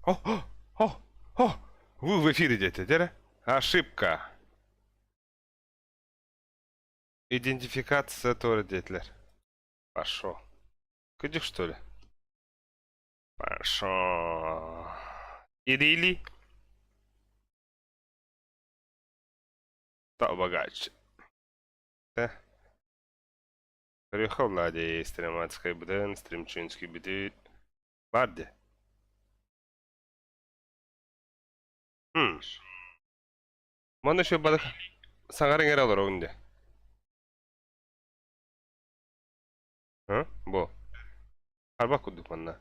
О, о, о! Вы в эфире идете, да? Ошибка. Идентификация тоже детлер. Пошел. Кыдик, что ли? Пошел. Ирили? Да, богаче. Да. Приехал, ладе, стриматской бден, стримчинский бдит. Барде. Можно еще бадах. Саңарың ере алар огынде. А? Бо. Харбак кудук манна.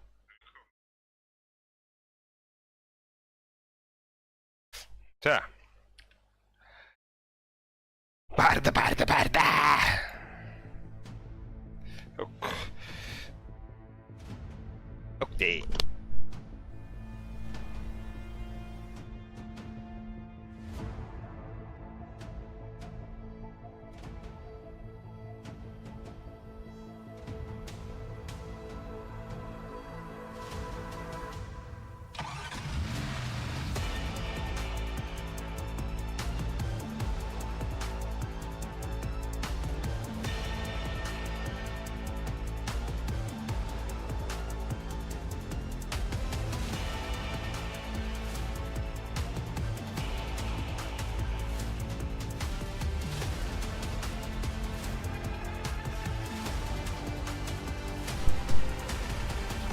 Та. Барда. Окей.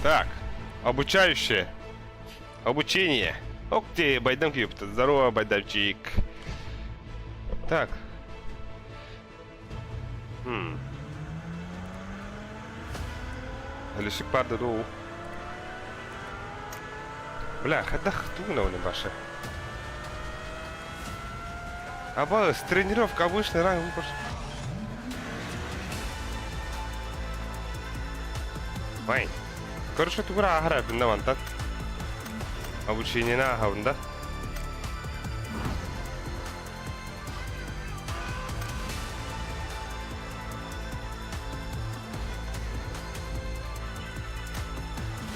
Так, обучающее. Обучение. Ох ты, байдам ёпта. Здорово, байдамчик. Так. Лишик парды ду. Бля, ходах туна у баша. Абас, тренировка обычный ранг. Вайн. Короче, ты гура агра бинна вантат. Обучение на хаунда.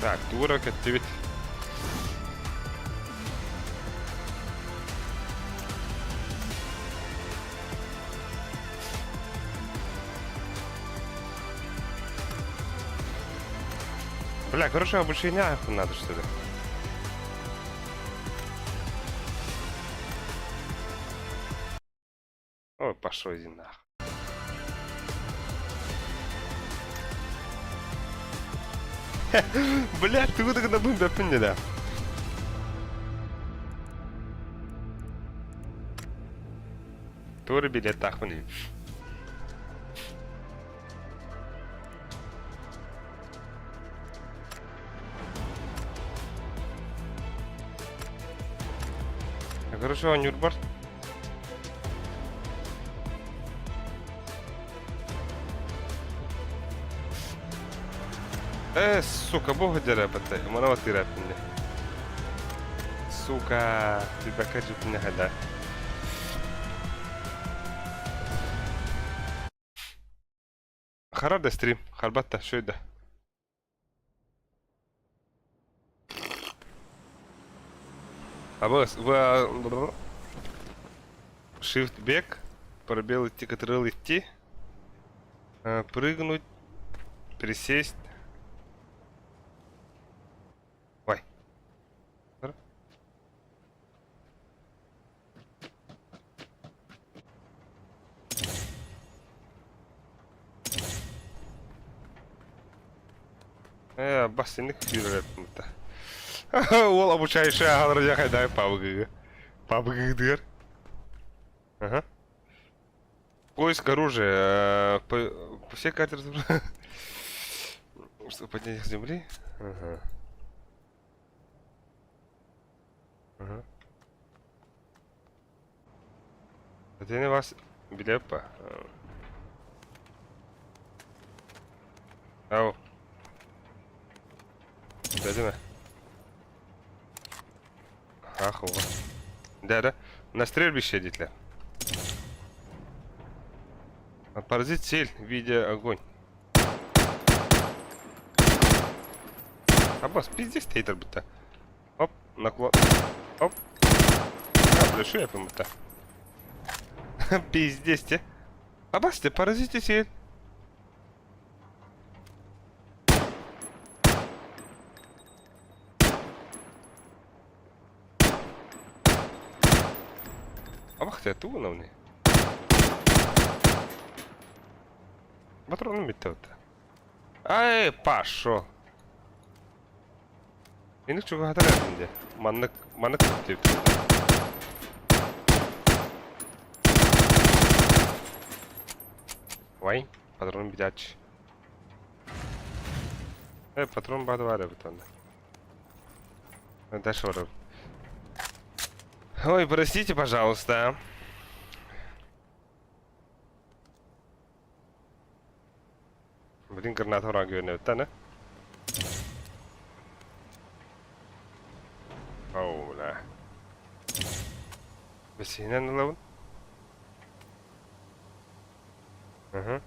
Так, тура каттибит. Бля, короче, обучение надо, что ли? Ой, пошел иди нахуй. Бля, ты вот тогда будем допинни, да? Тура билет тахмани. Хорошо, Нюрбар. Сука, бога дерепата. Мана ты рэпни. Сука, ты покажи мне хада. Харада стрим, харбата, что это? Абас, Shift бег, пробел идти, Ctrl идти, прыгнуть, присесть. Ой. Бассейник үйренетінді. Ол обучающий ағалар жақайдағы пабгыға. Пабгыдыр. Ага. Поиск оружия. По всей карте разобрать. Что, поднять с земли? Ага. Ага. Это не вас билепа. Ау. Да. Ах, вот. Да. На стрельбище, Дитля. Поразить цель, видя огонь. Аббас, пиздец, тейтер будто. Оп, наклон. Оп. А, бля, что я помню-то? Пиздец, те. А басте, паразите сеть. А бахте, ту на мне. Патроны метод. Ай, пашо. Иных чего хатарен инде. Маннык деп. Вай, патрон битач. Патрон бады var ya bir tane. Дальше ворот. Ой, простите, пожалуйста. Блин, гранату рагиone öttene. Oh la. بس هنا اللون. Aha.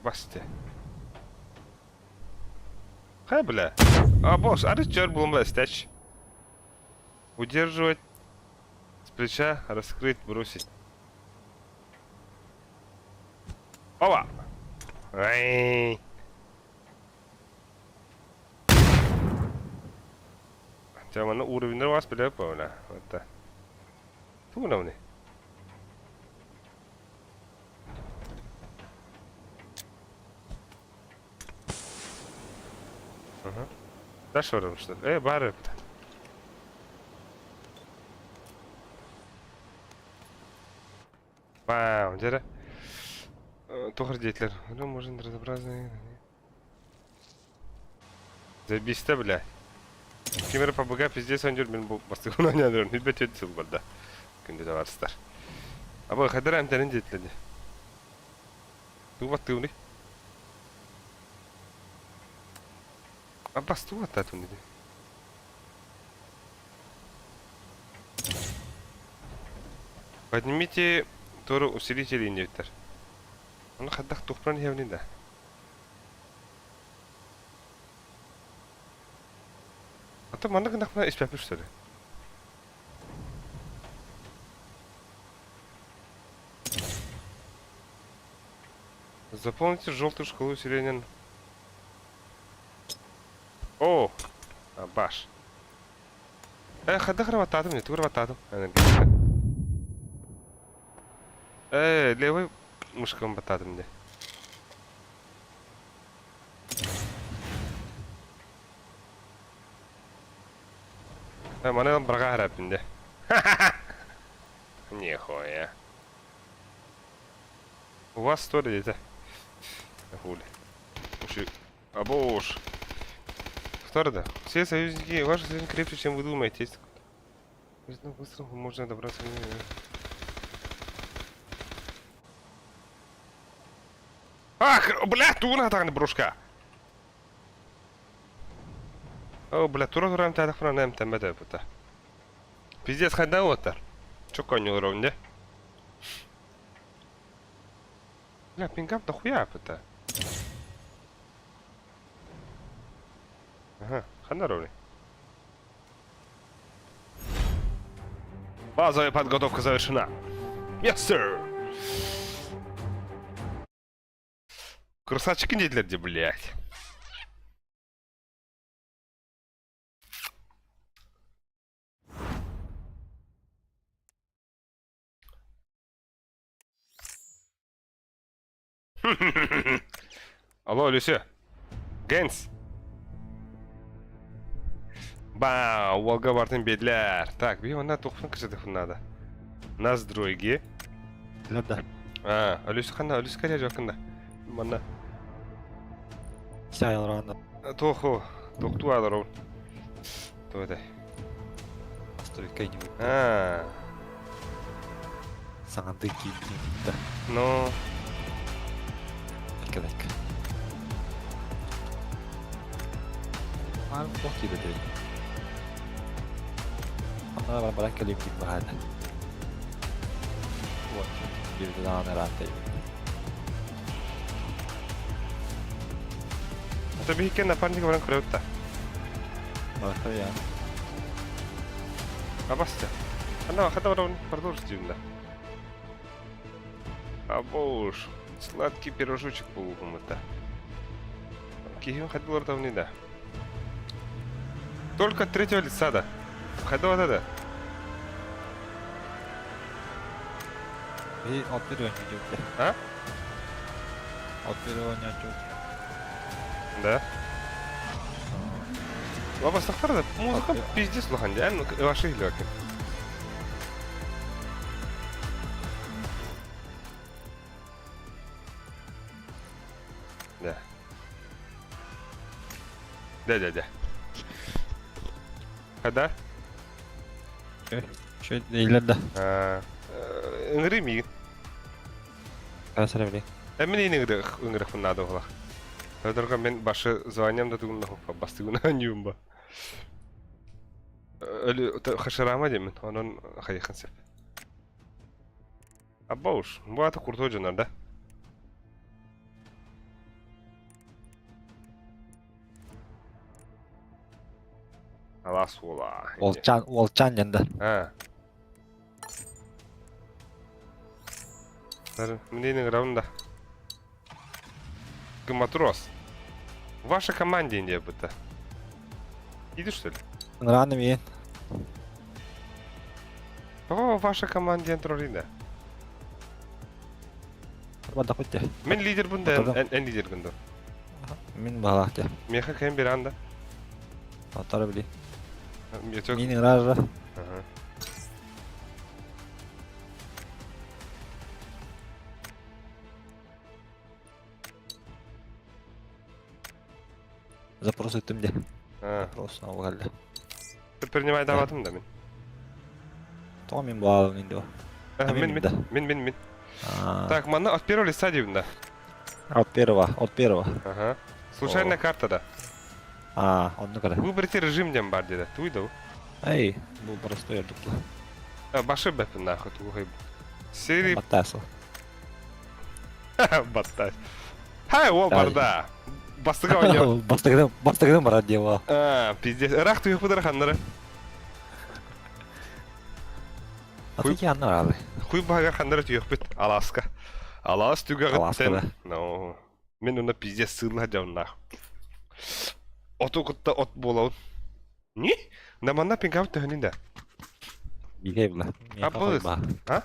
Bastı. Бля. А, босс, арычер был стач. Удерживать. С плеча, раскрыть, бросить. Опа! Ай! Хотя на уровень у вас прилепано. Вот так. Ту на мне. Ага. Да что там что? Бары. Вау, дядя. Тохар деятелер. Ну, можно разобразные. Забисты, бля. Кемері побыга пиздец өндер мен бұл бастығын ойнадырын. Үлбет өтсіл барды. Күнде де барыстар. Абы, қайдар әмтәрін дейтілді. Ту баттығын дей. Аббас ту баттатын дей. Поднимите тору усилители индивидтер. Оны қаддақ тұқпыран евнен да. А то мана кынакна испяпиш что ли? Заполните желтую шкалу усиления. О! Баш. Хадах равататом, нет, равататом. Левой мышком бататом мне. Мана брага харапинде. Нихуя. У вас что ли это? Хули. Абош. Второе. Все союзники, ваши союзники крепче, чем вы думаете. Быстро можно добраться. Ах, бля, туна так не брушка. О, бля, тура мтада франа мтамада бута. Пиздец, хада отар. Чё конь уровень, Бля, пингам дохуя бута. Ага, хана уровень. Базовая подготовка завершена. Yes, sir. Красавчики не для блядь. Алло, Люся. Гэнс. Бау, Волга бартын бедлер. Так, бей онна тоқпын кіші надо. Нас другие. Да. Люся қанда, Люся кәле жоқында. Мана. Сяйл рано. Тоқту адыру. Тойдай. Стройка не будет. Саңанды киімден. Ну. Дайка. Мағалым тоқ кейді дей. Ана баран кәлем дейін бағады. Вот. Берді дағаны раттай. Tabii ki напарник баран көрөтта. Барахта я. Абасты. Ана хада баран продолжить дюнда. Абош. Сладкий пирожочек был это. Кихим ходил давнида. Только от третьего лица, да. Ходил вот это. И от первого не идёт. А? От первого не идёт. Да. Баба сахара, музыка пиздец лохан, реально ваши лёки. Да. Да. Когда? Şu ileride. Ingri mi? Kasar bile. Emin ingri funada ola. Ödürga men başı званиямda tugunna hoppa bastığına niyum ba. Ölü haşarama demin onun hayıkın sep. Abauş, bu ata kurtocu nerede? Alas ola. Volcan yanında. Ha. Мне раунда. Матрос. Ваша команде не бы-то. Иди что ли? Random yiyin. О, ваша команда Трорина. Bada kutu. Мен лидер бунда, Отадым. en lider бунда. Min bağlahtı. Меха кем bir anda. Atar bile. Мечок. Minin rarra. Ага. Запрос ettim de. А. Запрос o geldi. Ты принимай даватым да мен. Tamam min bağladım indi o. Мен. Так, мана от первого лица дивна. От первого. Ага. Случайная карта да. Onu kadar. Выберите режим дем бар деди. Туйду. Ey, bu burası yerduk la. Башы бэпин нахуй тугай. Серии Batasıl. Баттай. Хай, о, барда. Бастыга ойнап. Бастыгдым бар дела. Пиздец. Рах туйық бұдар ханнары. Атыки аннар алы. Хуй бағар ханнары туйық бит. Аласка. Алас туйға Аласкада. ғыттен. No. Мен уна пиздец сылға жауын нах. Оту құтта от болауын. Не? Наманна пинкавы төхінінде. Бигей була. Абыз. А?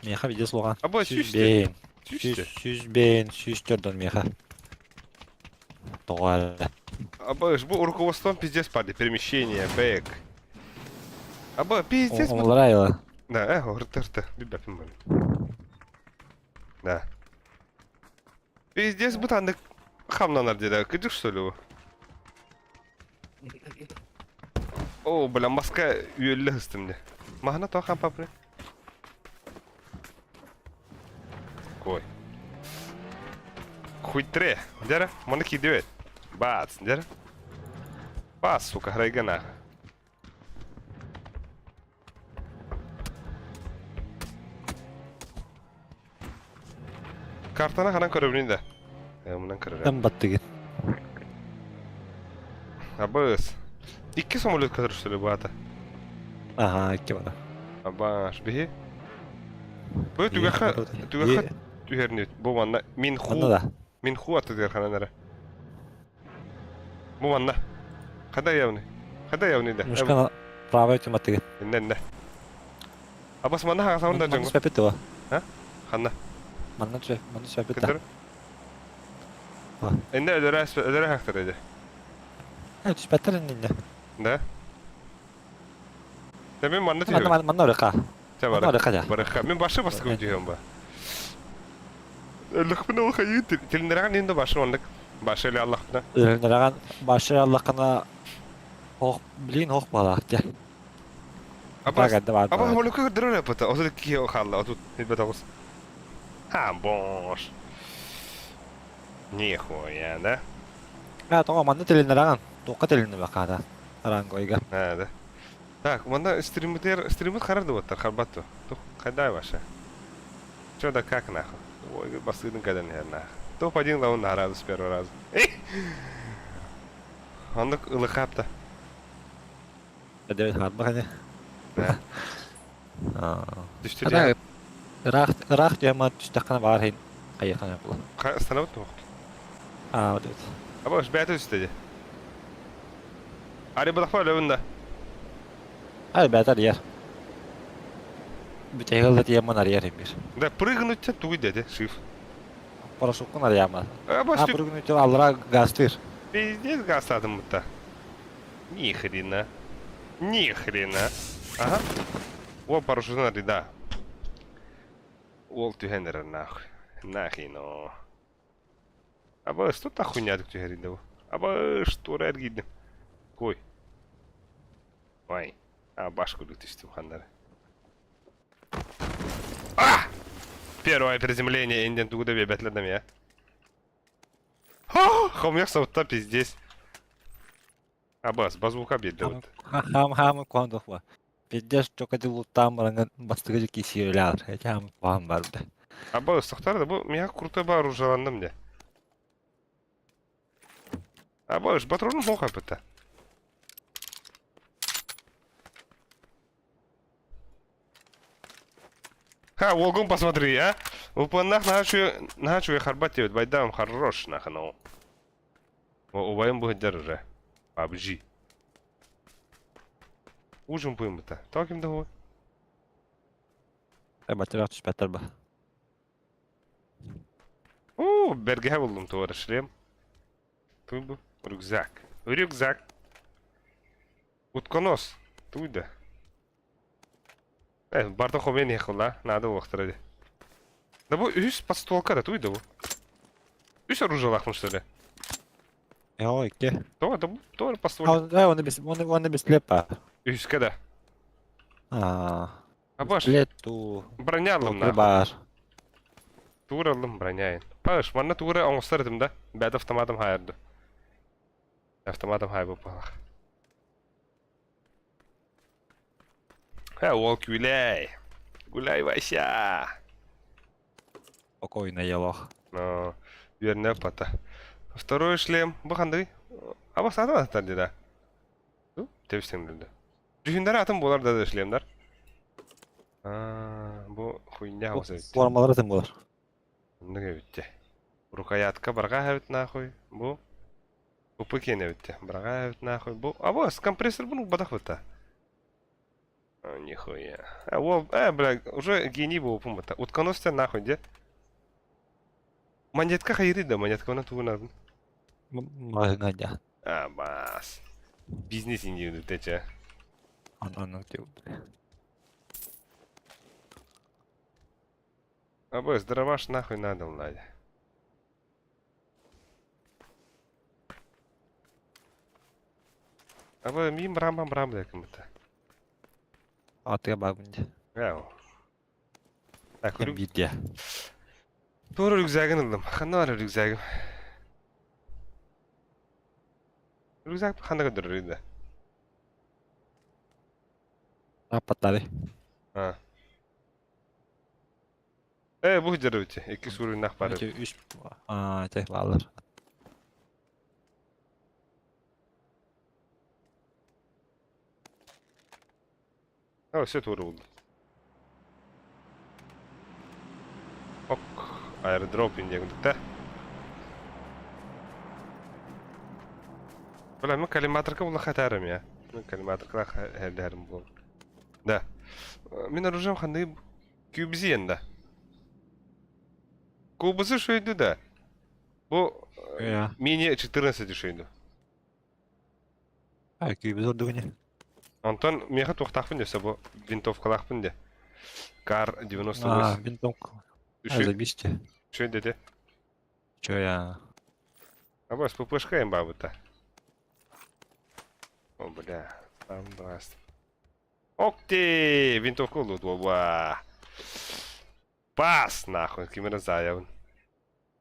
Меха виде слуган. Абыз сүйшті. Süzben, süzdürdün meha. Doğal. Абыз, бұл руководством пиздец пади. Перемещение, бэк. Абы, пиздец. Onlar ayla. Да, рты. Bir бәпім бұл. Да. Пиздец, бұл тандық хамнанар деді. Кыдық что ли ол? О, бля, маска үйелі хыстымды. Мағына тоқан папры. Кой. Хуй тре. Дәрі, мұны кейдеует. Бац, дәрі. Бас, сука, райгана. Картана қанан көрөбінен да. Мұнан көрөбінен. Там battı git. Абыз. İki самолет кадырыштылы bu ата. Aha, iki var. Абаш, бихи. Бұл түгәқа түйеріне. Бұл манна. Anla da. Min ху аты дер хананара. Бұл манна. Қада явны? Да. Мушкана право этим battı git. Иннен. Абас манна хаға сауында Manı жоңғы. süpepeti o. Ханна. Manı süpepeti. Кітір. Инне ödere hақтыр еді. Evet, süpetler indinde. Да. Мен манна түйер. Manı oraya. Manı oraya. Барықа. Мен башы бастығым түйем ба. Лықпын ол қайы тіліндераған енді башы ондық. Башы әлі Аллахтына. Ürünlerden başı Allah'ına bilin hoş bağlahtı. Абас. Bagada var. Абас молука кырдырыр апыта. Осы ки халла. Отут нетбет ауыз. Ха, бош. Нихуя, да? Evet, o manı tilinlerden. Toka tilinler bakada. Arangoyga. Да. Так, мында стримит қарарды оттар, қарбатту. Тух, қайдай башы? Чо да как нахуй? Ой, басыдың кәден ер нахуй. Топ-1 лаун наразы с первого раза. Он ылыхапта. Эдебит харба хане. Да. Düştü Хана ya. Irak diýema tüstakana bar hin. Aýakana bula. Stanavut mu? Вот. Ama hoş beyat üstedi. Ari bırak var lövünde. Ay beter yer. Bir tehilde diýema nar yer bir. Da prıgın ütsen tuğu dedi şif. Paraşokun ar ýama. Ama Ha şu bir gün ütü allara gastyr. пиздец gasadım mutta. Ни хрена. Ни хрена. Ага. O paraşütün arida. Ол тühenер нахуй. Нахуй но. Аба что та хуйня тут тюхеринде bu? Аба что рәргидим. Koy. Vay. Ha baş kurduk düştüm hanları. Ah! Первое приземление инден тугуда бебетледем я. Ха! Хомяк саутта пиздец. Абас, базука бедде вот. Ham kuandak var. Piddes çok adi lutam barangın bastıgıcı kisiyorlar. Hiç ham kuan var bir de. Аба ыстыктар да bu мега крутой бар ужаландым де. Аба ж патроны мог апыта. Ха, Волгун посмотри, а? В планах начал я харбать вот байдам хорош нахано. Убаем будет держа. PUBG. Ужин будем это. Таким давай. Batıraq tüsbətlər bax. Oo, bergehe buldum tuvarı şlem. Туй bu. Rükzak. Rükzak. Utkanoz. Туй da. Barda xomen yekula. Nada uaqtırdı. Da bu üst pastolka da tuy da bu. Üst оружалахмын что ли? Yo, iki. Да bu doğru pastolka. Onu biz lepa. Üst kada. А баш, Лету. бронялым нахуй. Бар. Туралым броняйын. Баш, манна тура оңыстырдым да. Бәді автоматым хайырды. Автоматым хай болып балақ. Ол күләй. Күләй вайша. Спокойно елох. Но, верная пата. Второй шлем. Бұл қандай? А бас атым атар деді. Тепістен деді. Жүхіндер атым болар деді шлемдар. Bu хуйня olsa bitti. Formalar atın bular. Ne bitti. Rukayatка барға әвіт нахуй. Bu. Bu пыкене bitti. Барға әвіт нахуй. Bu. А вот, компрессор bunu бадақ бітті. Нихуя. Ол, бля, уже гений был пум бітті. Утконосты нахуй, де? Монетка хайры да, монетка ona туғынадың. Мағынға. Бас. Бизнес индивиду тече. Onun diyor. Або, дроваш нахуй надо, Владя. Або, мим брам да кому-то. Atıya bak bence. Яу. Так, Nvidia. doğru rükzagın aldım. Kanı var rükzagım. Rükzag kanı kadar rüyde. Rapatları. Ha. Bu hıcırı bitti. İki sürü nakbarı. Bence 3 tek varlar. Ha, все doğru oldu. Ok. Airdrop indiyorduk da. Ulan ben kalimatrika bulla xatarım ya. Ben kalimatrika herderim bu. Da. Мен оружием қандай күйбізі енді. Кубысы шойды да. Бұл мини-14 шойды. Күйбіз орды көне. Антон, меха тоқтақпын десе бұл винтовкалақпын де. Кар 98. Винтовка. Забисти. Шойды де. Чё я? А бас, ППшка ба бұта. О, бля. Там даст. Ок ты! Винтовку лут, оба. Пас, нахуй, кимера заявын.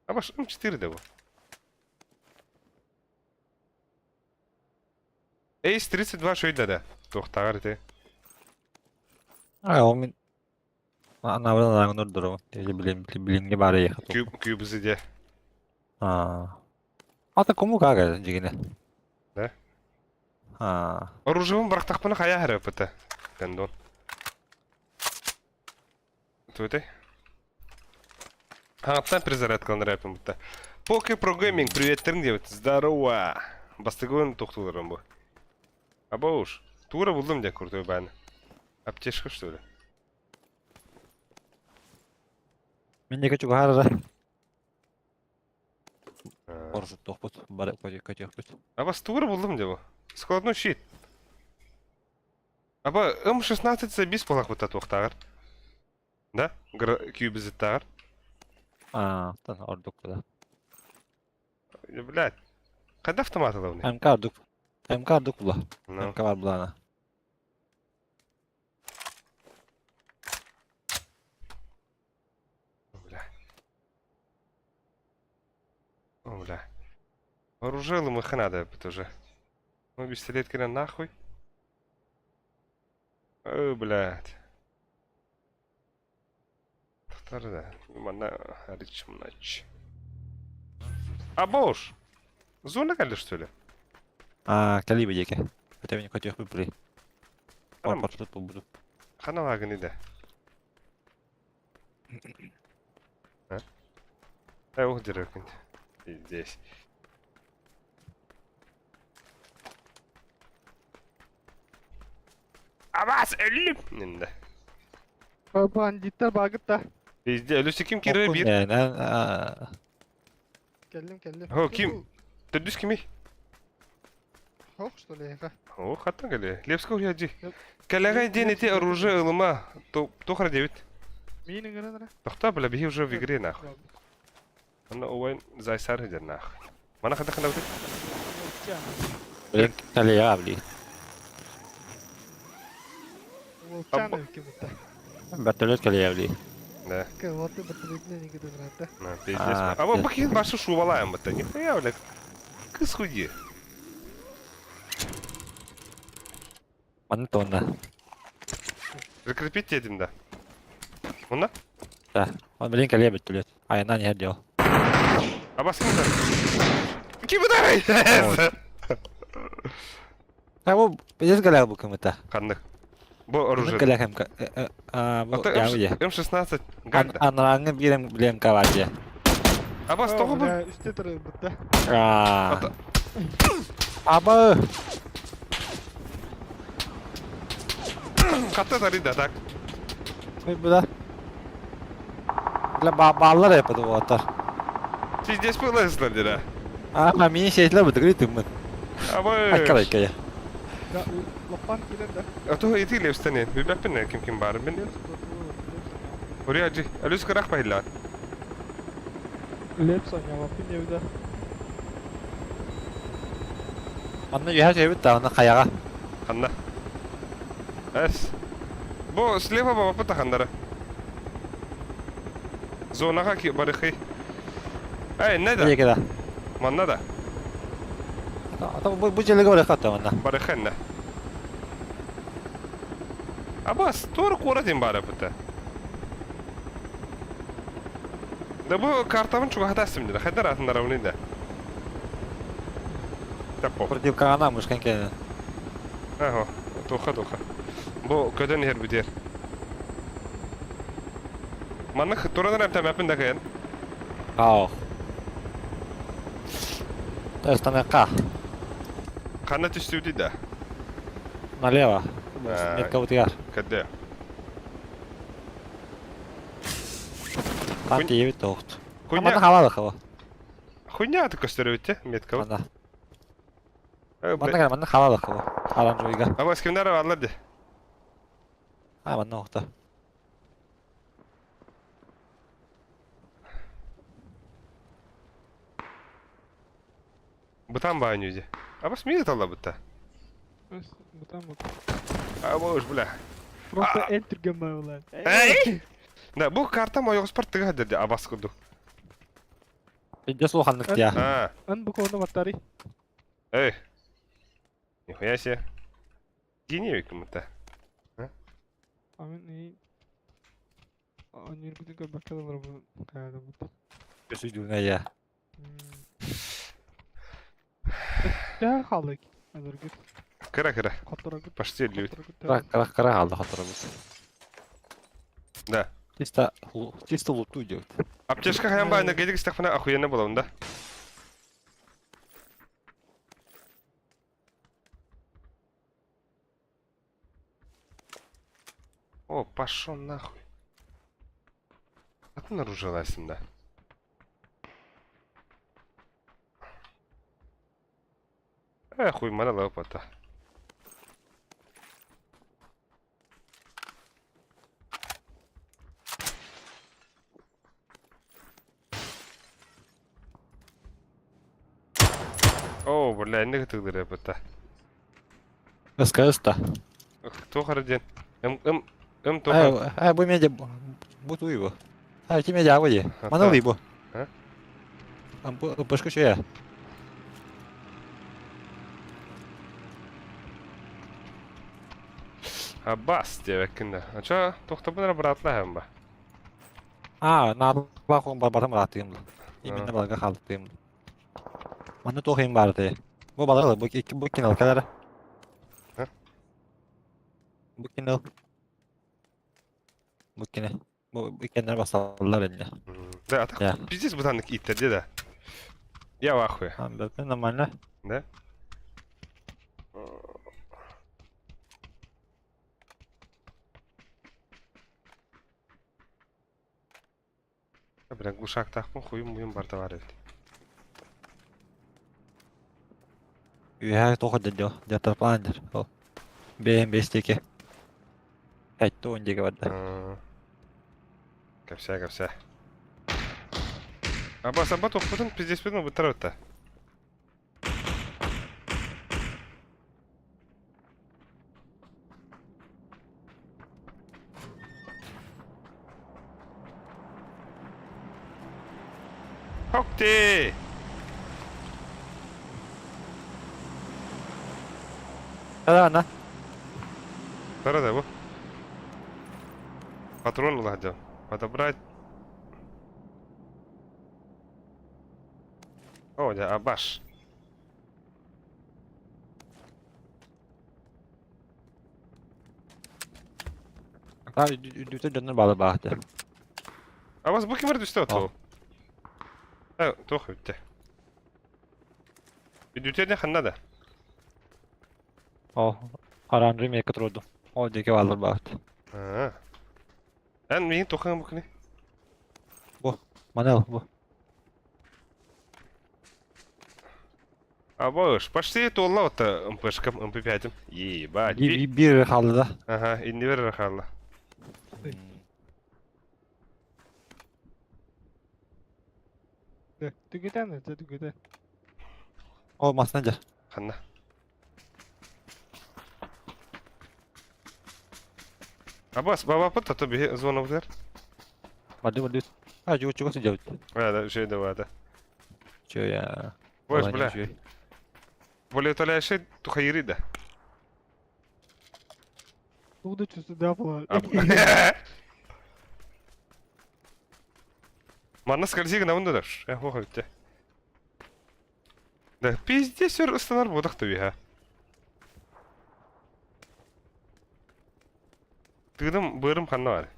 А баш, 4 да бұл. Эйс 32 шойды да. Тоқтағар те. O min. Anavradan adamın orada o. Bilingli bari yakıt. Kübüzü de. Ата кому кага жигине. Да? А. Оружием барахтақпына қая әрі пыты. Гандон. Туйтай. Аңаттан перезарядкалын рэпім бұтта. Поке программинг, приветтерін дебіт. Здорово. Бастығын тоқтылырым бұл. Аба уж. Тура бұлдым де көрді бәні. Аптешка что ли? Мен неге чуга харара. Оржу тохпут, барып көтөкпүт. Аба тура бұлдым де бұл. Складной щит. Аба М16 забис полақ бұтта тоқтағыр. Да? Күйбізіттағыр. Тан ордук да. Блядь. Қайда автомат алауны? МК ордук. МК ордук була. Ну. МК бар булана. О, бля. Вооружил им их надо уже. Ну, пистолет кина нахуй. О, блядь. Вторая. Мана речим ночь. А бош! Зона кали что ли? Калибы деке. Хотя мен көтөкпүт били. Анам Орпортут буду. хана лагын иде. Ух, деревень. И здесь. Абас ölüm. Нинде. Бандиттер багытта. Bizde ölüsü kim kiri bir. Келдим. Ho kim? Tödüs kimi? Хох, что ли, эха? О, хаттан кали. Левского яджи. Yok. Калага денете оружие ылыма. Тохра девит. Мини гранатра? Тохта бля бихи уже в игре нахуй. Ана овайн зайсар хедер нахуй. Мана хада хана утит. Блин, калия били. Волчаны кем-то. Бертөлөт калия били. Да. Кого-то батарейный не гранатра. На, пиздец. А, А вот пиздец. бахин башу шувалаем это. Нихуя, бля. Кыс худи. Маны тонна. Закрепить едем, да. Муна? Да. Он блин калия бертөлөт. Айынан ер дел. А бас кимда? Kim udarай? Bu biz kалия bu kımıta. Kandık. Bu оружие. Kалия hem bu Ата yağı ye. М16 гальда. Анраңы билем кавади. А бас тоғы бұл? Üstte duruyor burada. Ата. Абы. Қатты тарыды, так. Bu da. Ballar yapıyordu bu atar. Siz здесь пылайсыздар, деді. Meni şeyler bu dıgırı tümün. Абай. Akkala hikaye. Ya lapar gider de. Ата ети левстенен. Bilmepпен kim barın ben. Oraya acı. Ölüs kırak bayılar. Lepson ya lapin evde. Anna her şey bitti ona kayağa. Kanna. Es. Bu слева баба пыта хандары. Зонаға барықы. Эй, не да? İyi ki de. Манна да. Bu jelege oraya kattı ona. Барықы не. Абас, тур қора дейін бары пыта. Да bu картамын чуға хатасым дейді. Хайдар атындар ауны да. Таппо. Против кагана мышкан kendi. Ага, тоха. Bu köden yer bider. Манна турадан әптәм әпін да кайын. Ау. Estame acá. Қанна түстеу дейді. Налево. Метка утяр. Кәдде. Там те евит тохт. Хуйня. Мана хавалы хава. Хуйня ты көстөрөбүт те, метка. Мана. Мана хавалы хава. Оранжевыйга. Абас кимдер алар де. Мана охта. Бутан байнюзе. Абас миет алла бутта. Buradan bak. Абош, бля. Просто enter gömme ulan. Эй! Да, bu карта моего спорттыга хадерде абас куду. Видео слуханlık ya. А, An bu konuda batari. эй. Нихуя себе. Геневик кому-то. Amin iyi. An yürüdüğün bakalım bu kayada bu. Gözü düğüne ya. Hmm. Üttä hallık. Hazır git. Кыра. Kotora git. Почти люди. Кара алды хатырыбыз. Да. Чисто луту идет. Аптечка хаян ба энергетик стахфана охуенно было, да? О, пошел нахуй. А ты наружилась, да? Хуй, мана лопата. О, бля, не ты лопата. СКС-то. Кто хариден? То. Bu media butuh ibu. Ci media apa ya? Mana lu ibu? Hah? Bosku şu ya. Аббас девеккинде. Ача, тохтобунар братла hem ба. Narla kong barbarım rahatıyım. Yeminle balga kalıptıyım. Mana tohayım vardı. Bu balığı bu kinal kadar. Hah? Bu kinal. Bu kinal. Bu kendiler basallar eline. Да, а так Да. пиздец бутанник итте деда. Я в ахуе. Это нормально. Да? Бля, глушак тақпын, хуйым барда бар еді. Üye tohu dedi. Jatır falandır. O. BM5'teki. Kaçtı önceki vardı. Кәпсә. Аббас, абба тоқпытын пиздец бітін бұттар өтті. Хокти! Hadi ana. Nerede bu? Патрон ладил. Подобрать. О, да, Абаш. Abi düte dönür balı bahtı. Абас, bu kim düştü otu? Evet, toh bitti. Bir düte ne kanada? O. Aranrım yakıt rodu. O deki balı bahtı. Ha. Ben neyin tokan bu kini? Manel bu. Абаш, почти это лаута МПшкам, МП5. Ебать. Bir kaldı da. Ага, и не верю рахала. Tüketen de tüketen. O masnaca. Ханна. Абас, баба пата тобі звонок вдар? Вады. Чего сидел? Да, şey de vardı. Че я? Boş bля. Более то ли şey тухайри да. Burada çözü de yapılar. Манна скользи на вундер. Хохо битте. Да пиздец станар бодах тобі, ха. Тыдым бырым ханна var.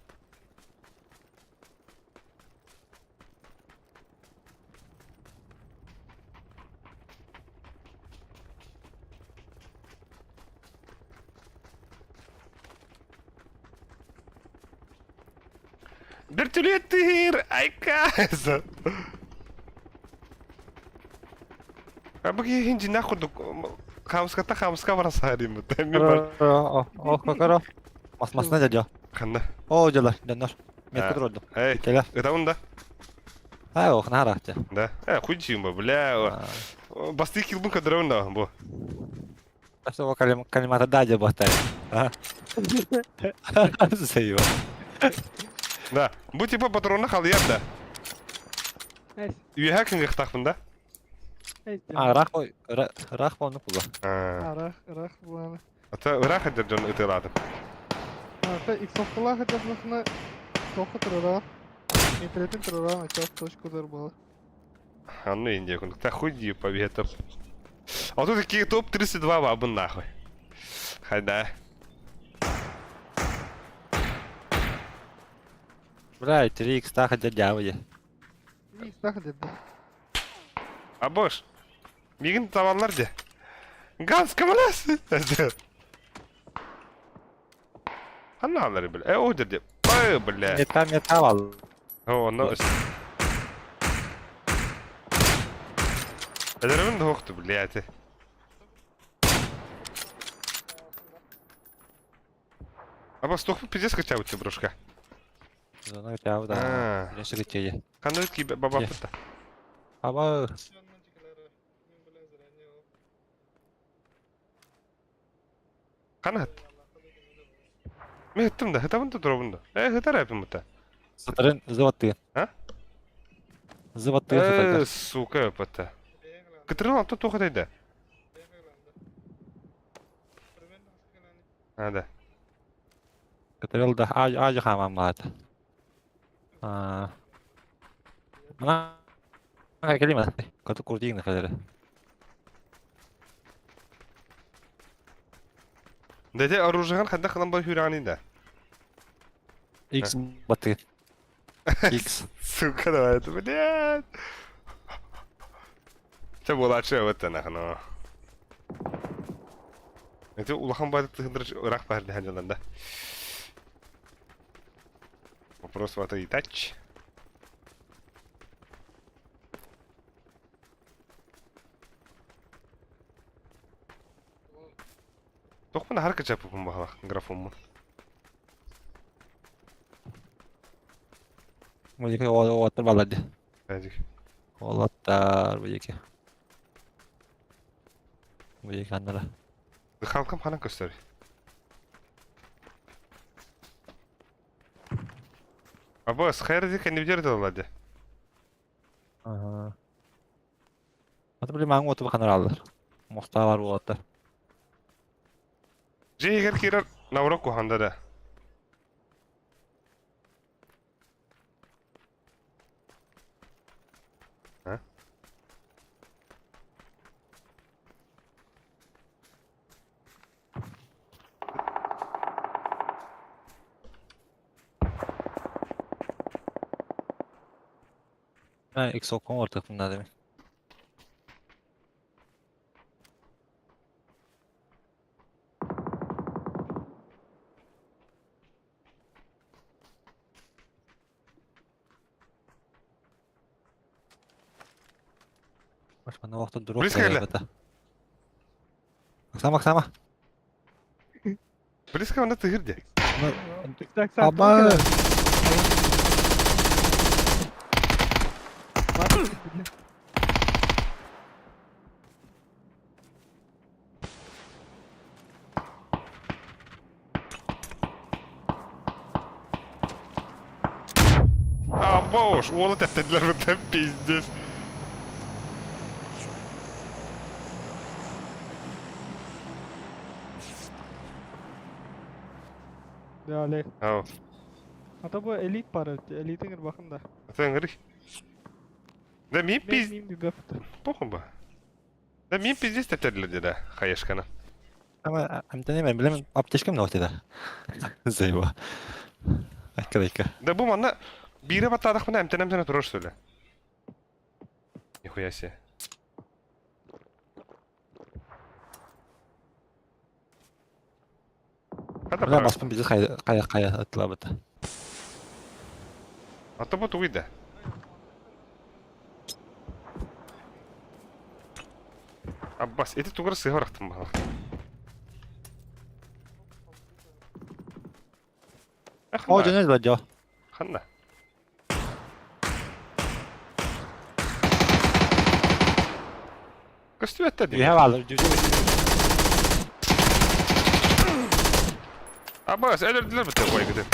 Bir türlü ettir. Ay kız. Abi hinci nakudu. Хамска бросали мы. О, какаро. Маснаca diyor. Ханна. O hocalar. Dönür. Yakıt rodu. Эй, Gel. это он, да? Ha o ne rahatça. Да. Хуйчим бы, бля. Басты килбун кадрона, бо. Просто o kalimata daca bastay. Ha. Sayıyor. Да. Bu типа патрона халыяр да. Neyse. Üye kıngık takpın da. Neyse. Rak onu kullan. Irak bulanı. Ata Irak edir canı ıtıladım. Ata Xoftalar hacablasına toku tırara. İnternetin tırara açar toş kadar balı. Anlı ince kunduk. Ta хуй дию поветов. А тут такие топ-32 бабы нахуй. Хайда. Блядь, 3 икста хотя дявые. Bir istah dedi. А бош. Мигин таванлар де. Ганс камалас. Ханна алар бил. Одер де. Ай, бля. Мета вал. О, но. Эдермен де хокту, блядь. А бас тоху пиздец хотя у тебя брошка. Зона тяу да. А. Неше geçeceği. Канал ки баба Ye. пыта. Ama Канат. Мен хыттым да, хытабын да турабын да. Хытар айпым мыта. satırın zıvattı. Ha? Zıvattı satırlar. Сука, пыта. Кытырын алып тоқ атайды. Да. Kıtırıl da ağacı hamam vardı. Aa. Bana geleyim mi? Katı kurduğun kadar. Дәде оружиеған хәдә кылан бай хүрәгән инде. X batı. X. Сука, давай это, блядь. Це була чого нахно. Це улахан байды тыгындырыш ырак барды хәҗәләндә. Вопрос вот и тач. Тохман hareket yapıp bakalım grafomu. Bu yeki o atır baladı. Hadi. O atır bu yeki. Bu yeki anlara. Halkam falan gösteriyor. Abbas, hayır kendi bir de oladı. Aha. Atı bile mango atı bakanlar alır. Muhtar var bu atı. Jeyger kirar navra kuhanda da. Ha? Ben X okuma var takımda demin. Baş bana vakti drop Polis var geldi. elbette. Baksana. Близко onda tıhırdı. İstak sen Ama. Boş, oğlu tehditler bundan pizdir. Ya le. Ha, Hatta bu elit para. Elite gir bakın da. sen gırı. Da min Ben piz... miyim bir bafta. Pohum ba. Da min pizdir tehditler dedi hayışkana. Ama amtani ben bilemem apteşkem ne ortada. Zeyva. Dakika. Da bu manda bire batadak bana emtenem sana durur söyle. Nихуя себе. Hadi Burada bak. baspın bizi kaya attılar burada. Hatta bu tuydu. Abbas, eti tuğra sığır attım bana. O dönüyor da Joe. Hanna. Kostüm etti You değil. have all. Abbas, öldürdüler bu koyu gidip.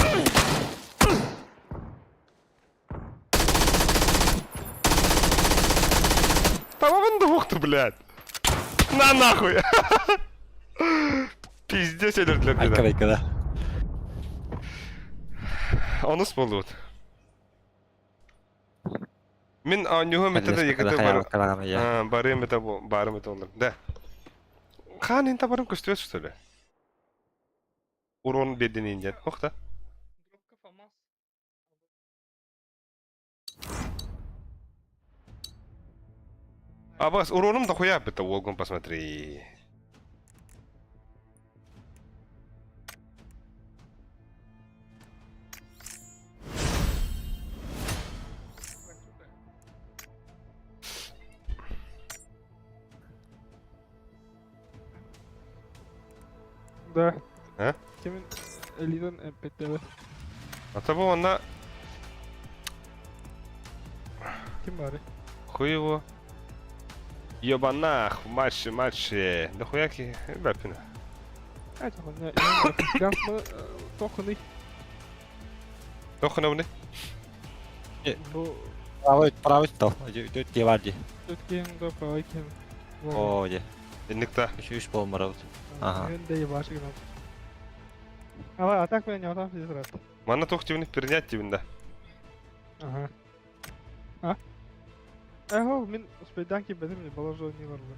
Tamam ben de voktu, блядь. На нахуй. Пиздец öldürdüler dedi. Dakika. Anus bulut. Min anjuhu metede yekete bar. Kalamaya. Ha, bari mete bu, bari mete olur. De. Kan intabarım köstübe tutulur. Uronun bedeni ince. Okta. Абас, уроном дохуя бит, Волгон посмотри. Да. А? Kimin eliden empetleri? Атабу онна Kim bari? хуй его. Ёбанах, матч. Дохуя ки, бапина. Evet ama ne? Gans mı? Tokunu. Дохуна буны. Bu Правый стол. Идет Геварди. Türkiye'nin правайken. О, де. Инникта. Еще 3 болмарабыз. Ага. Ben de iyi başı günah. Ama atak ben yapam siz rahat. Мана тох тибини пернят тибинда. Aha. Ha? Eho, min uspeydan ki benim ne balaj oynuyorlar mı?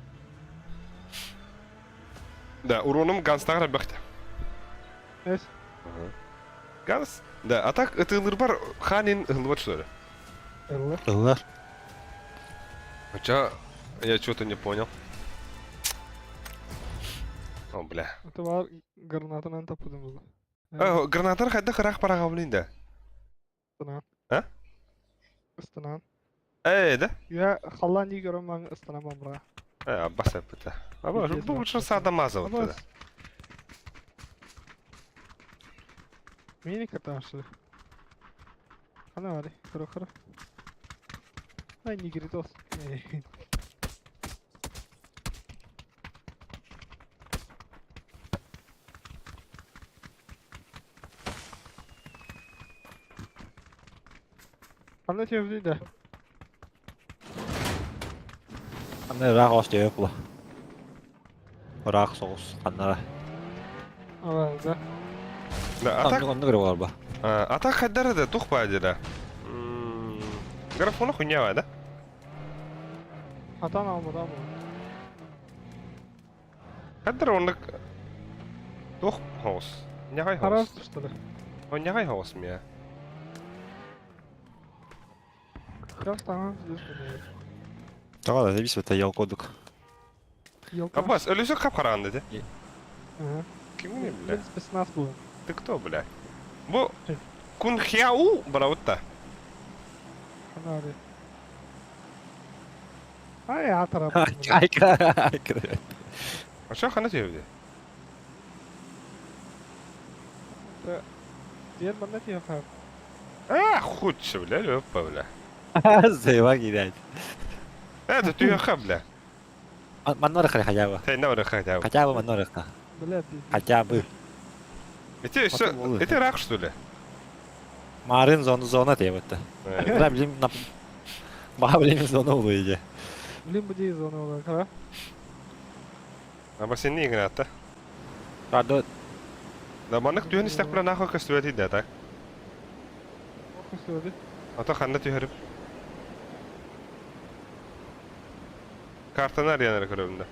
Да, уроном ганстагра бахта. Es. Ганс. Да, а так ытылыр бар ханин ылбат что ли? Allah. Ыллар. Хотя я что-то не понял. О, бля. Это var granatından tapadım bunu. Гранатар хайда хырах парага блинда. Istınan. Ha? Istınan. Да? Ya hallan iyi görün ben ıstıramam bura. Аббас это. Абба, Пиздец, ну лучше вообще. садомаза вот Ama это. Mini kataşı. Ana var. Kırı. Ay nigrit olsun. Anne çevriydi. Қандай рақ ош деп бұл. Рақ соғыс қандара. Ama da. Да, а так, Онды көріп олар ба. а так хайдара да тух падира. Графона хуйня, да? Hatan almadı ama. Хайдар онлык тух хос. Нягай Karar хос. tutuştu. Он нягай хос мия. Biraz tamam diyorsun. Тоға да зависит от ел кодык. Yok. Аббас, өлөсө кап караган деди. Ага. Ким не, Ben бля? спецназ bu. Ты кто, бля? Бу Кун Хяу, браутта. Ana abi. Ay ya taraf. Айкра. А что хана тебе? Diğer bana diyor efendim. Худше, бля, löppa, бля. Зайва кидать. Это ты ха, бля. Манорыха хотя бы. Ты на ура хотя бы. Хотя бы манорыха. Блядь. Хотя бы. Эти что? Потом Это рак, что ли? Марын зона деп өтті. Бұда білем, баға білеміз зона ол үйде. Bilin bu değil onu olarak ha. А бассейн не играет, да? Барды Да, манак түйен истек бля нахуй кастуэти, да, так? Oku söyledi. А то ханна түйеріп. Картаны арыянары көрөбүндө.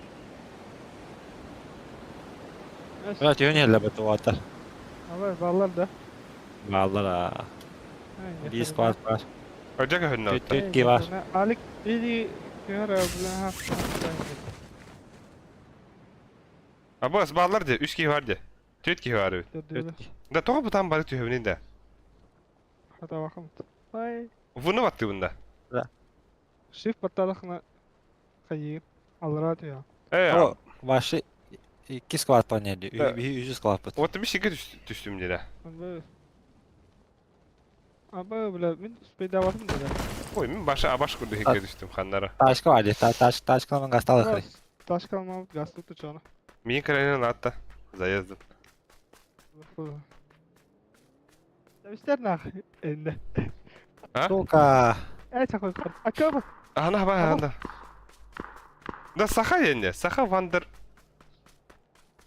Бұда түйен елі бұты оғатар. Ama varlar da. Бағалар. Bir squad var. Öcek öhünne öttü. Türkiye var. Alik dedi kıyar abla hafta. Абас, баллар де, 3 ки var de. 4 ки var. Dedi. Да тоғы бұтан бары түйебінен де. Hata bakalım. Ay. Вуны баттı bunda. Shift batalakına kayıp. Alır atıyor. O başı 2 squad paneli. Да. 100 squad bıt. Вот bir şeyge düştüm dedi. Ama. Ama bile ben speyde varım dedi. Oy, men başa abaş kurdu heke düştüm xanlara. Taşka var ya. Taşka lan gastalı kırı. Taş kalmam gaz tuttu çana. Мен крайне надо. Заездом. Demişler nak elinde. Сука. Ey çakoy kar. Açıyor mu? Ана ба, ана. Да саха енді, саха вандер.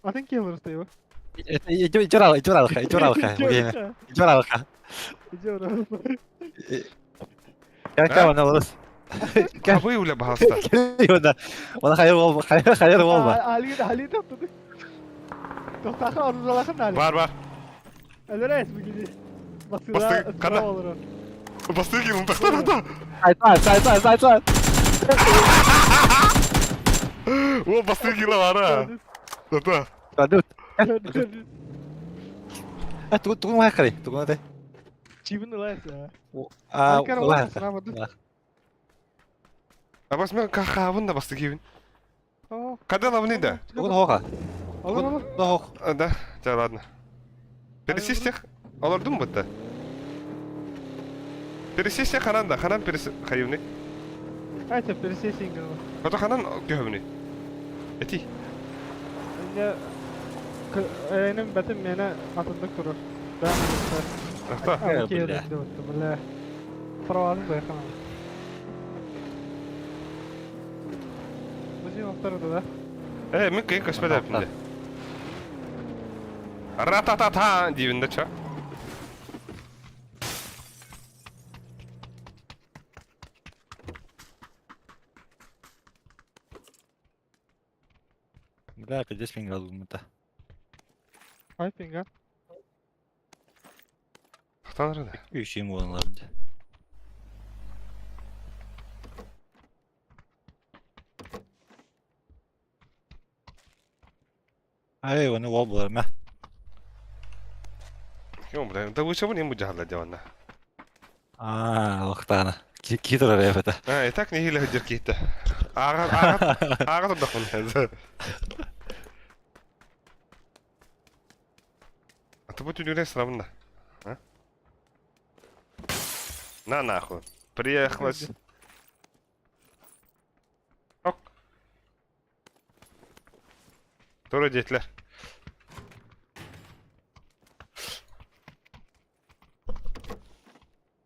Atın ki alırız diyor. İcor alka. İcor alka. Gidiyor. Kanka bana alırız. Abı öyle bahasta. Ona hayır olma, hayır olma. Ali tuttu. Tohtaka aruzalakın Ali. Var. Öyle bu gibi. Bastı, Basıra kana. sıra olur. Bastı ki mutfaktan ata. Say. O bastı ki la var ha. Ata. Aduh. Gördün. Tunggu mana kali? Tunggu nanti. Çivin ulayız ya. Ah, Kara ulah. olmasın ha bu. Abas men kahkahın da bastı ki. Aa, Kadın avı neydi? Tunggu hoka. olur. Hoka. Да, да, ладно. Пересесть их? Олар дум бутта. Пересесть их ханан да, ханан перес хайвни. Hayır, пересессия gibi. Кото ханан көһөбни. Эти. Ya benim betim mene atındık durur. Ben Ахта. Ya, iki yerde billah. de böyle. Provazı da yakın. Bu şey noktaları da. Мен кайын каспада апында. Рататата дивинде ча. Да, 50 градусов мыта. Hyping ha. Ахтаныр да. Üşüyüm olanlarınca. Ay, onu wall bularım ha. Юм бра. Да вы чего не мужахла девана. Вақтана. Китер арая бета. И так не хиле диркита. Ага тадахун хаза. А ты будешь дюрес равна. А? На нахуй. Приехалась. Ок. Doğru jetler.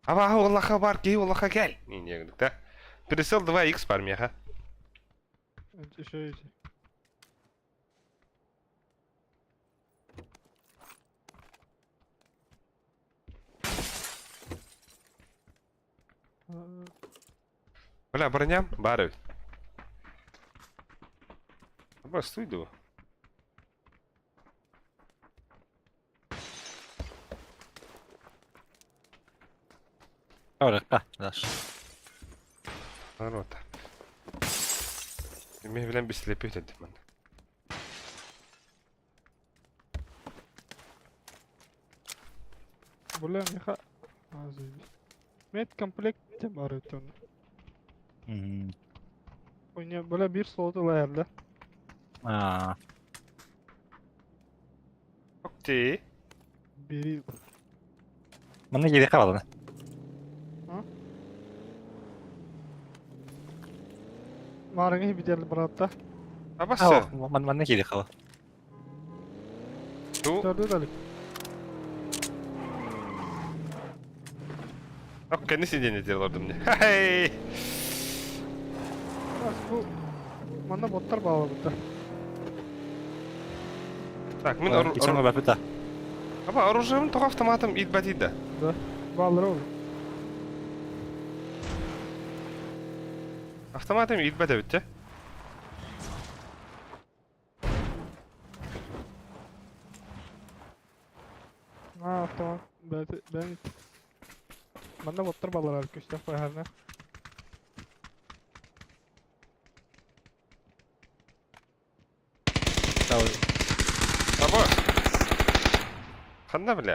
Aba Allah'a var ki Allah'a gel. Ne diyorduk da? Присел 2x var mı ya? Önce şöyle. Бля, броням? Барыв. Аба, стой ду. Orada, nаш. Ворота. Мен билен bir слепит ettim ben. Böyle ne ha? Azıcık. Met komplekt var ötün. Oynuyor böyle bir solda ayarla. Okey. Biri Mana geri kaldı. Marangı bir derli baratta. Abası. Mana geri kaldı. Tu. Dördü dalık. Ok, nesi denediyorlardım ne? Hey. Bak bu bana botlar bağlı burada. Так, мен Geçen o bapıta. Aba оружием только автоматом и батида. Da. Bağları olur. Автоматом и бата bitti. Ha tamam. Ben bana botlar bağlar arkadaşlar koyarlar. Aba. Хана, бля.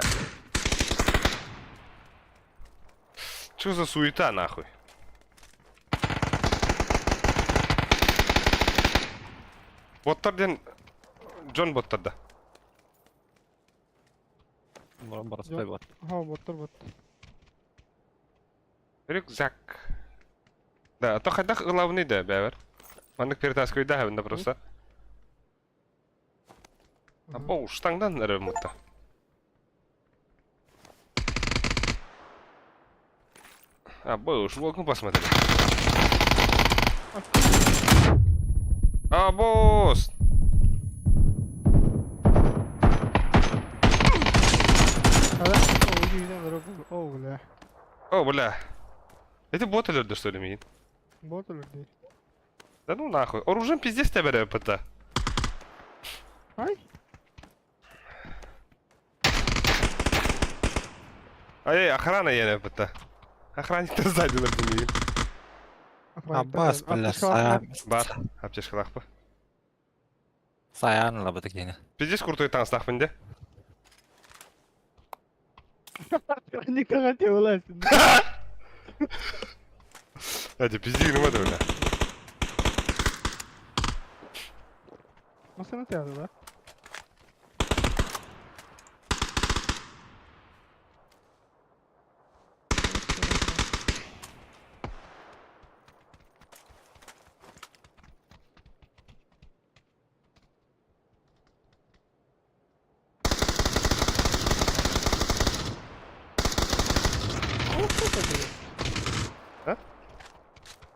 Что за суета, нахуй? Боттардан Джон боттарда. Burası da var. Ha botlar bot. Рюкзак. Да, то хотя главный да, бевер. Он перетаскивает да, да просто. А по штангдан ремонта. А уж волком посмотри. А босс! Evet. O yüzden böyle. Oh la. О, бля. Эти боты лёд, что ли, мин? Вот или где? Да ну нахуй. Оружием пиздец тебя берет, пыта. Ай! Ай, охрана ене, пыта. Охранник-то сзади например. Аббас, бля, Бар. Аптешкалах па. Саян ла бытыгене. Пиздец крутой танк нахуй, да? Никогда не вылазит. Hadi pizdi girme de öyle. Nasıl yaptı lan?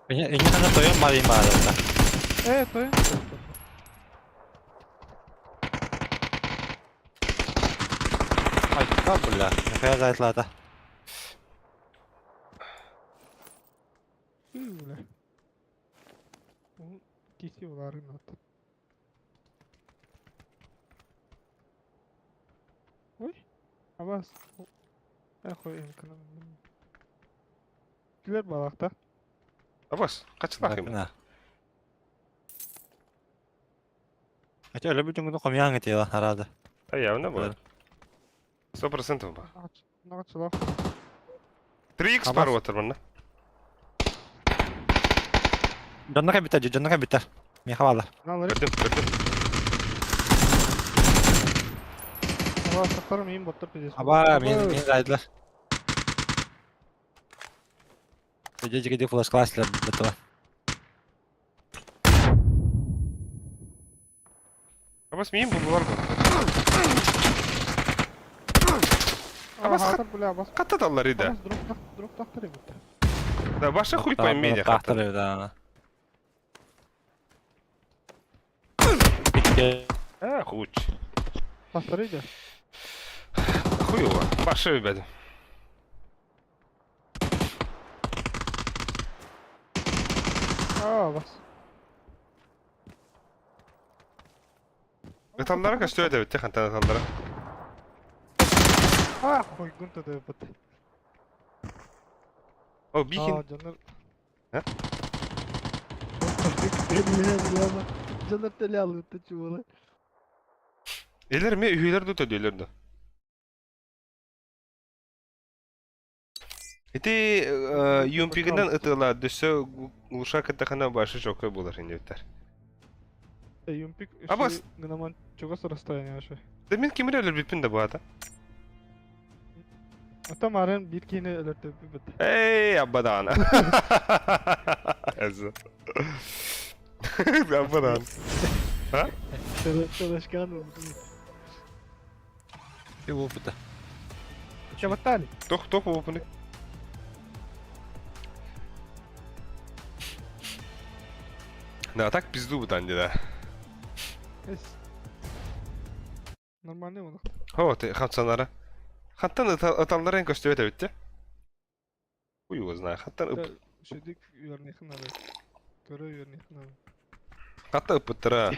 Ini kan tuh yang paling mahal ta. To je. Ay, bля, nakaja zait lata. Kyllä. Bu kişi var not. Oy. Abbas. Koyayım kanalım. Güler balakta. Abbas kaç bakayım. Nah. Aja öyle bir tunggu komiyang gitu ya herhalde. Ay ya ne bu? Evet. 100% mı bu? Ne kadar 3x Abbas. var otur bana. Canına kayak biter, canına kayak biter. Mi havalar. Ne alırım? Gördüm. Ama satarım iyiyim botlar pidesi. Aba, min zaitler. Jadi dia full class lah betul. Abbas miyim bu var mı? Abbas hatar bile Abbas. Katta dalları da. Abbas drop taktır ya bitti. Da başka хуй пойми не katta. Tahtır da. Bitti. Ha хуч. Pastarıydı. Хуёво. Başka bir bedim. Abbas. Metallara kaç öyle bitti kantan metallara. Koy gunta da bitti. O bir hin. Canlar. Ha? Canlar tele alıyor çuvalı. Eler mi? Üyeler de ödüyorlar da. Ити юмпигинен ытыла düşse ушак ытахана başı çok bulur şimdi biter. Юмпик. Abbas. Гноман чего расстояние вообще? Demin kimin ölür bipin de bu adam? Tam aren bir kine ölürtü bir bitti. Ey abadan. Ez. Abadan. Ha? Çalışkan mı? И опыта. Че батали? Tok bu bunu. Да, так пизду bu tane de. Es. Нормальный он. Ho, te хатсанара. Хаттан аталларын көстөбөт битти. Уй его знаю, хаттан Шедик юрнихын алып. Көрө юрнихын алып. хатта ыпыттыра.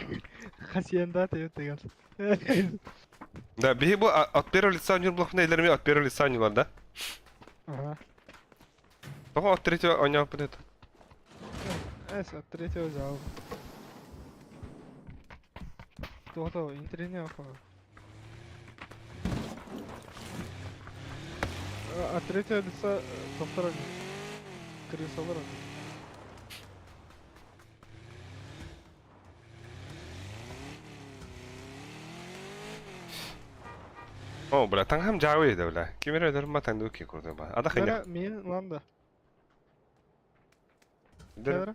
Хасиянда тет деген. Да, би bu от первого лица нюрблох нейлерми от первого лица нюлар да. Ага. Того от третьего оня пнет. Es от третьего взял. То интернет охо. От третьего лица со второго. Крысолар. О, бля, там хам жауи да, бля. Кимер өдөр матан дуки курды ба. Ада хыня. Мен ланда. Да,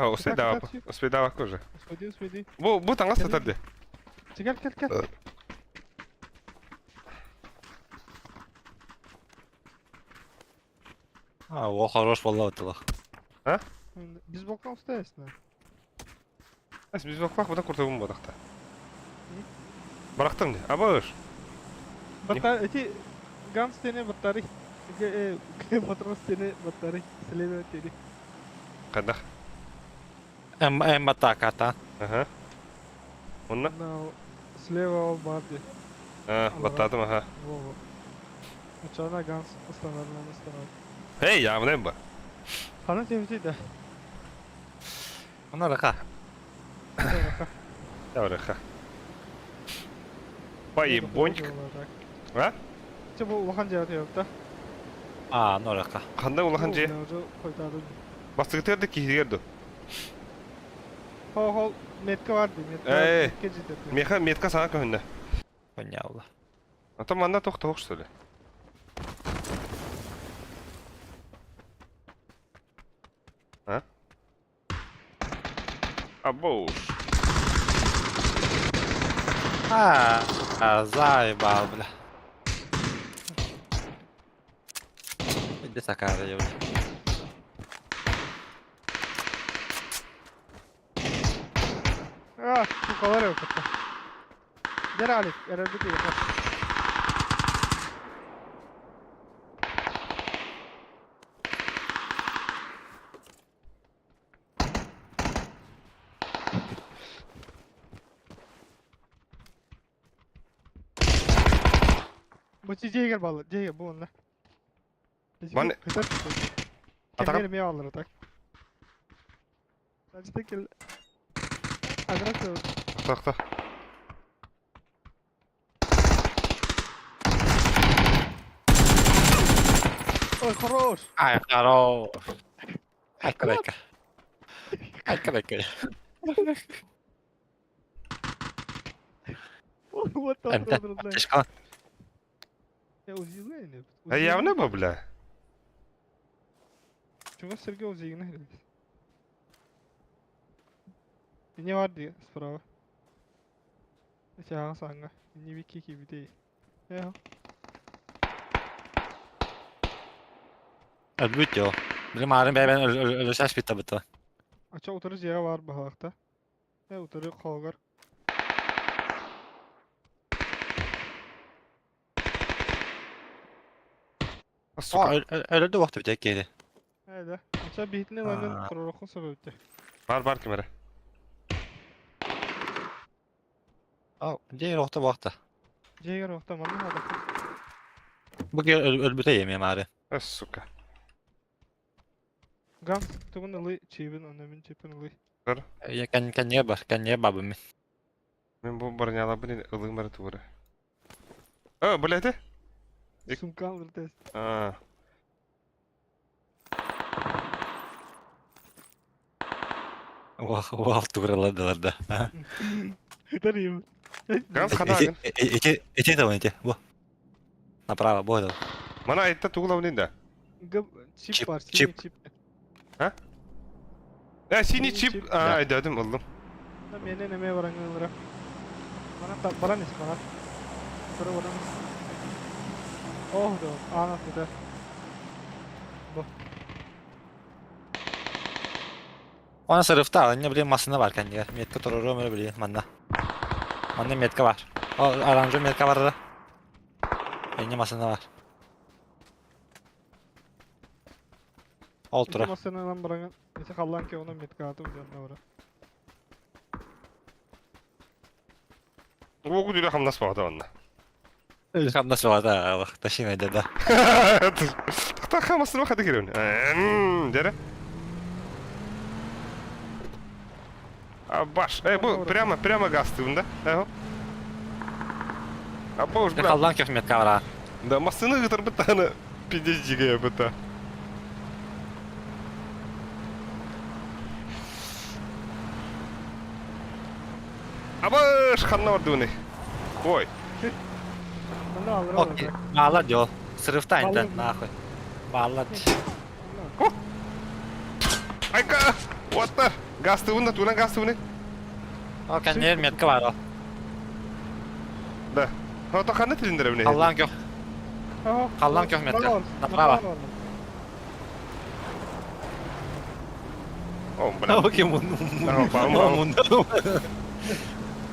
успей дава кожа. Успеди. Bu tanga satardı. Gel. А, о, хорош валла отыла. Biz boktan ustayız ne? Biz bakmak bu da kurtulun bu dakta. Bıraktım ne? Ama ör. Batar, eti Gans dene batari. Patron seni batarya sileme teri. Kandak. En batakata. Aha. Onunla? Na слева барди. Ha, batladım ha. Во. Uçağına gans ıslanarlar ıslanarlar. Hey ya, bu ne bu? Kana temiziydi. Ona raka. Ya oraya. Bayı bonk. Ha? İşte bu ulakan cevapı yaptı. Aa, no raka. Kandak ulahancı. Koytardı. Bastıkları ki hirdi. Hol metka vardı. Metka ciddi. Metka sana köyünde. Konya Allah. Atam anda toq söyle. Ha? Abo. Заебал, бля. Иди сакара, я, бля. Bu kadar yok hatta. Gel Alif, herhalde değil. Bu çiçeğe gel bağlı, çiçeğe bu onunla. Bana- Atakan- Kendine mi alır atak? Sadece tek gel. Adres yok. Toqta. Ой, хорош! Ай, хорош. Ай, крека. Ай, крека. Вот так, Эмте, аптечка. Я удивление. Ha ya, bu ne bu bля? Чего Сергей Узигина грязь? И не варди справа. Эти санга. Не вики кибидей. Эхо. Öldü o. Benim ağrım ben ölüşəş bitti bitti. Açı oturur yere var bahalakta. Ne oturuyor kolgar. Suka. Öldü vaxtı bir tek geri. Öyle. Açı bitini Aa. benden kurulukun sebepti. Var kimere. Aa, diğer vaxtı vaxtı. Jäger okta manı hada. Bu gel ölbüte yemeyem ağrı. Ha suka. Gans tugun ılı çivin önemin çipin ılı. Ya kan niye var? Kan niye babım min? Men bu barnyala bile ılığım bara tuğra. Ha, bu lehti? Sumkan vırtes. Ha. Vah tuğraladılar da. Hıtarıyım. Gans kadagın. İçe de oynadı bu. Направо, бой. Mana aytta tuğla bu neydi? Çip Çip, var, çip. çip. Çip. Ha, sini Sini chip. chip. Aa, aydadım aldım. Ben mene neme varangılara. Bana nis bana. Sonra bana nis. Oh do, ana tutar. Bu. Ona sırıfta ne bileyim masında var kendi. Metka toruru öyle bileyim manda. Manda metka var. O aranjı metka var da. Benim masında var. Oltura. Masana lan bırakın. Neyse kallan ki ona metkatı ucanına vura. Bu kuduyla hamlas bağda onunla. Ölkam nasıl var da bak taşımaydı da. Tak hamasını bak hadi girelim. Dere. Baş. Bu prямо gaz tübünde. Eho. Boş Ne bırak. kaldan köf metka var ha. Да, масыны гытыр бит аны пиздежиге быта. Абаш ханна var düğüne. Ой. Ben de alırım Okey. Bağla diyor. Sırıfta inten. Nahı. Bağla. Ayka. What the? Gaz tübünde tuğlan gaz tübünde. O kendi metka var o. Da. Ha to kanne tilindire bine. Kaldan köf. Kallan köf metka. Направо. О, бля. Окей, mun. Mun.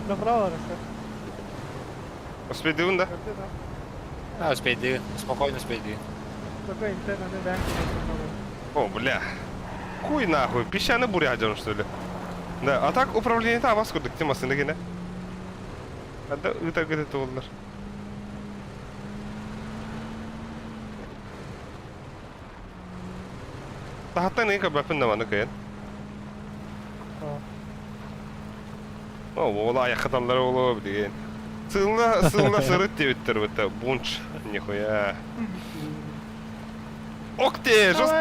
Направо рasta. Успей düğünde. Gördün ha. Ha, успейди. Спокойно успейди. Только интернет ben О, бля. Хуй нахуй, песчаный буря делал, что ли? Да, а так управление там вас курдук темасында гene. Ада ыта гede oldular. Tahta ne kadar yapın da bana kayın. O ola ayak adamları ola bilgen. Sığınla sırıt diye bittir bu bunç. Нихуя. Ох ты, жест...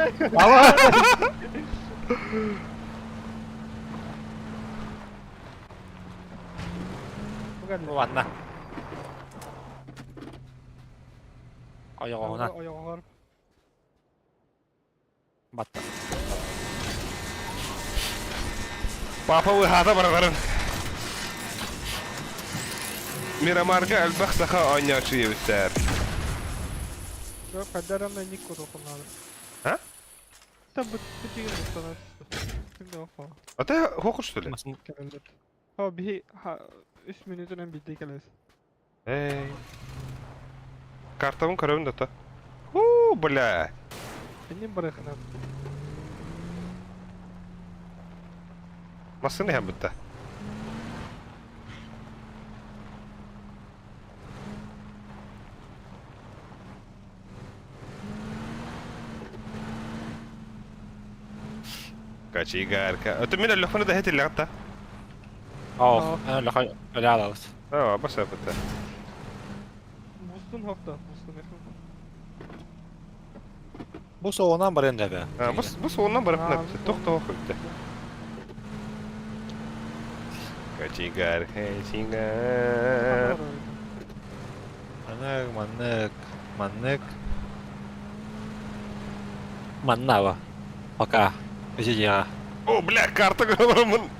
Ладно. Ayağına Ayağı battı. Papa выхада баргарын. Miramarga albaq saha oynaçı yevser. Yok kadar ник okumalı. Ha? Tabi bu tigre sana. Şimdi oku. А ты хохур что ли? Kereler. Ha bir ha 3 minutun bitti keles. Эй. Картавын көрөбүн да та. Бля. Benim bırakın abi. Masını hem bitti. Качигарка. А ты меня лёфаны да хэти лягта. Aa, öyle öyle alırız. А, баса bitti. Bustun hafta. Bustun yakın. Bu soğuğundan barınca be. Ha, bu sonundan bırakın Ha, bitti. bu Tokta sonundan. oku bitti. Качигарка, качигар. Manlık. Manna va. Пока. Иди я. О, бля, карта görüyorum.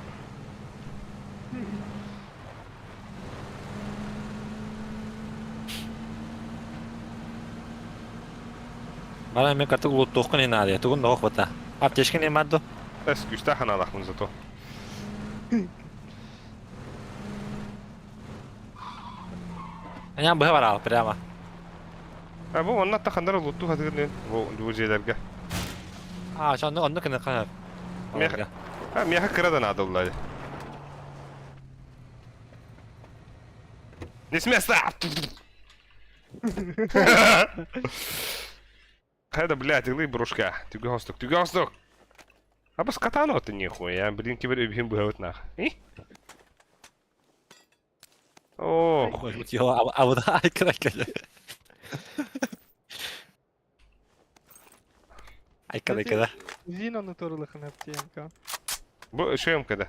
Bana men kartı bulut toqun inadi. Tugun da oqbata. Aptешка не мадdo. Бес күшті ханалақмын зато. Я бы говорил прямо. А бұл онна тақандары лутту хатығын бұл жерлерге. А, onu kını kanır. Ha, мияқа кірадан адыллады. Не с места! Хайда, блядь, иглы брушка. Тюга хостук. А бас катану это нихуя, блин, кибер убьем бывают нах. О, А вот айкада. Айкада. Зинonu torulukun hepsi yemka. bu şey mi kada?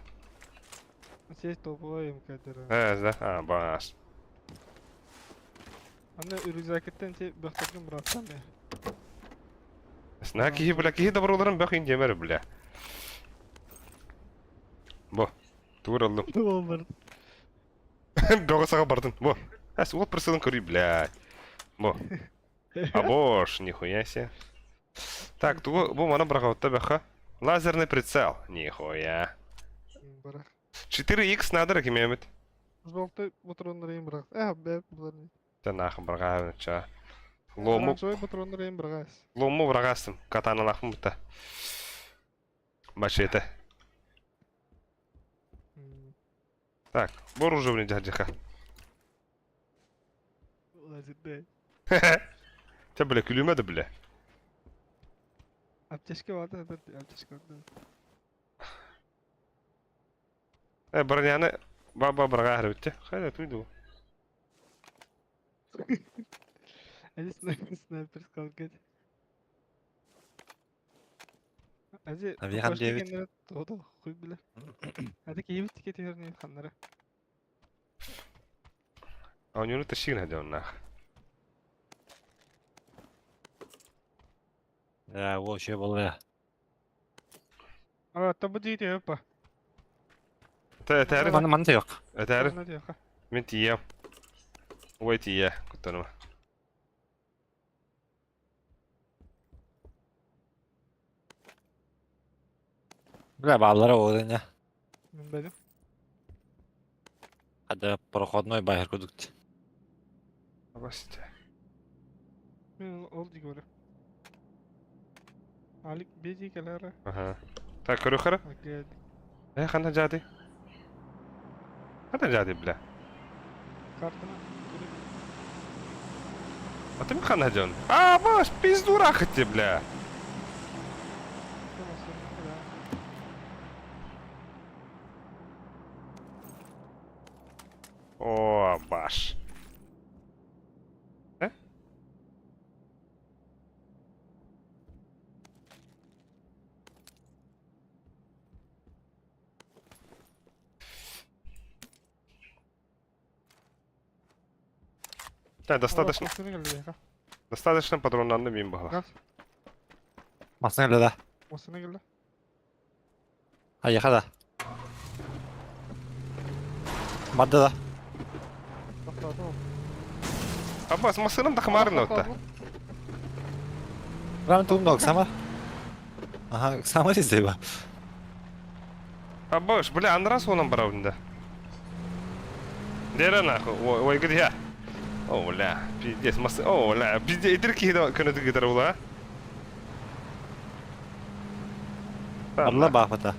Ses topu yemkadır. Ha, da, ha, bas. Anne ürüzaketten baktıkım bıraksam ya. Сна кихи, бля, кихи доброларын бахин демер, бля. Бо, туралдым. Ne olur? Бөгөсага бардын. Бо. Ас ол прысылын көрүй, блядь. Бо. А бош, нихуя себе. Так, бу мана брахаватта баха. Лазерный прицел. Нихуя. Bırak. 4x надо кемемет. Zolta patronları yem bırak. Be bunları. Та нахуй брагавен, ча. Лому, Soy patronları yem bırak. лому брагастым. Катаналахмын быта. Мачете. Так, вооружение дядяха. Lazım Te bile külümedi bile. Apteşke vardı hadi apteşke vardı. Броняны баба брагахры битти. Хайда туйду. Hadi sniper kalk. Hadi Abi hem David. Doğdu kuy bile. Hadi ki iyi bir tiket yerine kanlara. А у него тащин ходил нах. Ya o şey bol ya. Ama tabu değil ya pa. تعرف Mantı yok. تعرف Ne diyor? من ايام ويت اياه كنت انا Бля, баллары oldu ya. Ben benim. Hadi проходной байер кудукт. بس Ben oldu gibi. Alik bezi kelara. Aha. Tak körü kara. Agad. Khana jadi. Khana jadi bla. Kartına. Atım khana jon. Baş pizdu rakıttı bla. O baş. He? Да, достаточно. Masını geldi ya. Достаточно патронlarını bin bakalım. Gaz. Masına geldi da. Masına geldi. Hayır da. Madde da. Patladı o. Abbas masının da kımarın orta. Ram tuğum da sama. Aha sama izleyi bu. Abbas, bля, Андрас onun барабында. Дера нахуй. Ой, где? О, бля, пиздец, масы. О, бля, пиздец, идрки да көнөдү гитар була. Allah bak bata.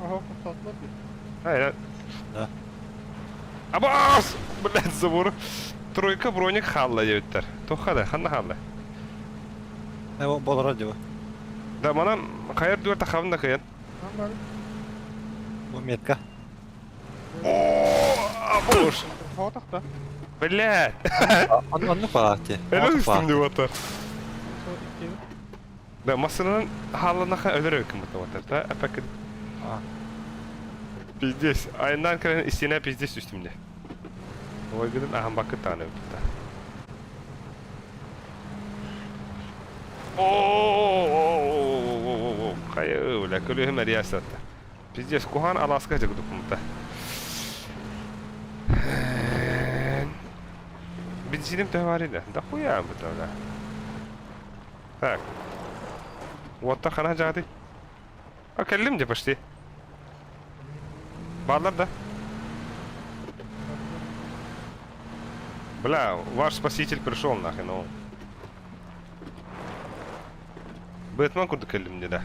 Aha patladılar bir. Hayır. Да. Abbas! Блядь, забор. Тройка броник халла ебеттер. Тохада, ханна халла. O bol radyo. Да, манам кайыр дүртө хавында кыйын. Lan bari. Bu metka. О, Abbas! Hava takta. Блядь! Onu bağırtı. Эле üstümde батар. Sonra ilk geri. Да, масынын халына өлөр өкүм батар. Да, апак. А. Пиздец. Айынан кірген істене пиздец үстімде. Ой, гүдін ағам бақы таны өтті. Ооо, қайы өлі, көлі өмір ясатты. Пиздец, кухан Аласка жығды құмда. Бензинім төварыды. Да хуям бұд өля. Так. Уатта қана жады. А, кәлім де почти. Баллар да. Бля, ваш спаситель пришел нахрен, ну. Бэтмен куда келимде да.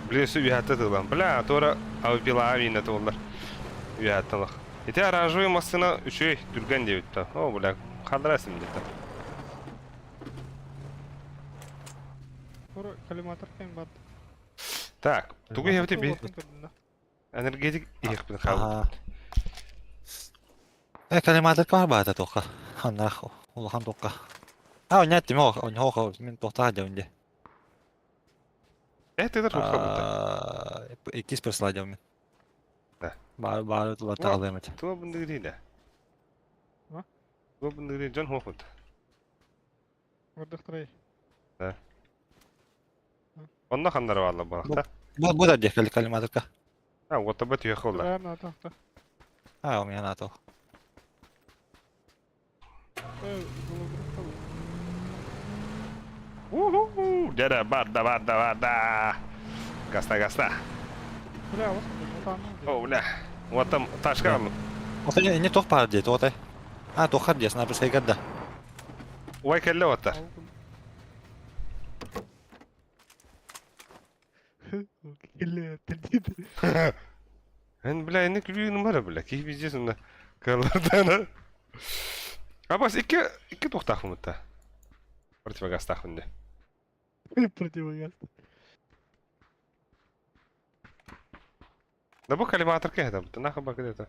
Бля, су уятатылан. Бля, тора авпила авина толлар. Уяталах. Эти оранжевый машина үшөй дүрген деп өтті. О, бля, қалдырасың деді. Sonra kalimatör kayın battı. Так, тугу я тебе Болатын көрдім. энергетик иекпин қалды. Aha. Kalimatı var bağırtı toka. Hanlar ulahan toka. Ha oynat değil mi o? Oynat min tohta hadi önce. Это çok kabul. İkiz personel min. Ne? Bağır tular tağlayım et. Tuva bunda değil de. Ha? Tuva bunda değil, can hokut. Orada kırayı. Onda kanları valla balıkta. Bu da diye kalimatı ka. Ha, otta batıyor kollar. Kırayı takta. Ha o yana to. Dede, barda. Gasta. Buraya bas. Otanım. O, bля. Вот там ташка. O da ne toh bağır diye to da. Ha tohar diye sana bir şey gadda. Ой, kelle otar. Kelle dedi. Ben bля, ne gülüyor numara bля. Keyif bizce sonunda. Kallardan. Abbas, iki tohtak mı da? Противогаз тахунде. Противогаз. Да bu коллиматор кеде, бу нахуй бак где-то.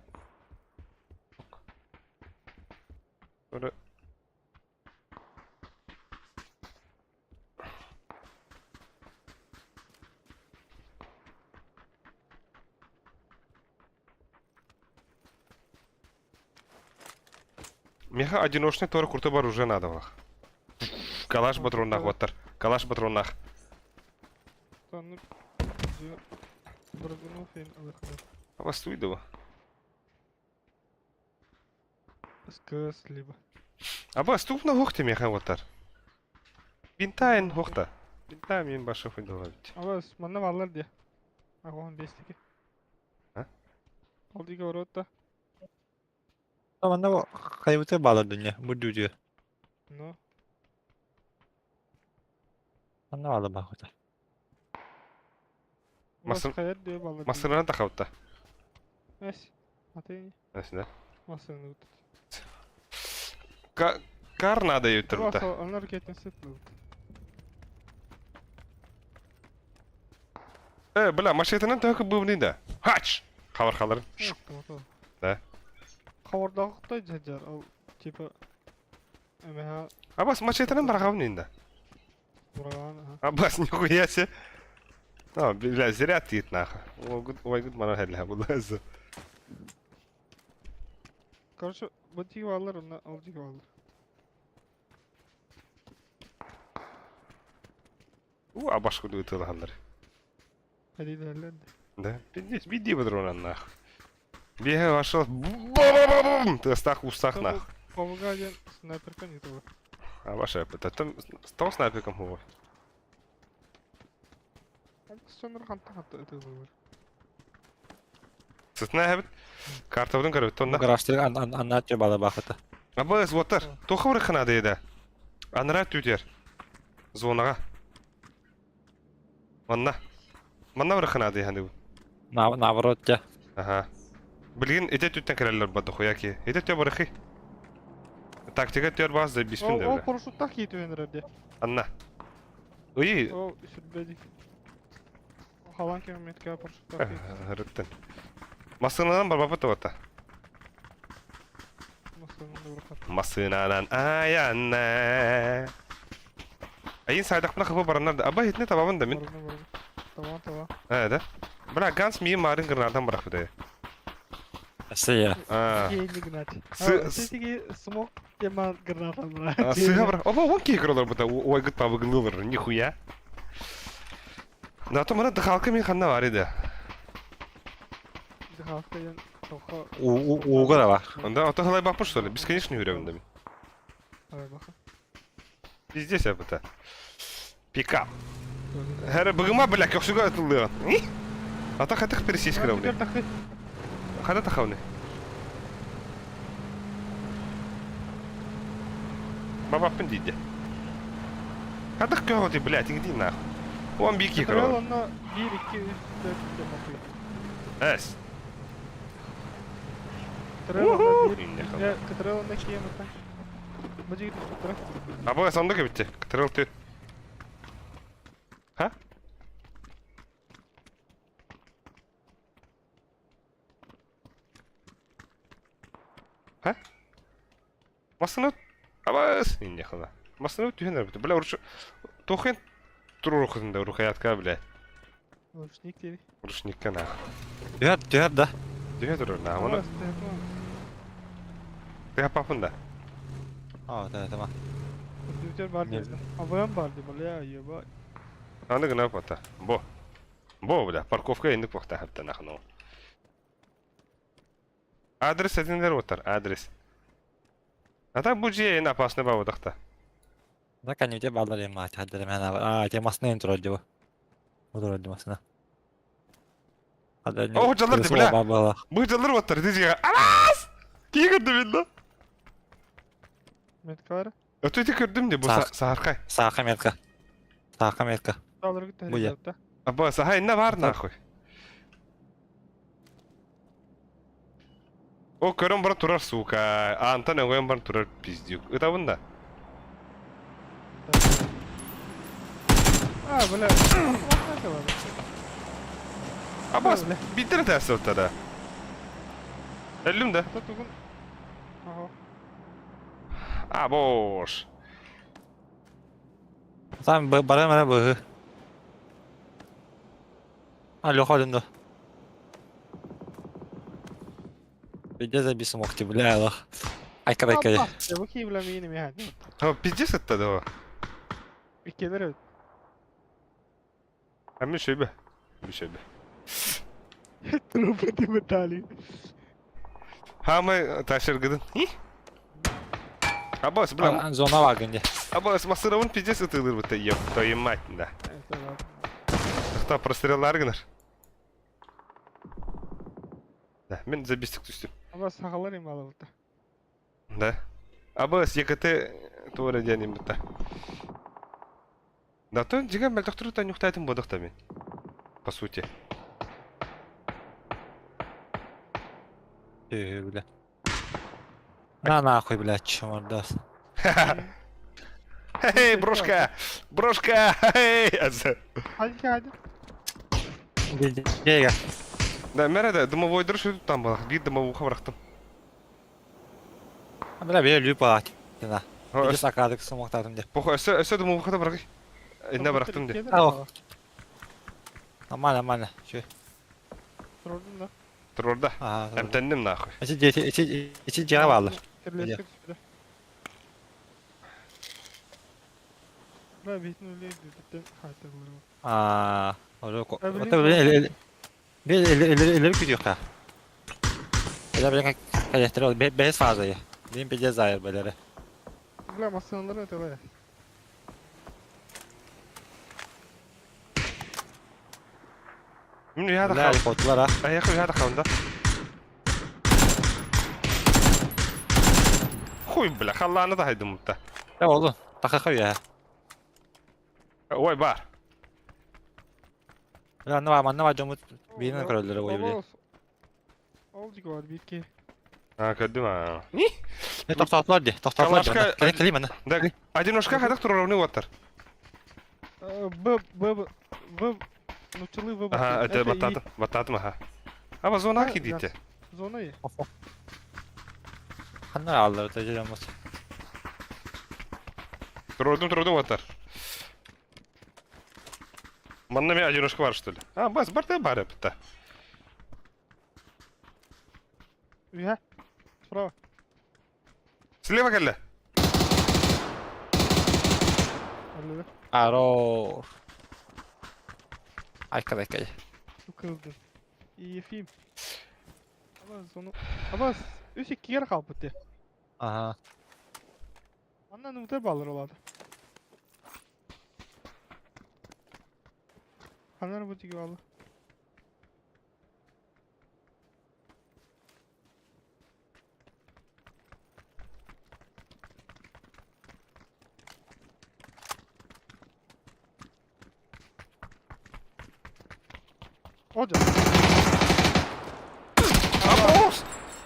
Sonra Меха одиночный тоже крутой бар уже надо было. Калаш патроннах ваттар. Калаш патроннах. Tanrı diyor. Bırakın o film alakadar. Abbas tuydu bu. Сказ либо. Abbas туп на хохте меха ваттар. Бинтайн хохта. Бинтайн мен башы фойдалар бит. Ama bana varlar diye. Akon besteki. Ha? Oldu ki orada. Ama ne bu kaybıtı bağlar dünya. Bu diyor. No. Manna vardı bak orada. Masın- Masın diye balık. Masırına takavutta. Neyse. Atayım. Nesine? Masını tut. Kar nada yutur Bak buta. onlar ketini sıkma. Bula maşetinin tökü bu da. Haç! Kavar kalırın. Tamam. Ne? Kavardağıqda cacar. O tipi. Emeha Abbas maşetinin barakavın indi. burağın. Abbas nihuyası. şey. Tamam, biraz ziraat git naha. O gud bana helle bu lazım. Короче, bu tiki varlar onlar alıcı varlar. Bu abaş kudu ıtılhanları. Hadi derler de. Да, пиздец, види патрона нах. Бегай вошел. Бум! Ты стах устах нах. Павугаген снайперка не того. А ваша это там с того снайперком его. Sonra hanta hanta ötüyor. Сытная карта будем короче, Bu тонна. garajda anlatıyor bana bak orada. А бэс вот Тоха врыха надо еда. Анра тютер. Зонага. Манна. Манна врыха надо яны. Navrot ya. Ага. Блин, эти тюттен керелер бады хуяки. Эти тё врыхи. Тактика төр баз да биспин O devre. paraşütten giyiyor herhalde. Anna. Uy, O sürbedik. Halan kilometre paraşütten giyiyor. Рыттын. Масынадан бар бапыты бата. Masanın da bırakar. Масынадан аянна. Айын сайдақпына қыпы баранарды. Аба хетіне табабын да мен. Barına. Tamam. Да. Бля, ганс миім марын гырнардан барақ бі Nasıl ya? Geyli granat. Сы- Sesiki smoke yaman granatan bırak. Сыға бар. Оба, он кейкір олар бұта. Ой, гыт бабы гылылыр. Нихуя. Да, то мына дықалқы мен қанна бар еді. Haftaya toka. Uğur da var. Онда ото қалай бақпыш, что ли? Бесконечный үйревінде мен. Hadi bakın. Пиздец я бұта. Пикап. Әрі бұғыма, бля, көксіға өтілді. Ата қатық пересейскі рауны. Қада тақауны. Бабаппын дейді. Қадық көғоты, блядь, ингди нахуй. Он бейки Kral кірау. onunla 1, 2, 3, 4 bakıyor. Әс. Kral onunla 1, İnne 2, kral onunla 2 yamatan. Bacı gidip tutturak. Абай сонда кебітті. Кітіріл түй. Ха? Ха? Масынат? Абас! Инне қыла. Масынат түйен әрбіті. Бля, ұрышы... Тоқен тұру рухында, рухаятка, бля. Рушник dedi. Рушникка на. Tüher da. Түйе тұрыр на. Оны түйе папында. Aa tamam. Kompüter var Nerede? dedi. Avayan var dedi. Bala ya bak. Аны гына пата. Бо. Бо, бля, парковка ендік вақта хапта нахну. Адрес әдіндер отыр, адрес. Ата бұл жие ең апасыны ба одақта. Da kan ju ballar i mat hade det men det måste inte rodde. Och då rodde måste. Hade О, жалар де, бля. Бабала. Бұл жалар отыр, дежеға. Алас! Кей көрді мен да? Metkar. Өтөйті көрдім де, бұл Сақ. сағырқай. Sağa Amerika. Sağa Amerika. Dağları gitti. Bu ya. herhalde. Аба, сағай, не бар нахуй. О, көрім бұра тұрар, сука. Антон өңген бұра тұрар, пиздюк. Өта бұнда. Ha böyle. Ne kadar? Аба, Öyle. биттірі тәсі өтті да. Әлім да. Tutukun. Aha. Абош. Sen bana bu. Alo ходим. Видите за бисмокти, бля. Ай кабай. Allah. Ya bu kim bile benim yani. Ха, пиздец өтті да. İlkeler evet. Әмін шөйбі. Bir şey be. Tropati metali. Hamı taşır gıdın. Abbas, bırak. Zona var günde. Abbas, масыравын пиздец ытылыр бұта, еп, твою мать, да. Evet tamam. Тақта простреллар гынар. Да, мен забистік түстім. Ama sakallar imalı burada. Да. Abbas, екіті туыры денем бұта. Да то диган бәл доктор та нюхтайтын бодық та мен. По сути. Бля. На нахуй, блядь, чумардас. Хей, брошка! Брошка! Хей! Hadi. Гейга. Да, мере дымовой дұрыш өтіп там балақ. Bir дымову қабырақтым. Бля, бе лүп ат. Дина. Биде сакадык сумақтадым деп. Похуй, өсі дымову қада бірғай. Инде бірақтым де. Ау. Нормально. Че? Sordum da. Тұр орда. Ага. Әмтәннім нахуй. İçi cevap bağlı. Kirleştir şöyle. Ben bitin öyle dedikten hayta bulurum. Aa, orada Öbürü o tabii elleri gidiyor ha. Böyle kayıtları ol. Bez fazla ya. Benim bir cezayir böyle. Bile masanları ötele. Мен яда Бля, қалды. kodlar ha. Аяқым яда қалды. Хуй, бля, қалланы да хайдым мұтта. Ya oğlum, takaka ya. Ой, бар. Ya ne var camı birinin kralları o evli. Olcuk var bir iki. А, көддім, а. Ne tahtalar diye, tahtalar diye. Kalашка- Kali bana. Да, одиночка хайдақ тұр ровны отыр. В начали в Ага, это бататым, ага. Ама зона кидите. Zona iyi. Kanlar aldılar da camız. Тұрдым отыр. Манна мен одиночка бар, что ли? А, бас, бар да бар, бітті. Ya. Sправа. Слева келді. Halledim. Aro. Arkadaki. Şu kızdı. İyi film. Ama sonu. Ama üç iki kere kalpıttı. Aha. Andan umutlar bağlar oladı. Kanlar bu tiki bağlı. Hocam. Оброс!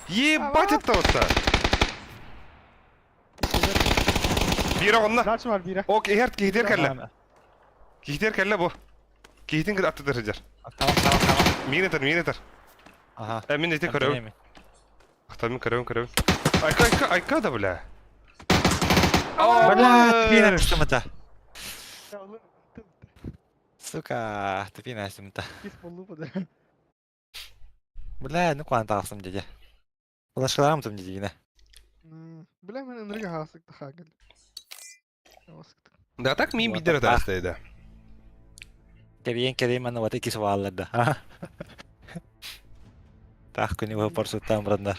Ебать это-то! Бері онна. Zaç var biri. О, кейтер кәлі. Tamam. Кейтер кәлі бұ. Кейтін кіді атты дәрежер. Tamam. Мен етір. Aha. Мен ете көрәуін. Ақтармен көрәуін. Айка да, бля. Бля, тупи на сумата. Ya oğlum. Сука, тупи на сумата. Pis bolluğu bu da. Бля, ну куан тағысым деде. Ulaşılarım tüm dedi yine. Бля, мен энергия хасыктı хагыл. Хасыктı. Да так мен Вот бидер так. дәрістейді. Керейін ана вот ikisi bağladı. Ha? Так, күні вапор суттан бұрандар.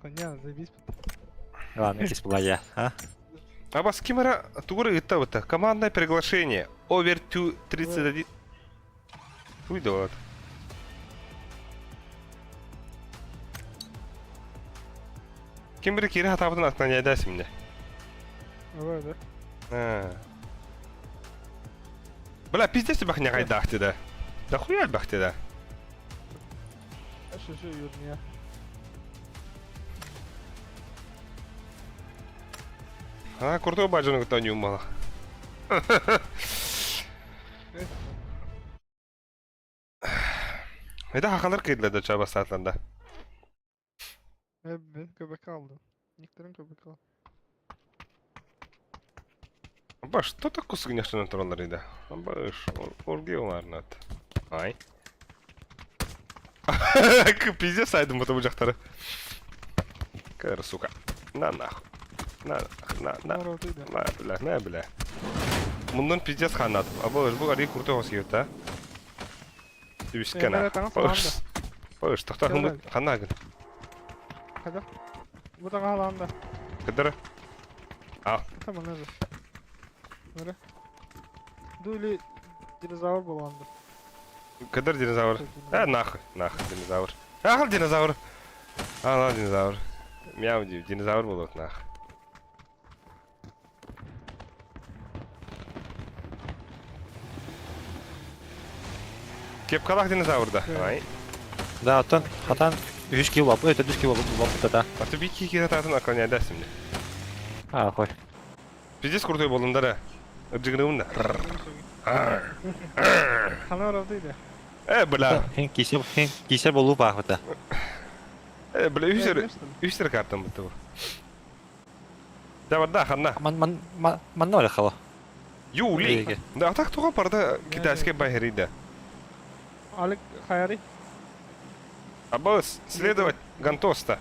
Коня, завис. Ладно, ikisi бұла я. Ha? А бас кемера тугры это вот командное приглашение. Over 231. Уйди вот. Кемера кері хатабыдан атынан яйдасым де. Evet. Бля, пиздец бахня қайдақ деді. Да хуя бақ деді. Şu yürün ya. А, крутой баджаны күтті не умала. Эді хақалар кейділеді чаба саатланда. Ben köpek aldım. Никторын köpek aldım. Баш, что такое сгнешно туралар еді? Баш, орги оларын аты. Ай. Пиздец айдым бұты бұл жақтары. Кәрі, сука. На нахуй. На. Наротıydı. На, бля. Мұндан пиздец қанат. Баш, бұл арги крутой осы еді, Тюбишкена. Evet, tamam, Баш, тоқтар хымы қанагын. Hadi. Bu da alanda. Кідірі. Tamam nerede? Nere? Дули dinozavr bulandı. Кідір динозавр. Нахуй, динозавр. Ағыл динозавр. Ағыл динозавр. Мяу дип, динозавр болот нах. Кеп калак динозаврда. Ай. Да, оттон хатан 3 кило бап, өтө 4 кило бап да. А ты бики кирататын аканядасын. А, кой. Пиздец крутой болундара. Ыджыгынымда. Хана оравдıydı. Бля. Хин кисе болу бак да. Бля, үстер картам буту. Да, да, ханна. Ман ноль хало. Юли. Иге. Да, атак туга парда китайский байхерида. Alik Hayari. Абас, следовать Гантоста.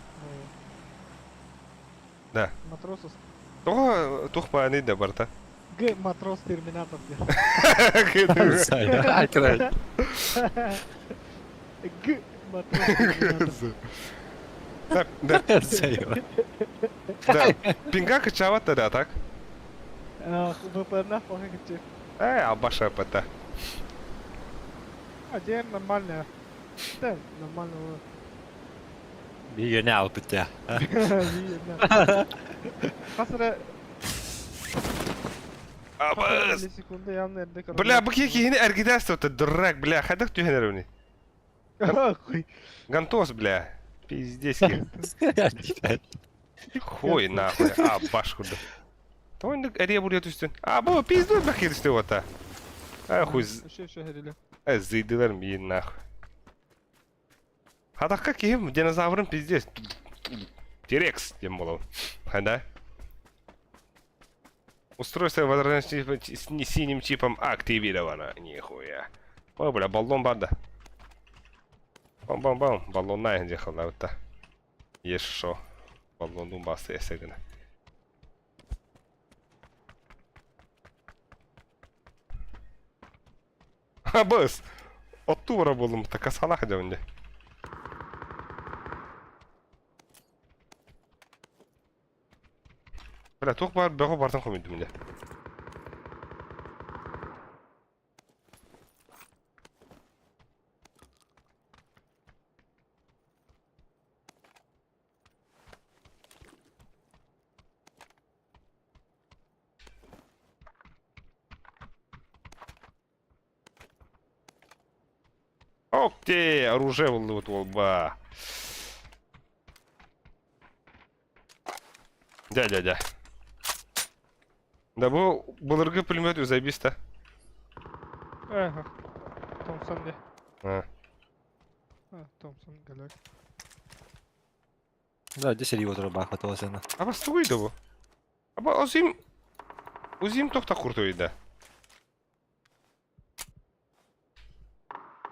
Да. Матросус. Туга тухпаны да барта. G matros terminator diye. Ай, край. G matros terminator. Да, да. Пинга качавата да, так? Вы pernah pakai kecil. Абаша пата. Aja normalnya. Да, нормально. Bir ne output ya. Kasıra Абас. 50 секунды yan nerede kalıyor? Бля, бу кеки хини эргидас тота дурак, бля, хадак тюхенеровни. Хуй. Гантос, бля. Пиздец ки. Хуй нахуй. Башку да. Тойндык эре буря түстүн. Бу пизду бакер исте ота. Хуй. Şu herili. Зыйдылар миен нахуй. Хадакка кем динозаврын пиздец. Терекс дем болов. Хада. Устройство возрождения с синим чипом активировано. Нихуя. Ой, бля, баллон бада. Бам-бам-бам. Баллон на где халаута. Есть шо. Баллон думбасы есегіне. Абыс. Отту бара болдым. Така салах жауынде. Бля, тоқ бар, бәғі бартын қомейді міне. Окей, оружие болды вот олба. Дядя. Да бұл ұрғы пулемет өзайбес та. Thompson diye. Thompson galak. Да, здесь риотор бак то сена. Аба стугойды бұл. Аба өзім тоқта құртойды.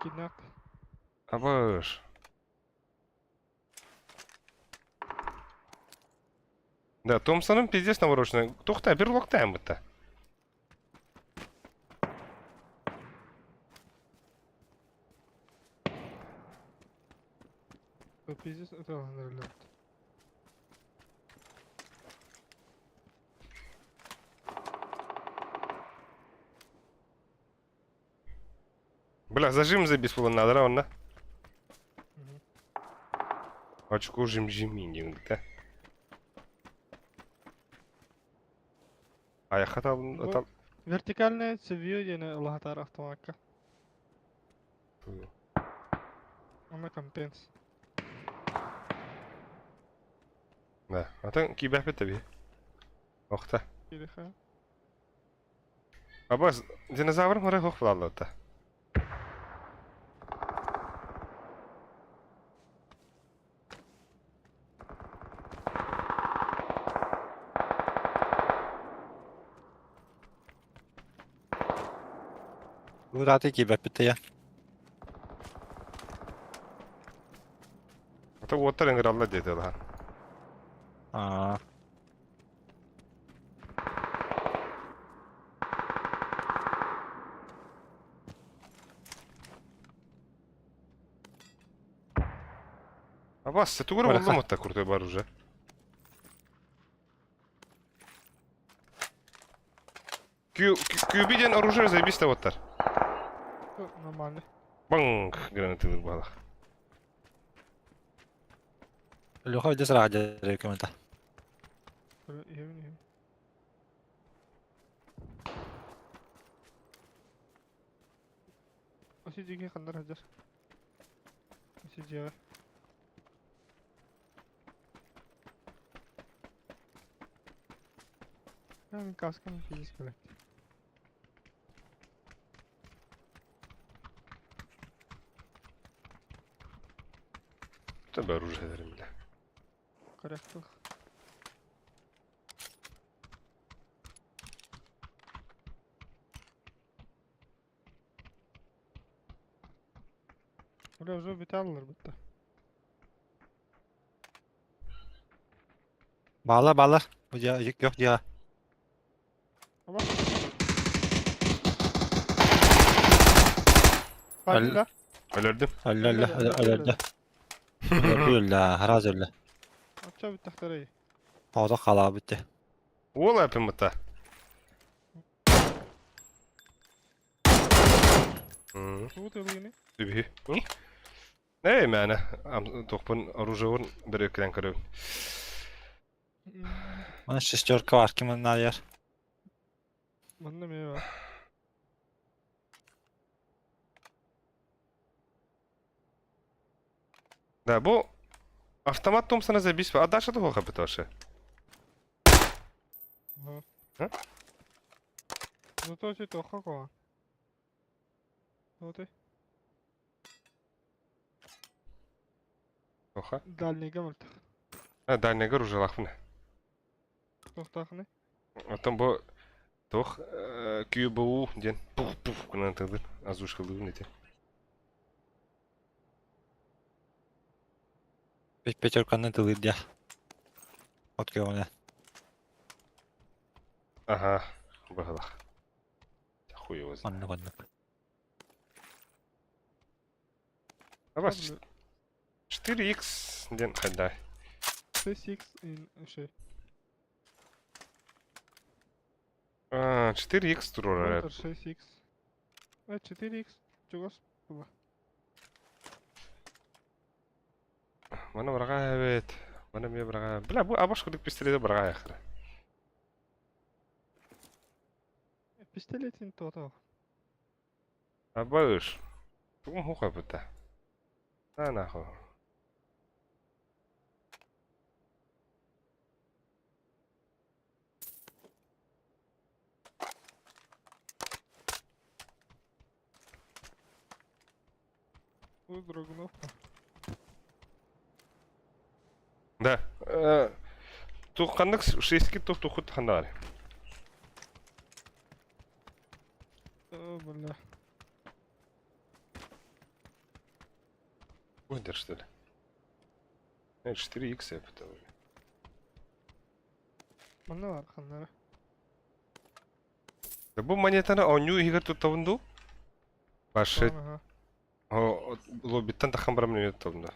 Kidnap. Абаш. Да, Томпсоным пиздец навороченный. Тоқта, бір локтайым бұтта. Pizziz ötelenlerle. Бля, зажим забис было надо, равно. Очку жим-жимининг, да? А я хотел... Вертикальное seviyor yine Allah tarafta vakka. Ama компенс. Да, а ты кибах бетаби. Охта. Кириха. Абас, динозавр морай хох флаллата. Урати кибепте я. Это вот тарин гралла дете да. Абас, ты тугура болдум отта куртой бар уже. Кюбиден оружие заебись оттар. Нормально. Банг, гранаты вырбалах. Luego de sıra hadi komenta. Böyle iyi. Asijiga qandar hajar. Asijiga. Yani kaskın fiziz gerek. Tabii ruj ederim bile. Karakter. Öyle uzun biterler bitti. Bağlar. Bu yok ya. Ama Öl- hadi la. Ölürdüm. Öldü. Öldü haraz öldü. Atça bir tahtarayı. Orada kala bitti. Oğul yapayım mıta. Tuğut yolu Dübühü. Ne yani? Dokpun rujavun bir öklen kırıyor. Bunun şiştörka var. Kimin yer? Bunda meyve var. Da bu автомат том sana забись. А дальше того капитоше. Ага. А? Зато си тоха кола. Вот и. Тоха. Дальний гамарт. Дальнего ружалах мына. Тохтахны. Атам bu тох QBU ден пуф кына тыдыр. Озвучкалыгы нете. Пятерканы тылы dia. Отке оны. Ага. Бахалах. Хуй его знает. Онны. А бас 4x ден хайдай. 6x in şey. 4x турор. Motor 6x. 4x. Чогос. Mana бирага evet. Mana me бирага. Бля, bu абашкылык пистолеты бирага яхры. Пистолетин тото. Абаш. Тугум хука бута. На нахуй. Bu Драгуновка. Да. Тухкандык 6-ки тухут хандар. Бля. Уйдер что ли? 4x это. Bunda var kanları. Да bu монетаны оню игер тутабынду. Башы Ага. лобиттан тахан барам не тутабынду.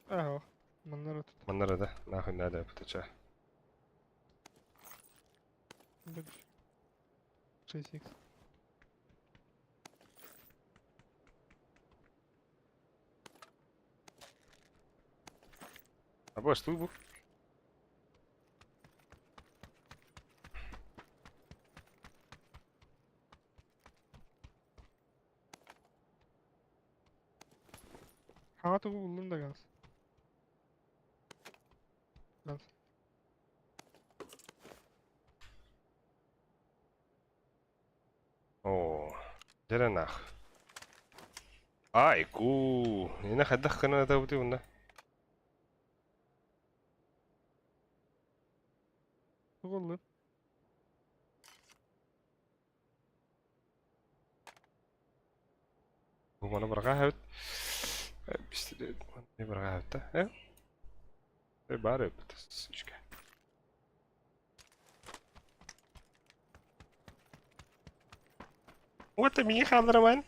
Ага. Bunları tut. Маннара да нахуй надо путача. Dur. 6x. А баш тут bu? Hatı buldum da gaz. Gaz. О, жаранах. Айку, эне хадах кана табыты бунда. Buldum. Bu bana bıraka evet. Пистолет. Не бıraka evet da. Bari yapıtız. Üçge. Вот меня хадраман.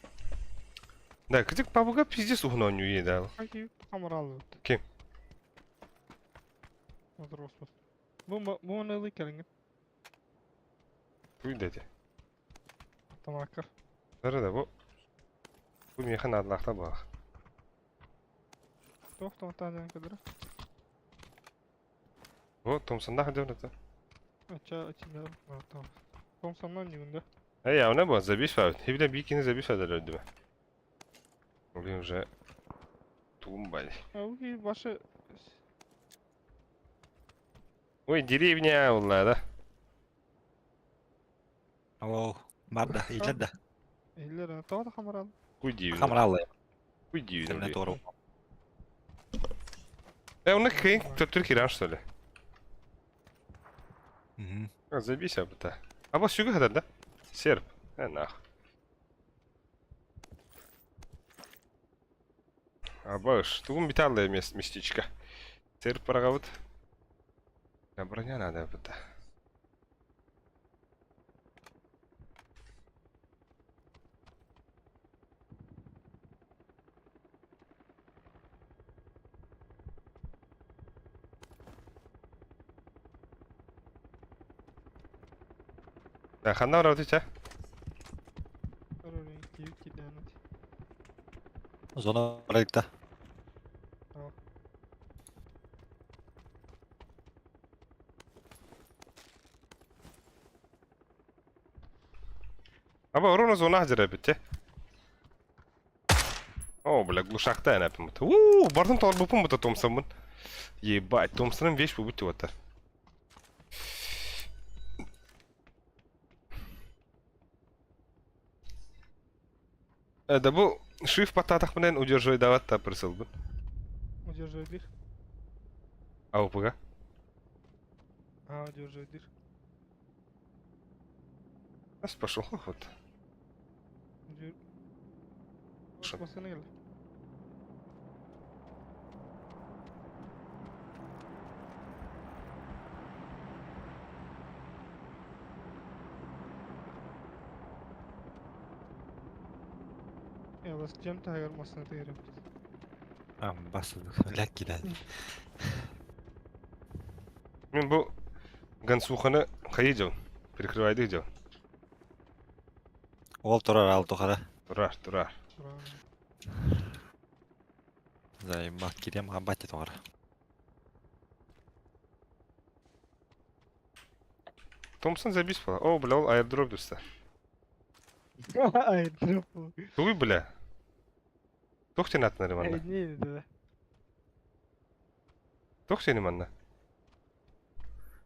Да, где папуга пиздец ухно не едал. Hangi kameralı? Kim? Otur Osman. Bu ne lık gelin? Uy dedi. Tamam akar. Nerede bu? Bu mekan adlakta bak. Tamam tane kadar. O Thompson'da hadi onu da. Aça içinde var tamam. Thompson'dan yığında. Эй, а у него забивают. И бля, бикини забивают öldü mü? Oluyor уже. Тумбаль. Ha bu ki başı Ой, деревня onlar da. Oo. Var da, iyiler de. eller ha. Tava da kamera aldım. Хуй дивно. Kamera alayım. Хуй дивно, Seninle блин. doğru. Он какой? Türk İran что ли? Hı hı. А, забейся об это. А вот сюда хотят, да? Серб. Нах. А баш, тугун биталлы местечко. Серб парагавыт. А броня надо об это. Да, хана работать, а? Oraya gidip gidelim hadi. Zona oraya gitti. Tamam. Аба, ровно зона хажара бите. О, бля, глушакта я напим это. Бардым тор бупум это Томпсон. Ебать, Томпсон'ın вещь bu bitti вот. Да bu shift patатах менен удерживай дават та присыл бу. Удерживай. А упга. Ha удерживай. Нас пошел вот. Удерживай. Что? Basına gel. Ya basacağım da hayal masasına da yerim. Tamam basıldık. Lek gider. Мен bu Гансуханы кайдым. Прикрывайды идем. Ол тұрар ал тұқара. Турар, турар. Şuraya. Займақ керем абатты тұқара. Томпсон забис пала. О, бля, ол аирдроп düştü. Ay drop bu. Туй, бля. Тох сен атнары Ay манна. neydi de. Тох сені манна.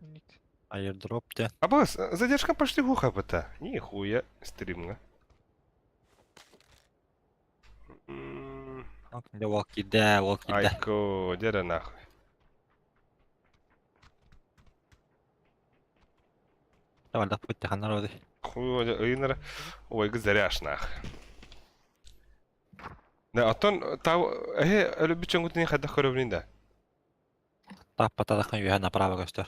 Ник. Airdrop de. А босс, задержка почти глухо быта. Нихуя стримга. De walk gide, walk gide. Айко, деда нахуй. Давай да путь таханар оды. Хуй, ыйныр. Ой, гызаряш нахуй. Да, атон, тау, ölü bir çengutini kadar köröbünün Таппа тадакан юя направо göster.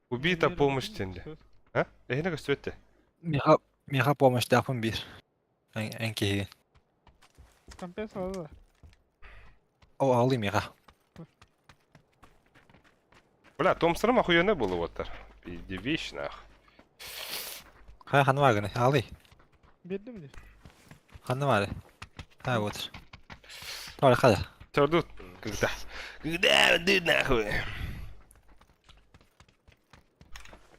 Убита помощь тенде. А? Не gösterdi. Меха помощь дапын bir. En kehi. Kampen sağladı da. O alayım mеха. Бля, Томпсон'ым охуенный был вот так. Иди вещь нахуй. Ha hanı var gene. Alay. Verdim de. Hanı var. Ha otur. Doğru hadi. Тёрдут. Когда? Когда, ты нахуй.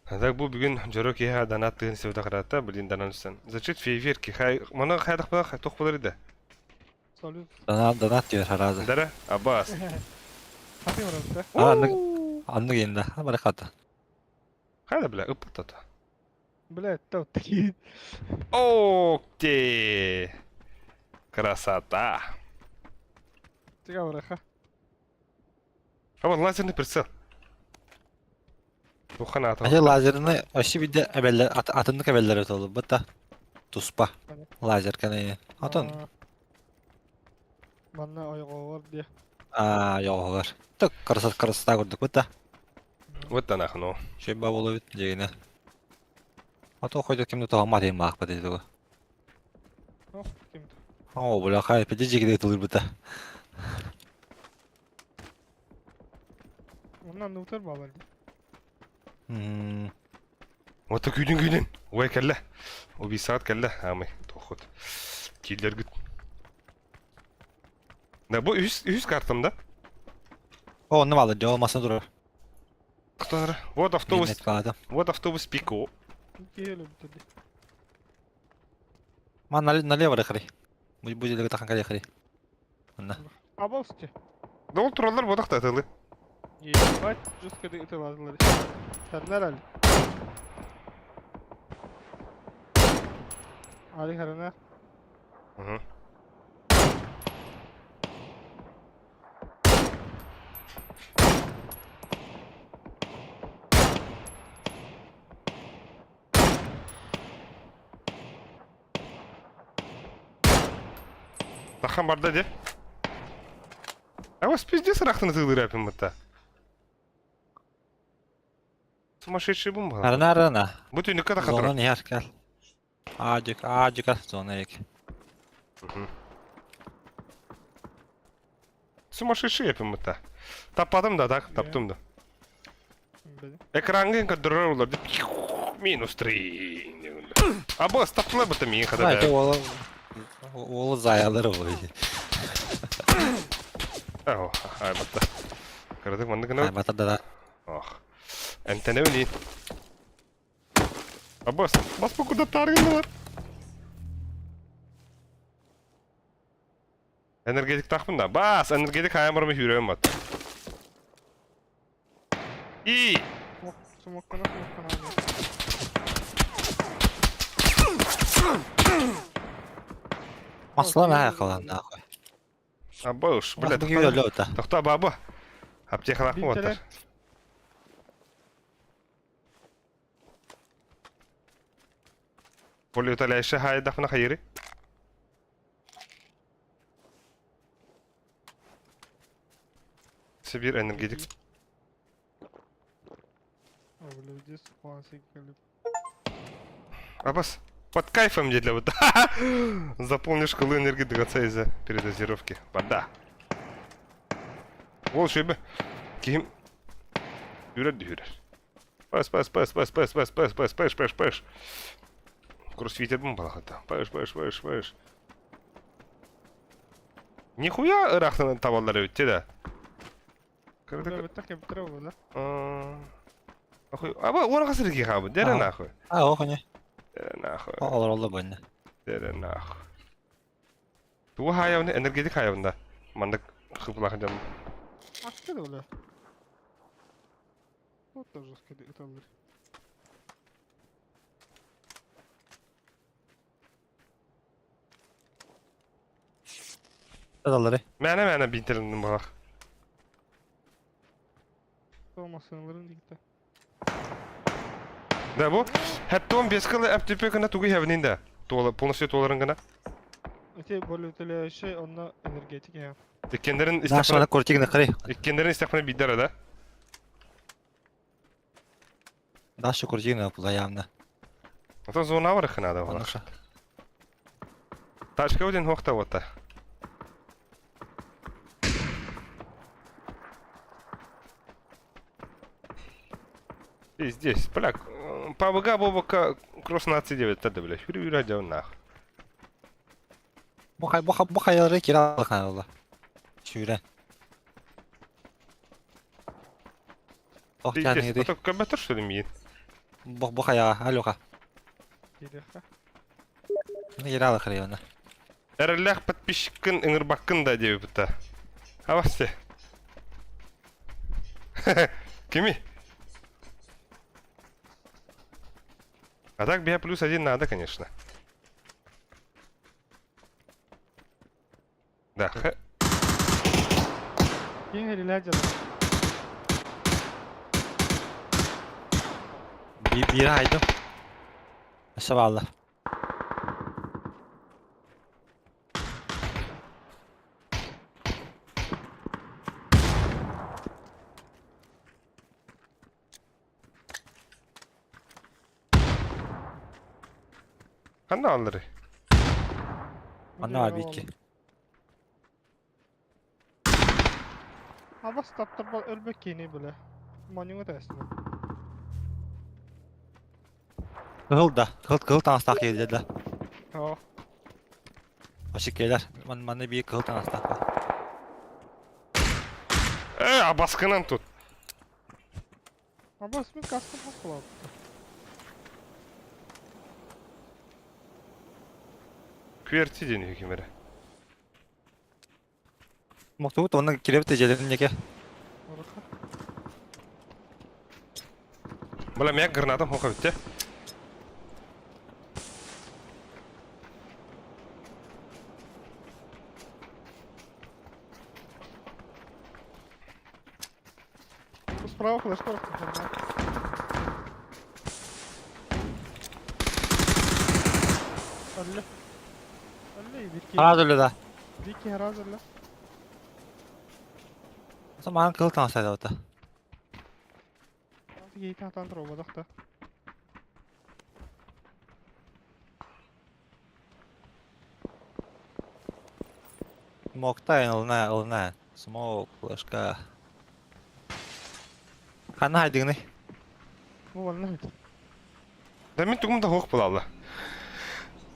Так bu bugün Jorok ya danattığın sevda karata bilin dananırsan. Zaçet feyverki hay mana haydak bana tok buları Salıyor. Donat diyor herhalde. Dara Abbas. Kapıyı var orada. Ha anlık yerinde. Ha bırak hadi. Hayda bile ıpatata. Блядь, там такие. Окей. Красота. Цикава раха. А вот лазерный прицел. Bu kanata. Aşı lazerini aşı bir de ebeller atınlık ebeller et oldu. Bu da tuspa. Hani? Lazer kanayı. Atın. Bana ayağı var diye. Aa yok var. Tık karısı da gördük bu da. Вот она, ну. Şey babulu biteceğine. Ata koyduk kimde tohum atayım bak bu dedi bu. Oh, kimdi? Oo bu lakay peki cigide tutulur bu da. Ondan da utar bağlar. Вот так güdün. Ой, kelle. O bir saat kelle. Amay. Tokut. Killer güt. Ne bu üst kartımda? O ne var diyor olmasına durur. Кто? Вот автобус. Метка adam. Вот автобус Пико. Geliyor bir tadı. Man налево рыхри. Будет ли тахан каде хри. Мына. Абовски. Да ол туралар бодак та тылы. Ебать, жестко ытылазылар. Сәрнәр әлі. Али харана. Hı. Тахан барда де. А вас пиздец рахтын тылы рэпим бата. Сумасшедший бомба. Арана. Bu tünlükte takan Zona durar. ne yer gel. Acık zona yek. Сумасшедший yapım bata. Tapadım da tak, taptım da. Benim. Ekranga kadar ular. Minus 3. Aba stapla bata mi kadar. Haydi oğlu zayaları oluyor. Oh, ay bata. Karadık mandık ne? Ay bata da. Oh. Ente ne öyle? Abbas, bas bu kadar tarihinde var. Energetik takpın da. Bas, energetik hayamırımı yüreğim bat. İyi. Smokkana abi. Aslan ha kalan da koy. Abbas, Bak блядь. bu gibi öyle öte. Toxta baba. Apteka mı Bintele. var? Polyotalayışı hayda fına hayırı. Sibir energetik. Öyle bir spasi gelip. Абас, под кайфом мне для вот. Заполнишь шкалу энергии до конца из-за передозировки. Вода. Ол шебе. Ким. Юрер. Пас. Пэш. Кроссфитер бум балахата. Пэш. Нихуя рахтан таваллары өтте да. Burada bir tak yaptırı var. Ахуй. Аба, орага сырги хабы. Дере нахуй. Ha o hani. Дере нахуй. Olur oldu bu ne. Дере нахуй. Bu hayvanı energetik hayvanda. Mandık хыплахын canım. Askı da öyle. O da жестко ытылır. Adaları. Мәне бинтеринdim bak. Olma sınırların dikte. Да bu. Hatta 15 kılı FTP kana tuğu hevninde. Полностью толарын gana. Öte böyle ötele şey onunla energetik ya. İkkenlerin Daha sonra istekmeni, kurtik ne kırı. ikkenlerin istekmeni bidder da. Daha şu kurtik ne yapıldı ayağımda. Ata zona var kına da var. Anlaşa. Тачка один хохта вот та. И здесь, поляк. ПВГ Бобока кросс на C9 тогда, блядь. Радио нах. Bu hayalleri kiralık hani ola. Şöyle. Oh Ты yani здесь, yedi. это компьютер что ли имеет? Bu hayal aloka. Geliyor ha. Ne kiralık kırıyor onu. Эрелях подписчикын ыңырбаккын да деп бата. Авасте. Кими? А так бия плюс один надо, конечно. Да, Yine heliler canım. Bir haydım. Maşallah. Kandı alları. Anne abi iki. Ama stopta bal ölmek yeni böyle. Manyonga tersine. Kıl da. Kıl tanıstak geldi. Ha. Açık gelir. Bana bir kıl tanıstak var. Baskının tut. Abbas men kaskım hop kuladı. Küverti deniyor kimere. Muhtemelen onun kirep tecelerin yeke. Oraka. Bula meyak gırnadım hoka bitti. Справа флешка. Öyle. Öyle bir iki. Hala öyle da. Bir iki her hazırla. O zaman kıl tansaydı o da. Nasıl giyi tahtan robodak da. Smokta ılına. Smoke, flashka. Kanı haydın ne? Bu vallahi. Demin tugum da hok bula Allah.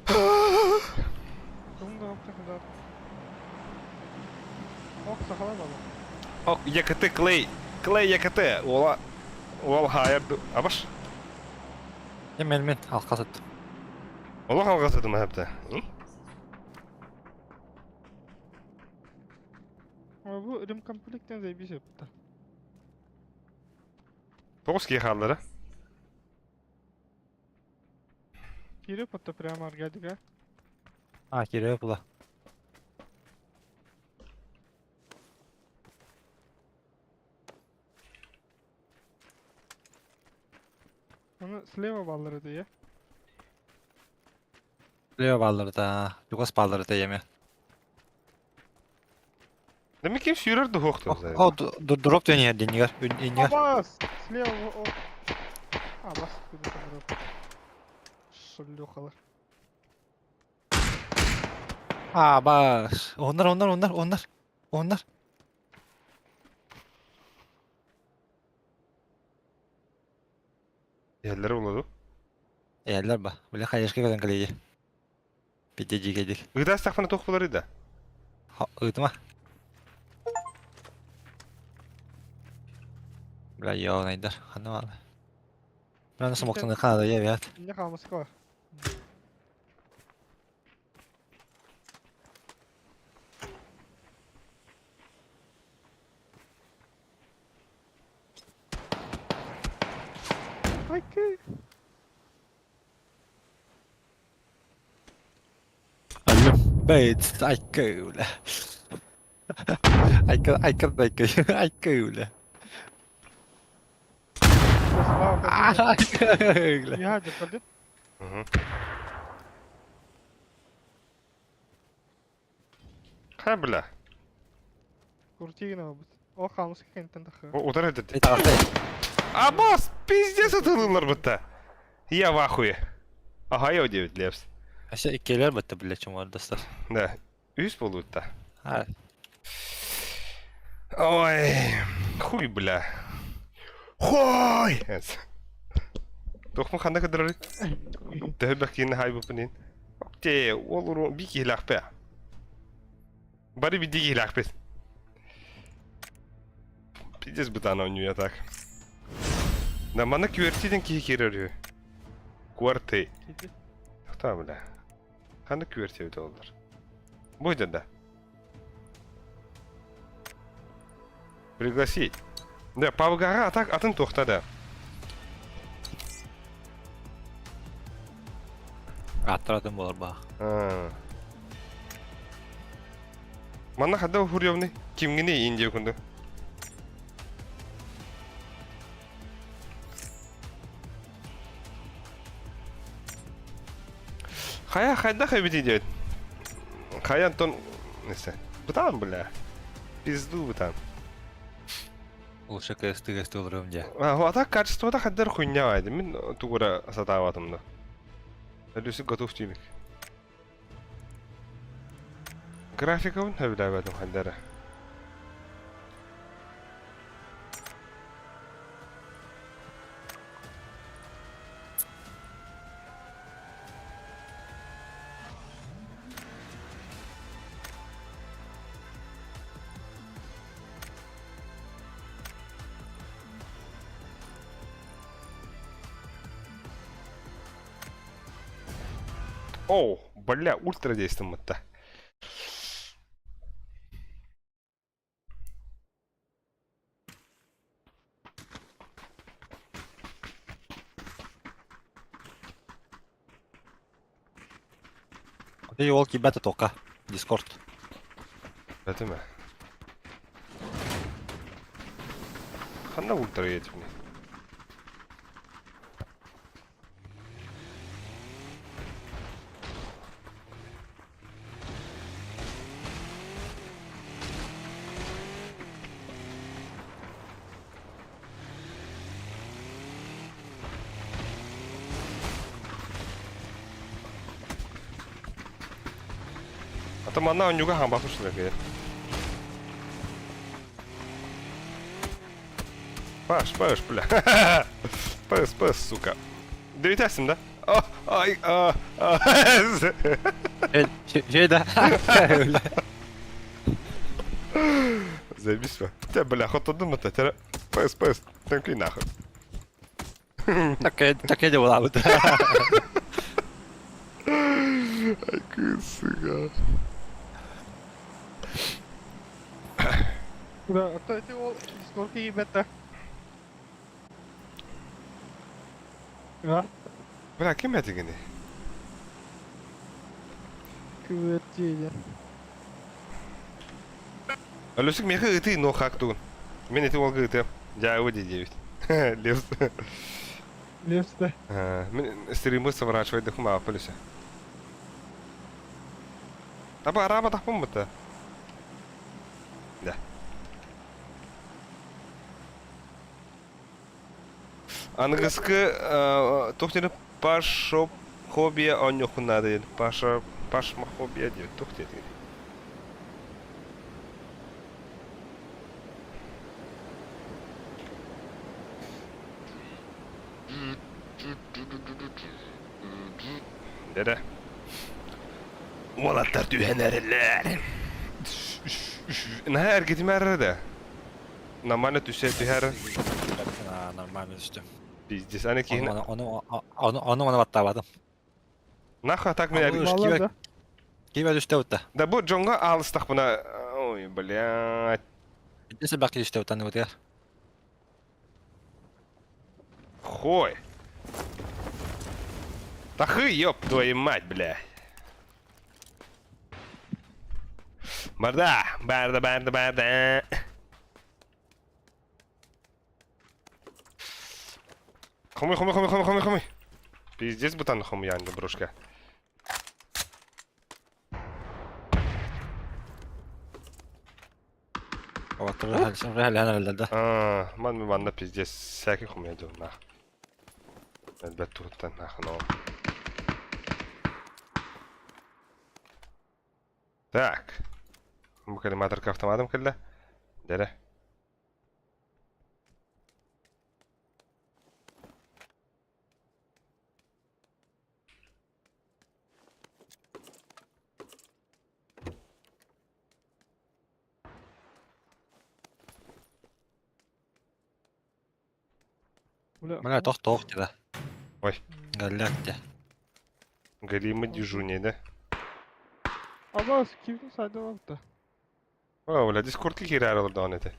Bunu da yapacak kadar. Ok sakala baba. Ok yakıtı Clay. Clay yakıtı. Ola hayır. Abaş. Men halka tuttum. Ola halgasıdım hep de. Ama bu rim komplikten zey bir şey yaptı. Toğuz ki halları. Giriyor patta prima argadi ga. Ha kirep bula. Onu sleva balları diye. Leo balları da. Yugos balları da yeme. Demek ki sürürdü hoktu. O drop dönüyor deniyor. Deniyor. Abbas! Sleva o. Abbas bir de drop. Şöyle yukarı. Ha baş. Onlar. Yerleri uladı. Yerler ba. Böyle kayışka kadar kaleyi. Biteci gedik. Gıda sakfana tok buları da. Ha ıtıma. Bla yo naydar. Hanım abi. Ben nasıl moktan kanada ya evet. Ne kalması var? Ay ki. Allum. Bait. Ay kule. Ay kule. Sleva Ay kule. Ya hadi hadi. Hı hı. Ha bile. Kurtiyina Abbas. O kalmış ki kentten takı. O da reddetdi. Bir tarafta. Abbas! Pizde satılırlar bıtta. Ya vahuye. Aha ya diyor Leps. Aşağı ikkiler battı bile çum var dostlar. Ne? Üst bolu bıtta. Ha. Ой, хуй, бля. Хуй! Тохма ханда кадыры. Тәһбәк кин хай бу пенин. Окте, олуру бики лахпе. Бары бидиги лахпе. Пиздец бутана уния так. Да мана квертиден ки керер. Кварты. Kedi. Та бля. Ханда кверти доллар. Бойда да. Пригласить. Да, Павгара так атын тоқтады. Attırdım bu araba. Mana hada huriyovni kimgini inje kundu. Хая хайда хайбити дед. Хая Антон... Несе. Бутан, бля. Пизду бутан. Лучше кесты olurum diye. А так качествода хаддар хуйня вайды. Мен тугура сатаватымды. Әлесі готов түймек. Графикавын хөбіләбәдім хаддары. О, бля, ультрадейством это. Ты елки бета только. Дискорд. Это мы. Хана ультра едет мне. А там она у него хамба пошла, говорит. Паш, бля. Паш, сука. Дивитясим, да? О, ай, Şeyde. Öyle. Заебись, ва. Тебя, бля, хоть думать-то, тебя... Пас, танки нахуй. Tak jedzie wola. Ай, сука. Да, а то эти ол сколько ебета. А? Бля, кем я тебе? Квартире. Люсик, мне как ты, но как тут? Меня ты волгы, ты. Я его 9. Лев. Левста. Стримы сворачивать до хума, полюся. Таба араба так помните? Да. Английский тухтер пашоп хобби он надо. Пашма хобби диyor. Тухтер. Dede. Valatlar tühenerler. Ne her gitme herhalde. Normalde düşse tüher. Нормально düştü. Pizdis. Hani ki Onu bana battavadım. nahha tak mı Ama- Мало, да? Kime düştü öte. Da bu jonga alıstak buna. Oy блядь. Neyse bak düştü öte ne öte. Хой. Да хы, ёб твою мать, бля. Барда. Хумы. Пиздец бутан хум янды, брушка. Вот реально herhalde. Манда пиздец. Всякий хум янды, нах. Elbet turuttan nах, но... Так. Bu коллиматорка автоматом келді. Дәрі. Бля. Бля, тоқ деді. Ой. Галляк де. Галима дежуни, да? Абас kimdi sayda oldu. О, бля, дискордки girer olurdu on eti.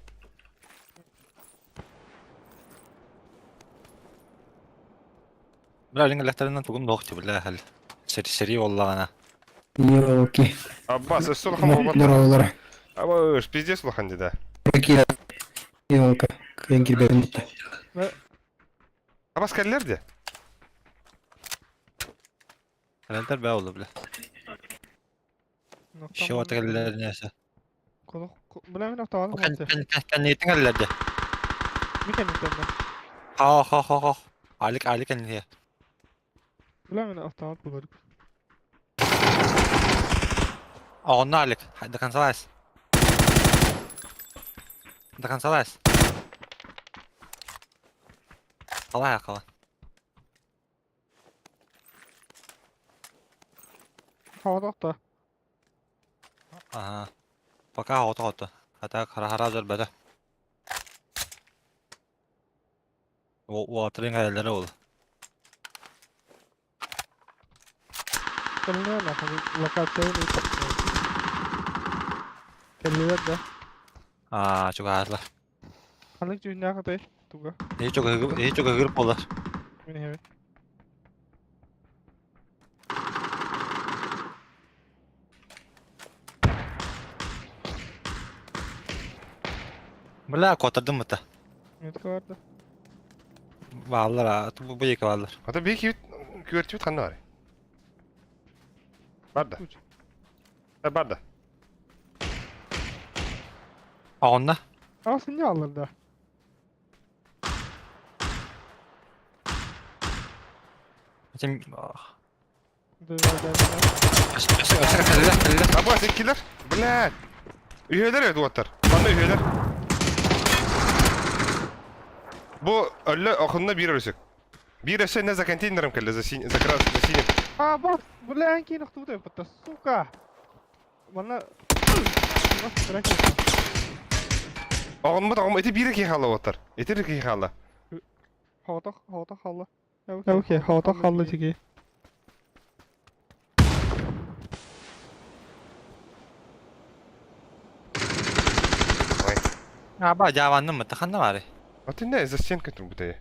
Bля, галляктарынан бүгін тоқ де, бля, хәл. Сери оллағана. Елки. Аббас, өссіл хама Здорово. Абаш, пиздец лахан да. Какие елка. Көн кирбедим бутта. Аббас кәллерде? Herhalde be oldu, bля. Şu o tekeller neyse. Koluk. Bля, ben автомат O oldu. kendiyetin herhalde. Bir kendimden. Ha. Aylık kendiye. Bля, ben автомат bulduk. Onu aylık. Hadi kansalayız. Da kansalayız. Kalay yakala. Havada da. Aha. Пока hota. Hatta kara zor bede. O atırın hayalleri oldu. Kelliler la lokasyon Kelliler de. Çok ağırlar. Halık dünya katay. Tuga. İyi çok hırp olur. Beni hemen. Bıla koturdum mı da? Metka vardı. Varlar ha. Bu yıkı varlar. Hatta bir iki küvertüt kanı var. Barda. Uç. Barda. Ağınla. Aslında alır da. Şimdi... Abo sekiler. Блядь. Üyeler evet duatlar. Bana üyeler. Bu öyle okunna bir ölçek. Bir ölçek ne zakanti indirim kelle za zakrat za sinin. Bak. Bu lan ki nokta bu yaptı. Suka. Bana nasıl bırak? Oğlum bu eti bir iki hala otar. Eti bir iki hala. Havada halı. Okey, havada halı çeki. Ba javandım mı? Takan da var. Atın ne za sen kötü bu da.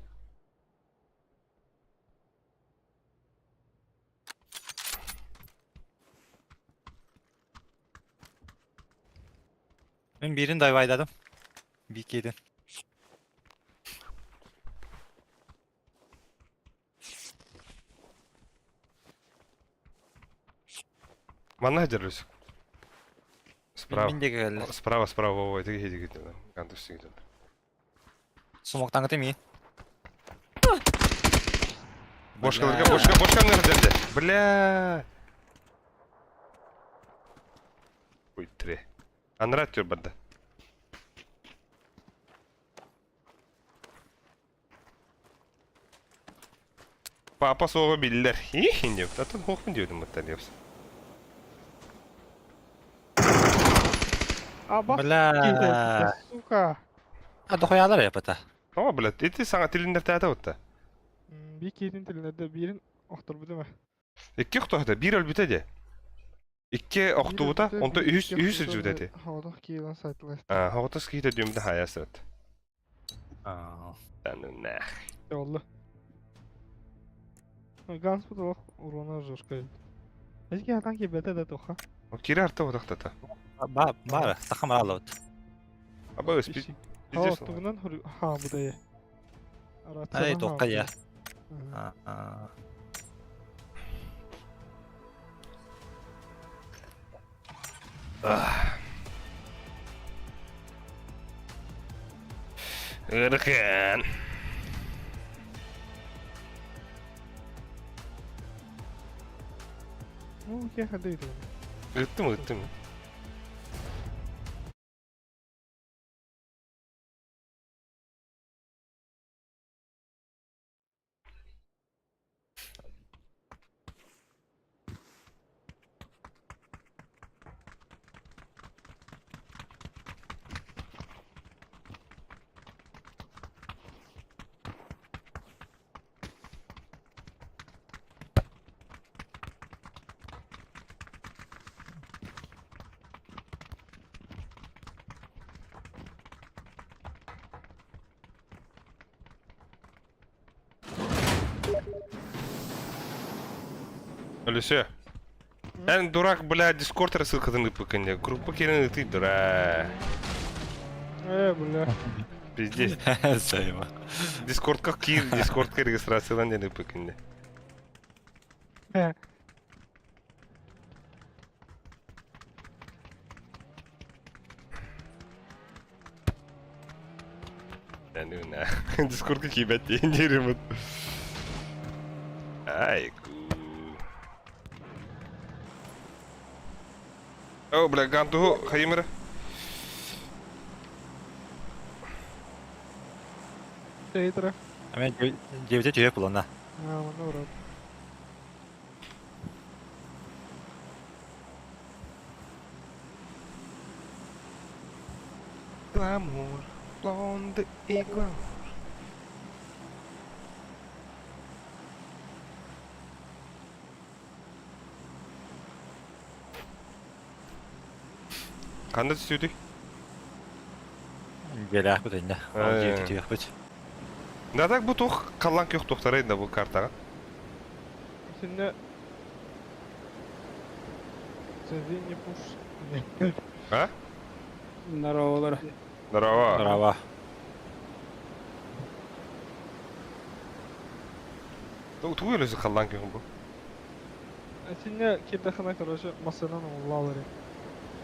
Ben birini dayvayladım. Bir iki yedin. Bana hacer ölçek. Справа. Bin de geldi. Справа, во, это где где-то. Гандус где-то. Sumoktan gıtı mı? Бошка nerede? Бля. Ой, тре. Анрат төр бада. Papa soğuğu bilirler. İyi diyor. Zaten hokun diyordum muhtemelen. Bak. Bla. Suka. Ha dokoyalar ya pata. Ama bля, eti sana tilinler tağda otta. Bir kedin tilinde birin oktur bu değil mi? İki oktuğda bir ölbüte de. İki oktuğda onda üç ücret dedi. Havada kilan saytlar. Havada skite diyorum da hayasat. Aa. Ben ne? Yollu. Gans bu da urona жорсткой. Eski hatan ki bete de toha. O kiri artı o da. Bara. Takam alalım. Ama öspü. Ha tuğundan ha bu da ye. Hadi dokka ya. Irken. Okey hadi gidelim. Ittım. Öyleyse. En durak bля Discord рассылкадан пыканье. Группа керен ты дура. Бля. Пиздец. Sayma. Discord как кир, Discord ка регистрациядан не пыканье. Yani ne? Discord ка кибет yerim. Ay ku. Oh bля gantu hayımır. Şeydir. Hemen cevite tüye kullanma. Ha onu uğradım. Glamour, blonde et glamour. Kanda tütüydük. Gelək bu da indi. He. Getdik bu. Nadak bu toq kallank yok doktora da bu kartaga. Şimdi... Seviye ne push? Ha? Здорово. Здорово. Bravo. Tuğuyla özü kallank yok bu. Şimdi kirdahına karşı masadan oğulları.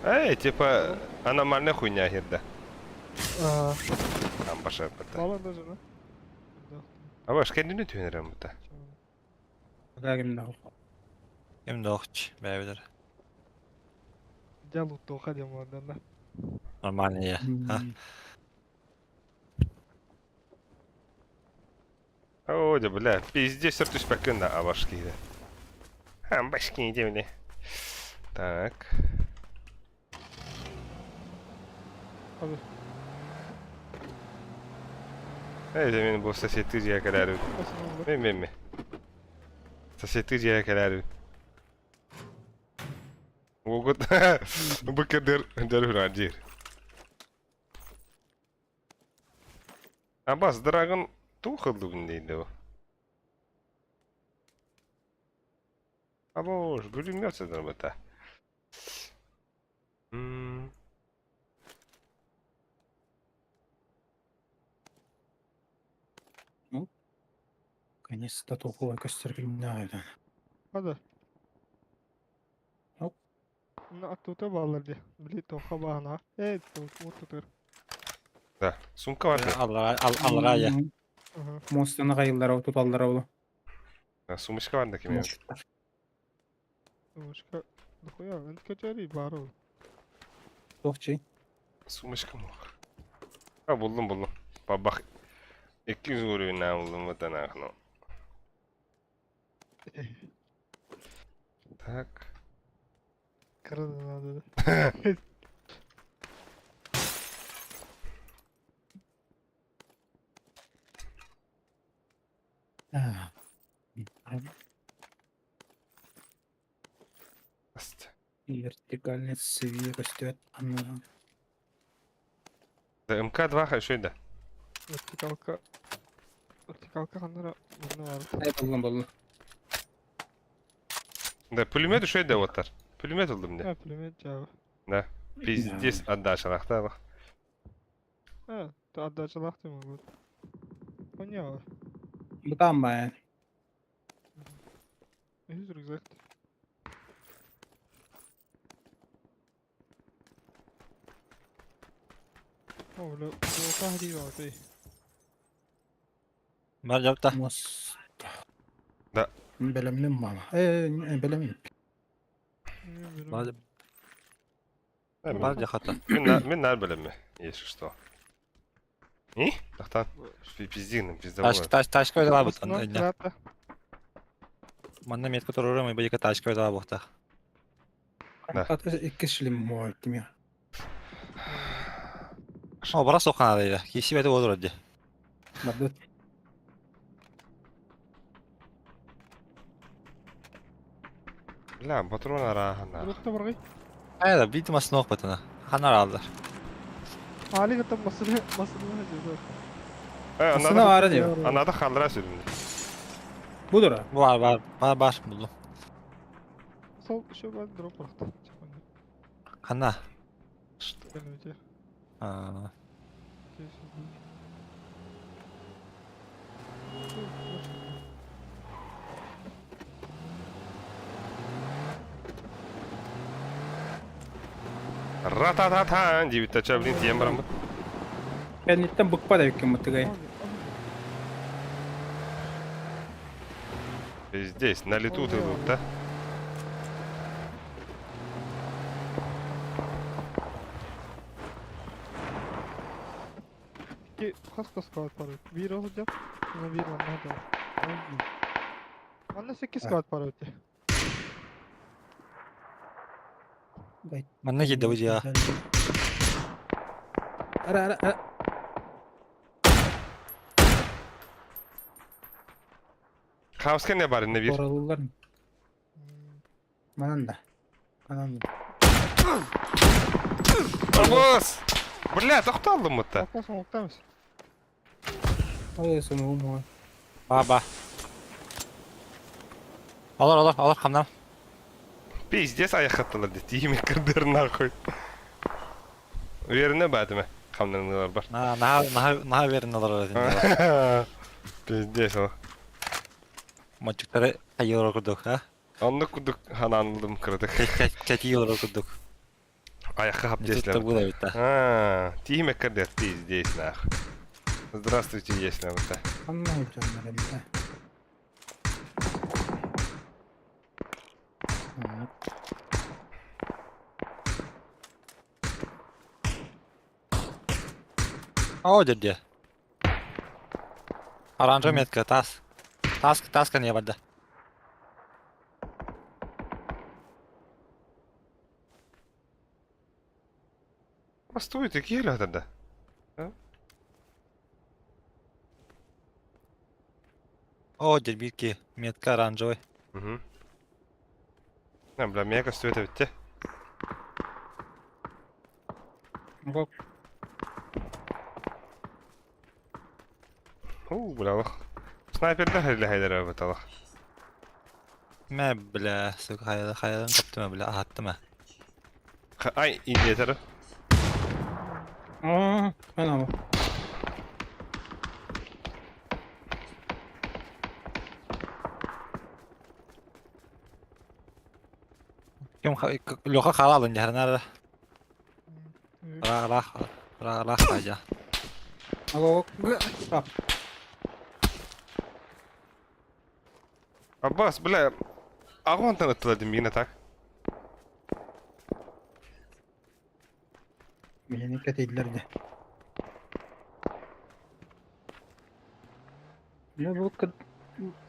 Ey, типа, аномальная хуйня херда. Aa, Там başa yapıda. bağlan da canım. Ama baş kendini tüyünürüm bu da. Дагим да. Kim doqç, bəyəbilər. Gel uttu hadi oradan da. Normal ya. Ha. О, да, бля, пиздец, сортусь покинда, а башки, да. Башки не демли. Так. Hadi. Это мен был соседы я kadar. Basın oldu. Мен. Соседы я kadar. Могут. Bu kadar дорогой. Abbas Dragon tuhuldu bundaydı o. Aboş, gülünmüyorsa da bu da. Наконец-то топовый костер да. Hadi. Hop. Bunu attuta bağlar diye. Bili toka bağına. Evet, toka tutar. Да, сумка var ya. Allara ya. Aha. Monster'ını kayıllara tutallara oğlum. Ha, sumuşka var da kim ya? Başka. Dokuya, ben kaçarı bağır ol. Tokçay. Sumuşka mı? Ha buldum. Bak 200 vuruyor ne buldum bu tane akno. Tak. Kırılın adı. Ha. Ast. Вертикальный свет костер. Da MK2 şöyle. Vertikalka kanlara bunu var. Buldum. Da pulymet şöyle otar. Pulymet oldum de. Ha, pulymet cevabı. Da. Pizdes addaşarakta bak. Ha, da adacılak değil mi bu? O ne var? Bu tam ben. Yüz rüzgar. Öyle bu tahriği var değil. Var yapta. Мост. Да. Белемлем мама. Белемлем. Var Ben var ya hatta. Мен нар mi? Если что. И? Тахтан. Пиздин, пиздовой. Taş koydu var bu Aslında tane. kıraatta. Manna metko toruru mu bir taş koydu var bu ta. Hatta iki kişilim mu ettim ya. O bara sokan adaydı. Kişi bede olur hadi. Badı. لا بطرون راهنا. Burukta burayı. Ayda bir masın ok batına. Hanar aldılar. Hali gıtta masını hacı. Aslında var diyor. Ana da kaldıra süründü. Budur ha. Var buldum. Sol şu ben drop bıraktım. Hanna. Ben önce. Ha. Ратататан deyip de çablin diyen var mı? Ben itten bıkpa da yüküm mutlaka. Здесь, на лету ты тут, да? Ki kas kağıt para. Bir olacak. Sonra bir onlar da. Bana 8 kağıt para öte. Manna gitti bu ya. Ara. Kaosken ne bari ne bir? Oralılar mı? Manan da. Abbas! Bля, to'xtaldim mutta. Atlasın oktaymış. Ay sen oğlum. Ba. Olur, kamdan. Пиздец аяқаттылар дейді. Тиме кірдер нахуй. Уверены бәдіме? Қамданыңдар бар. Наha verin olur öyle. Пиздец ол. Maçıkları ayı okuduk ha. Онды күдік хананылдым кірдік. Keçi yıl okuduk. Аяққа қап Ne tuttu десілер. bu da bitti. Тиме кірдер пиздец нахуй. Здравствуйте, если вот. Anlayacağım ben elimde. O dedi. Оранжевая метка, таска не вода. Постой, ты киля тогда. O dedi bir метка оранжевый. Угу. Бля, мега стоит ведь. Bak Бля, снайперді хәйлі хәйлер өбіт алақ. Me bile sık hayalını kaptı mı bile attı mı? Ay, indiyetері. aa ben ama. Kim loka kalalım ya nerede? Rah aja. Bak bak. Abbas, бля, ағуантан ұттыладым егін атақ. Beni dikkat ediler de. Ya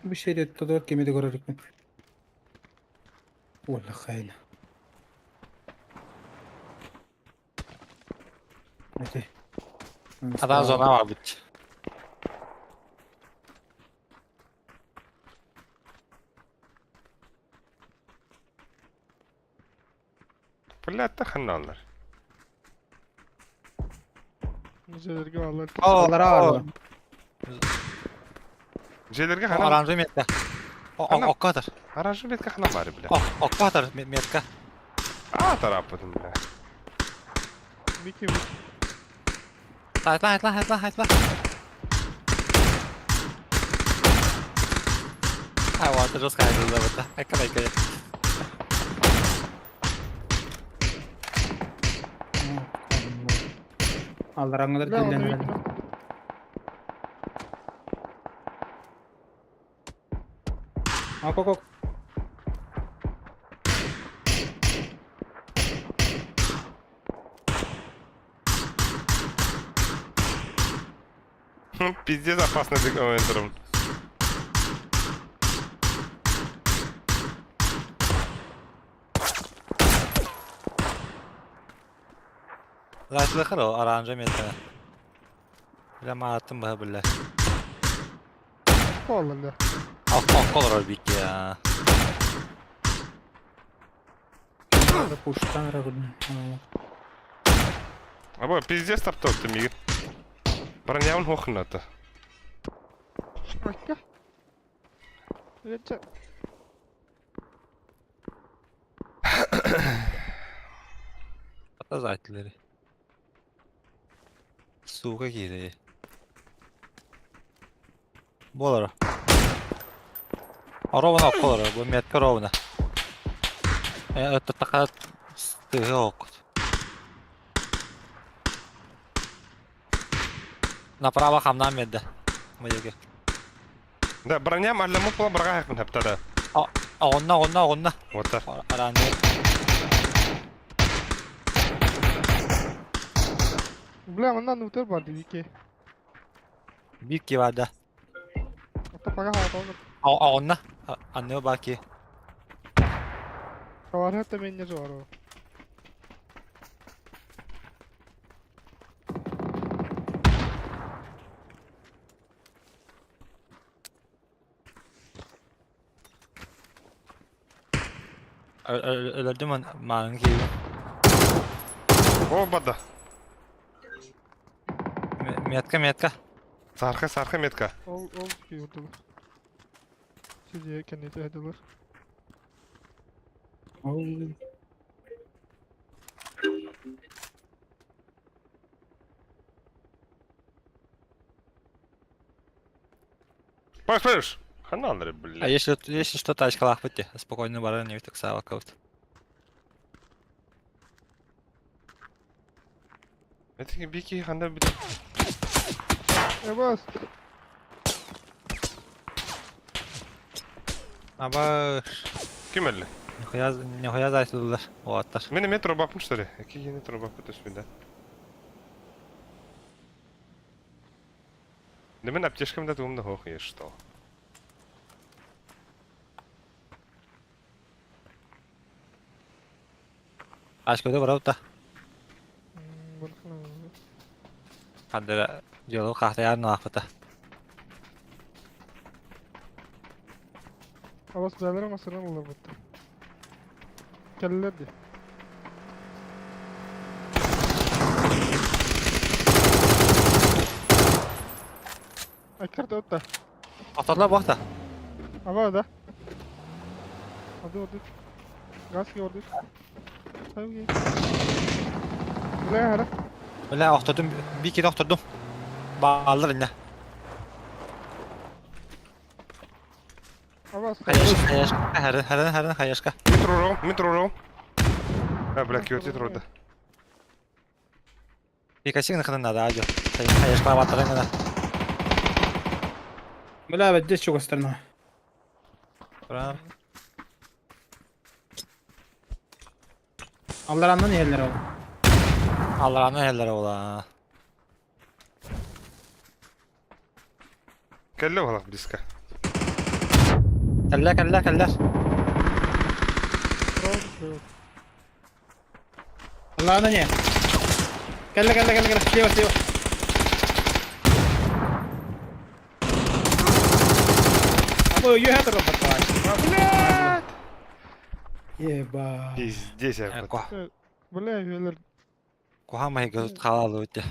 bu şey de tutar kemide görerik mi? Valla hayla. Hadi. Adam zona var bit. Бля, тахын алар. Müzelerge varlar. Allah'a ağır. Желерге хана. Оранжевая метка. Ana. O kadar. Аражы бетке хана бары, бля. O kadar метка. Тарапыдым, бля. Miki Haytla. Ay water just kaydı da burada. Ekle. Allah rangalar Ne oldu dillenir. Miki? Bak. Пиздец опасный ты комментаром. Zaten bakar o oranjevая метка. Bile attım bu bile. Kollan da. Ok olur bir ya. Надо пуштан рагудun. Або, пиздец таптоптым егін. Бронявын хоқын аты. Bakka. Geçe. Hatta zaten. Suga girdi. Bu olur. Ровно ok olur. Bu metka ровно. Это такая стык. Направо хамнам медде. Мыйге. Да, броням әлі мұқпыла бұрға хақын хаптада. Онна. Вот так. Аранжы. Bля, ondan da utar vardı Miki. Bir ki vardı. Hatta para hava olur. Onna. Anne baki. Kavar hatta menye var o. Öldüm ben mağın gibi. О, бада. Метка. Sarka metka. Ol ki vurdular. Sidiye kendisi hediler. Паш. Хананры, А блядь. если что, тачка лахпати. Спокойно баран не так сава каут. Это бики ханда bir. Bas. Ama Kim elli? nihaya zaytlılar o atlar. Meni metro bakmışlar ya. İki metro bakıp üstünde. Demin аптечкамда тумда хох есть что. Aşk öde var da. Bakalım. Hadi yolu kahtayar ne yaptı? Abbas beyler ama sıra olur bu. Kelleler diye. Akar da ötte. Atarlar bak da. Ama da. Hadi. Gaz gördük. Tabii. Buraya hara. Öyle oturdum. Bir kere oturdum. Bağlılar yine. Abbas. Hayır. Hayırska. Метро ром. А, бля, кьоти труда. Bir kaçın ne kadar nada acı. Hayırska batırın kadar. بلا بديت شو استنى. Buram. الله عننا يهلر والله. Allah'ın helleri ola. Kelle valla близко. Keller. الله عننا يه. كلا سيوا. أبو يهدر ربط واي. يبا. Пиздец, я вот. Buraya üyeler. Kuhamay gözüt kalalı öte.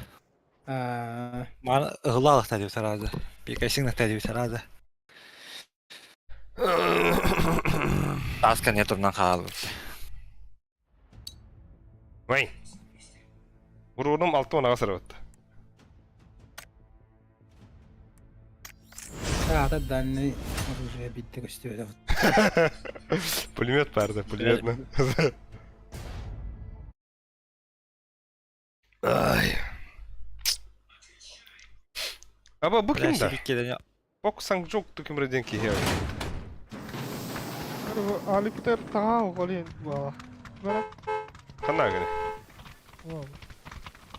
Bana ıhılalık da diyor herhalde. Bir kaçın da diyor herhalde. Askan yaturdan kalalı. Vay. Vurdum altı ona kasar öttü. هذا أني أرجع بيدك استوى. Пулемет vardı, пулеметно. Ay. Ama bu kim da? Gelen Boksan çok tükümreden ki ya. Bu alikler taha olayın bu. Böyle. Kanna gene. Tamam.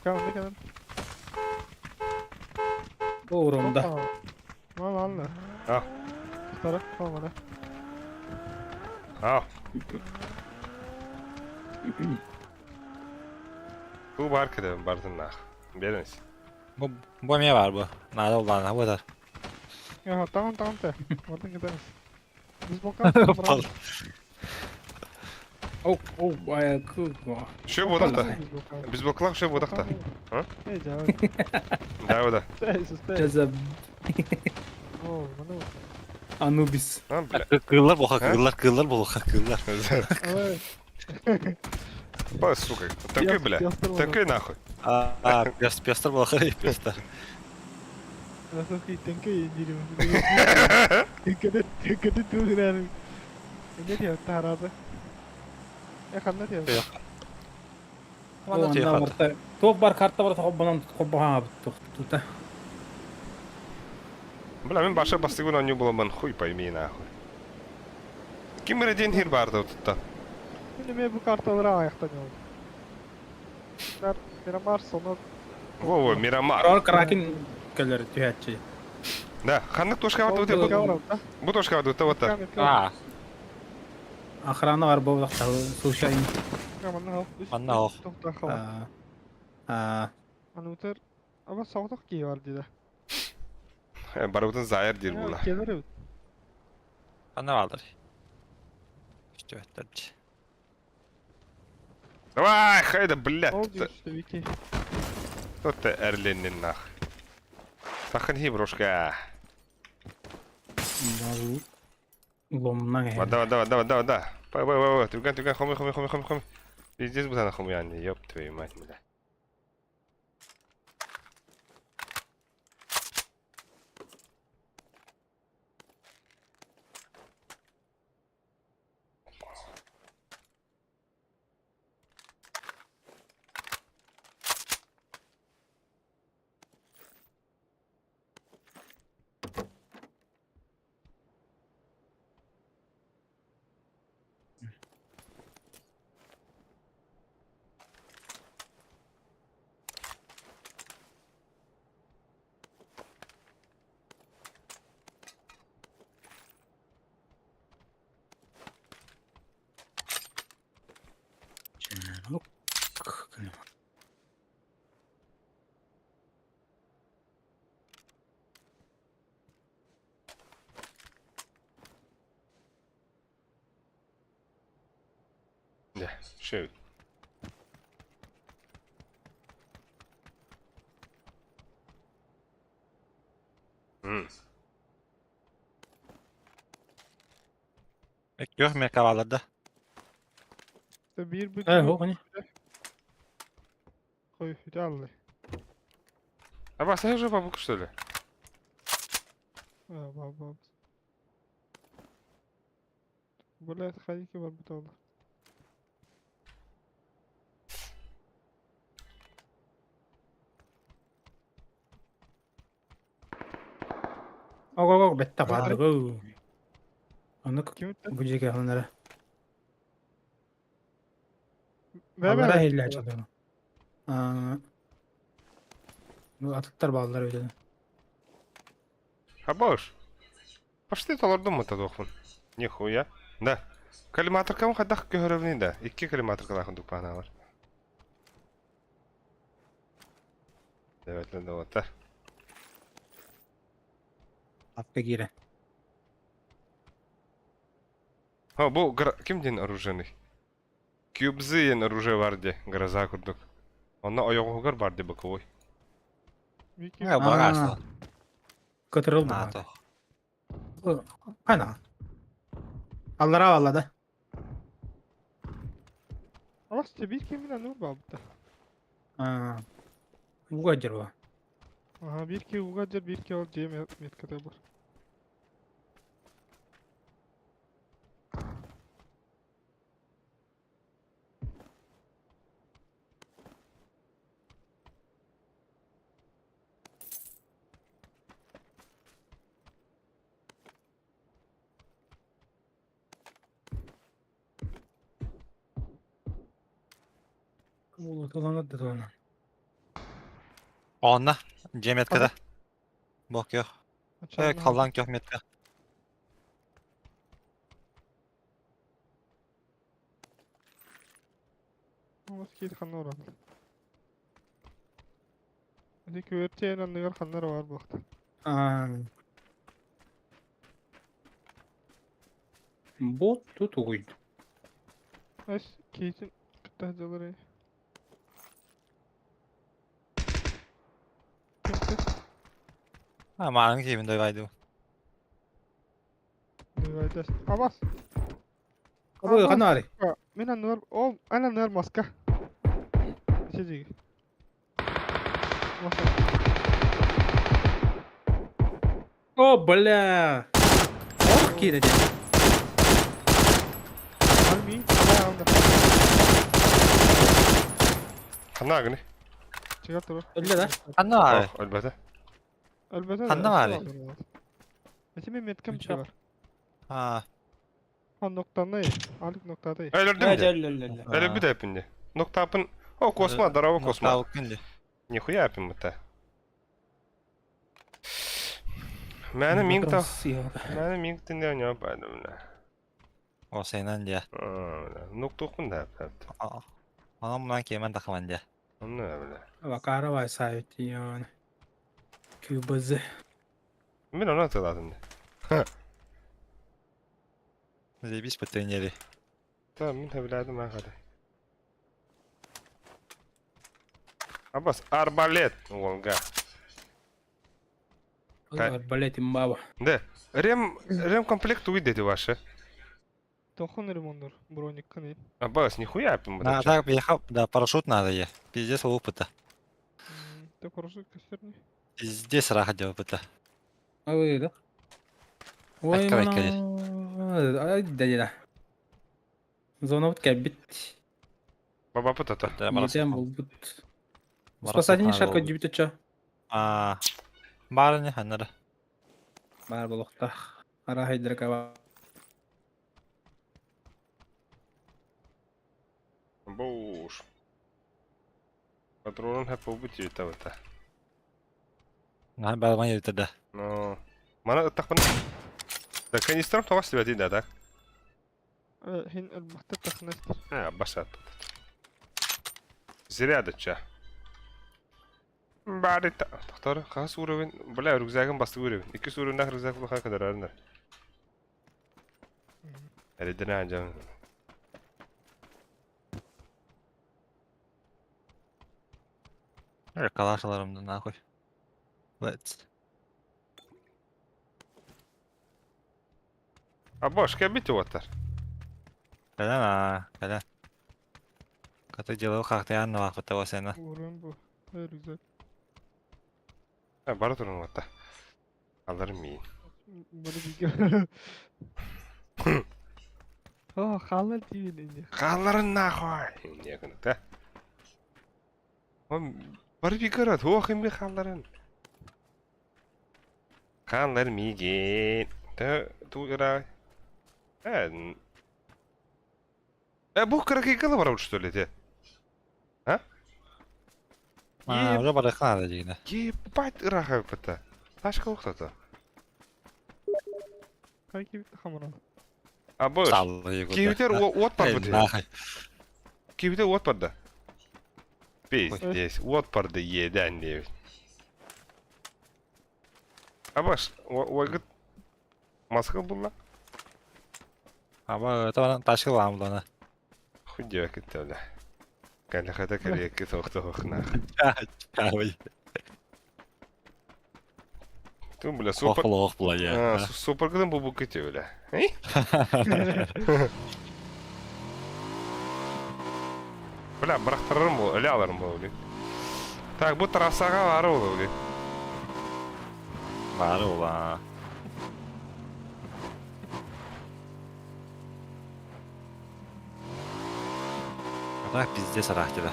Kaldı kadar. Uğrumda. Mal anla. Al. Taraf kalmadı. Al. Bu barkı da bardın nah. Bereniz. bu ne var bu? Nada olan bu da. Ya tamam de. Oradan gideriz. Biz bakalım. Bayağı kız bu. Şu bodak da. Biz bakalım şu bodak da. Ha? Ne cevap? Da o da. Ses. Cezab. Oo, bana bak. Anubis. Ha bile. Kıllar boka kıllar boka kıllar. Evet. Па, сука. Такой, бля. Такой нахуй. Пестер boka pester. Nasıl ki tenke yedirim. Tenke de tuğrar. Ne diyor tarafı? Ya kan ne diyor? Bana diyor hatta. Top var kartta var topbanan topbahan tuttu. Бля, мен баша бастыгын оню буламан хуй пойми нахуй. Ким реден хир барды отутта. Şimdi bu kartaları ayakta ne oldu? Bir var sonu. Во, Мирамар. Рор кракин калер тühetçi. Да, ханнык тошка барды Bu отут. kavram da. Bu тошка барды отут. Aa, Ahrana var bu vakta suşayın. Anna o. Anıtır. Ama sağlık ki var dedi. Барыбытын зайыр дер буна. Gelir evet. bana vardır. İşte ötlerci. Давай, хайда, блядь. Oldu işte Vicky. Тут ты эрленин нах. Тахын хи, брошка. Мал. Ломна гэх. Вода. Пой. Тюган, хоми. Пиздец, бутана хоми, Анни, ёб твою мать, бля. Canok. Да, shoot. Yok merkava vardı. İşte bir Ey ho hani. koy Allah. А вас я уже бабуку, что ли? Ha baba. Böyle hayki var bir tane. Ого, бетте баалык. Онук Kim itti? bu jege hanlara. Ve Allara ben- helle açıldı. Bu atıklar bağlılar öyle. А бош? Пошли толордун му тадохун. Нихуя. Да. Коллиматор кому хадах көрөвни да. 2 коллиматор калахын дупана var. Evet lan da otar. Afka gire. Ha bu kimden оружейный? Кюбзыен оружие var diye. Garaza kurduk. Onunla oyoğugar var diye bakıvoy. Vicky. Ne bagajda. Götürüldü. NATO. Ana. Allara valladı. Ama işte bir kemiğine ne oldu? Bu gacır bu. Aha bir ki ugacar bir ki al Cem metkada var. Bu dolanıp da dolanır. Onunla. C metkada. Bok yok. Açalım. Kallan yok metka. Ama skate kanı oranı. Hadi küvertiye inandıgar kanları var baktı. Bu tut uydu. Ay skate'in kıtahcaları. Kimse? Ha mağaranın keyfinde öyleydi. Divaydas. Abbas. Bu kanari. Min anlar. O anlar maska. İçecek. Maska. Oh bля. Oh gire de. Harbi. Ama anda. Hanna agni. Çıkart onu. Öyle de. Anla abi. Oh, elbette. Elbette. Kandı var açma lazım. Etim'in metkem Uçak. var. Ha. Ha noktandayım. Alik noktadayım. Öldürdüm de. Öyle. Öyle bir de yapın de. Nokta yapın. O kosma, darava kosma. Tavuk gündü. Нихуя yapın bu ta. Məni ming dinle ne yapardım ne. O senin diye. Nokta okun da yaptı. Anam bundan keymen takıman diye. Onu ne böyle. Vakara var sahibi yani. Kübazı. Ben onu hatırladım de. Bize biz pıtırın yeri. Tamam ben hatırladım ben hadi. Абас, арбалет, Волга. Арбалетим баба. Да, рем комплект увидите ваши. Тохон ремонтер, броник канин. Абас, нихуя опять На, так, ехал, да, парашют надо ей. Пиздец опыта. Ты парашют костерни. Пиздец раха опыта. Ой, да? Ой, Аккай, мана. Ай, да. Зона вот кабит. Баба путата. Да, Нидем парашют. был бут. Спасательный шарко жибит ча. А, барыня, ханнары. Бар болохта. Ара хайдыр кава. Буш. Патронын hep bu bitiyor tabii. На, барман ерді. Но... Мана тақпын... Да, канистрам тоғас деп әдейді, да? Хин албахта тахнастер. Басат. Зря ча. Бәрі тақтары, қағас уровень... Бля, рюкзагын басты уровень. 2 уровеньдақ рюкзак бұл қақыдар арындар. Әреден әнжам. Калашаларымды нахуй. Let's. А бош, кәбіті оттар. Кәлән. Каты делал как-то я на вахт того сена. Урын bu. Рюкзак. Бары тұрын отта. Аларым мейін. Bana bir Халал тивин инде. Қаларын нахуй! Не күні, да? Бары бекарат, оқым бе қаларын. Қалар мейген. Туғырай. Бұл кракикалы бар что ли, те? А? Уже барык надо дегенде. Ебать ыраха өпіті. Ташқа ұқтаты. Кай кибит хамара. А бош, Саллы егу. кибитер от бар бұты. Нахуй. Кибитер от барды. Пиздес, от барды еден дейбіт. А бош, ойгыт маскыл бұлла? Ama tamam taşkı var mı lan? Худева кетті бля. Кәлі қайта кәрекке тоқты оқынақ. Kahve. Ту, бля, супер... Охлох бла ya. Супер кыдым бұл кетті бля. Эй? Бля, бірақтырырым бұл, ілі аларым бұл, бля. Так, бұл трассаға бары бұл, бля. Var ulan. Так пиздец арах тебе.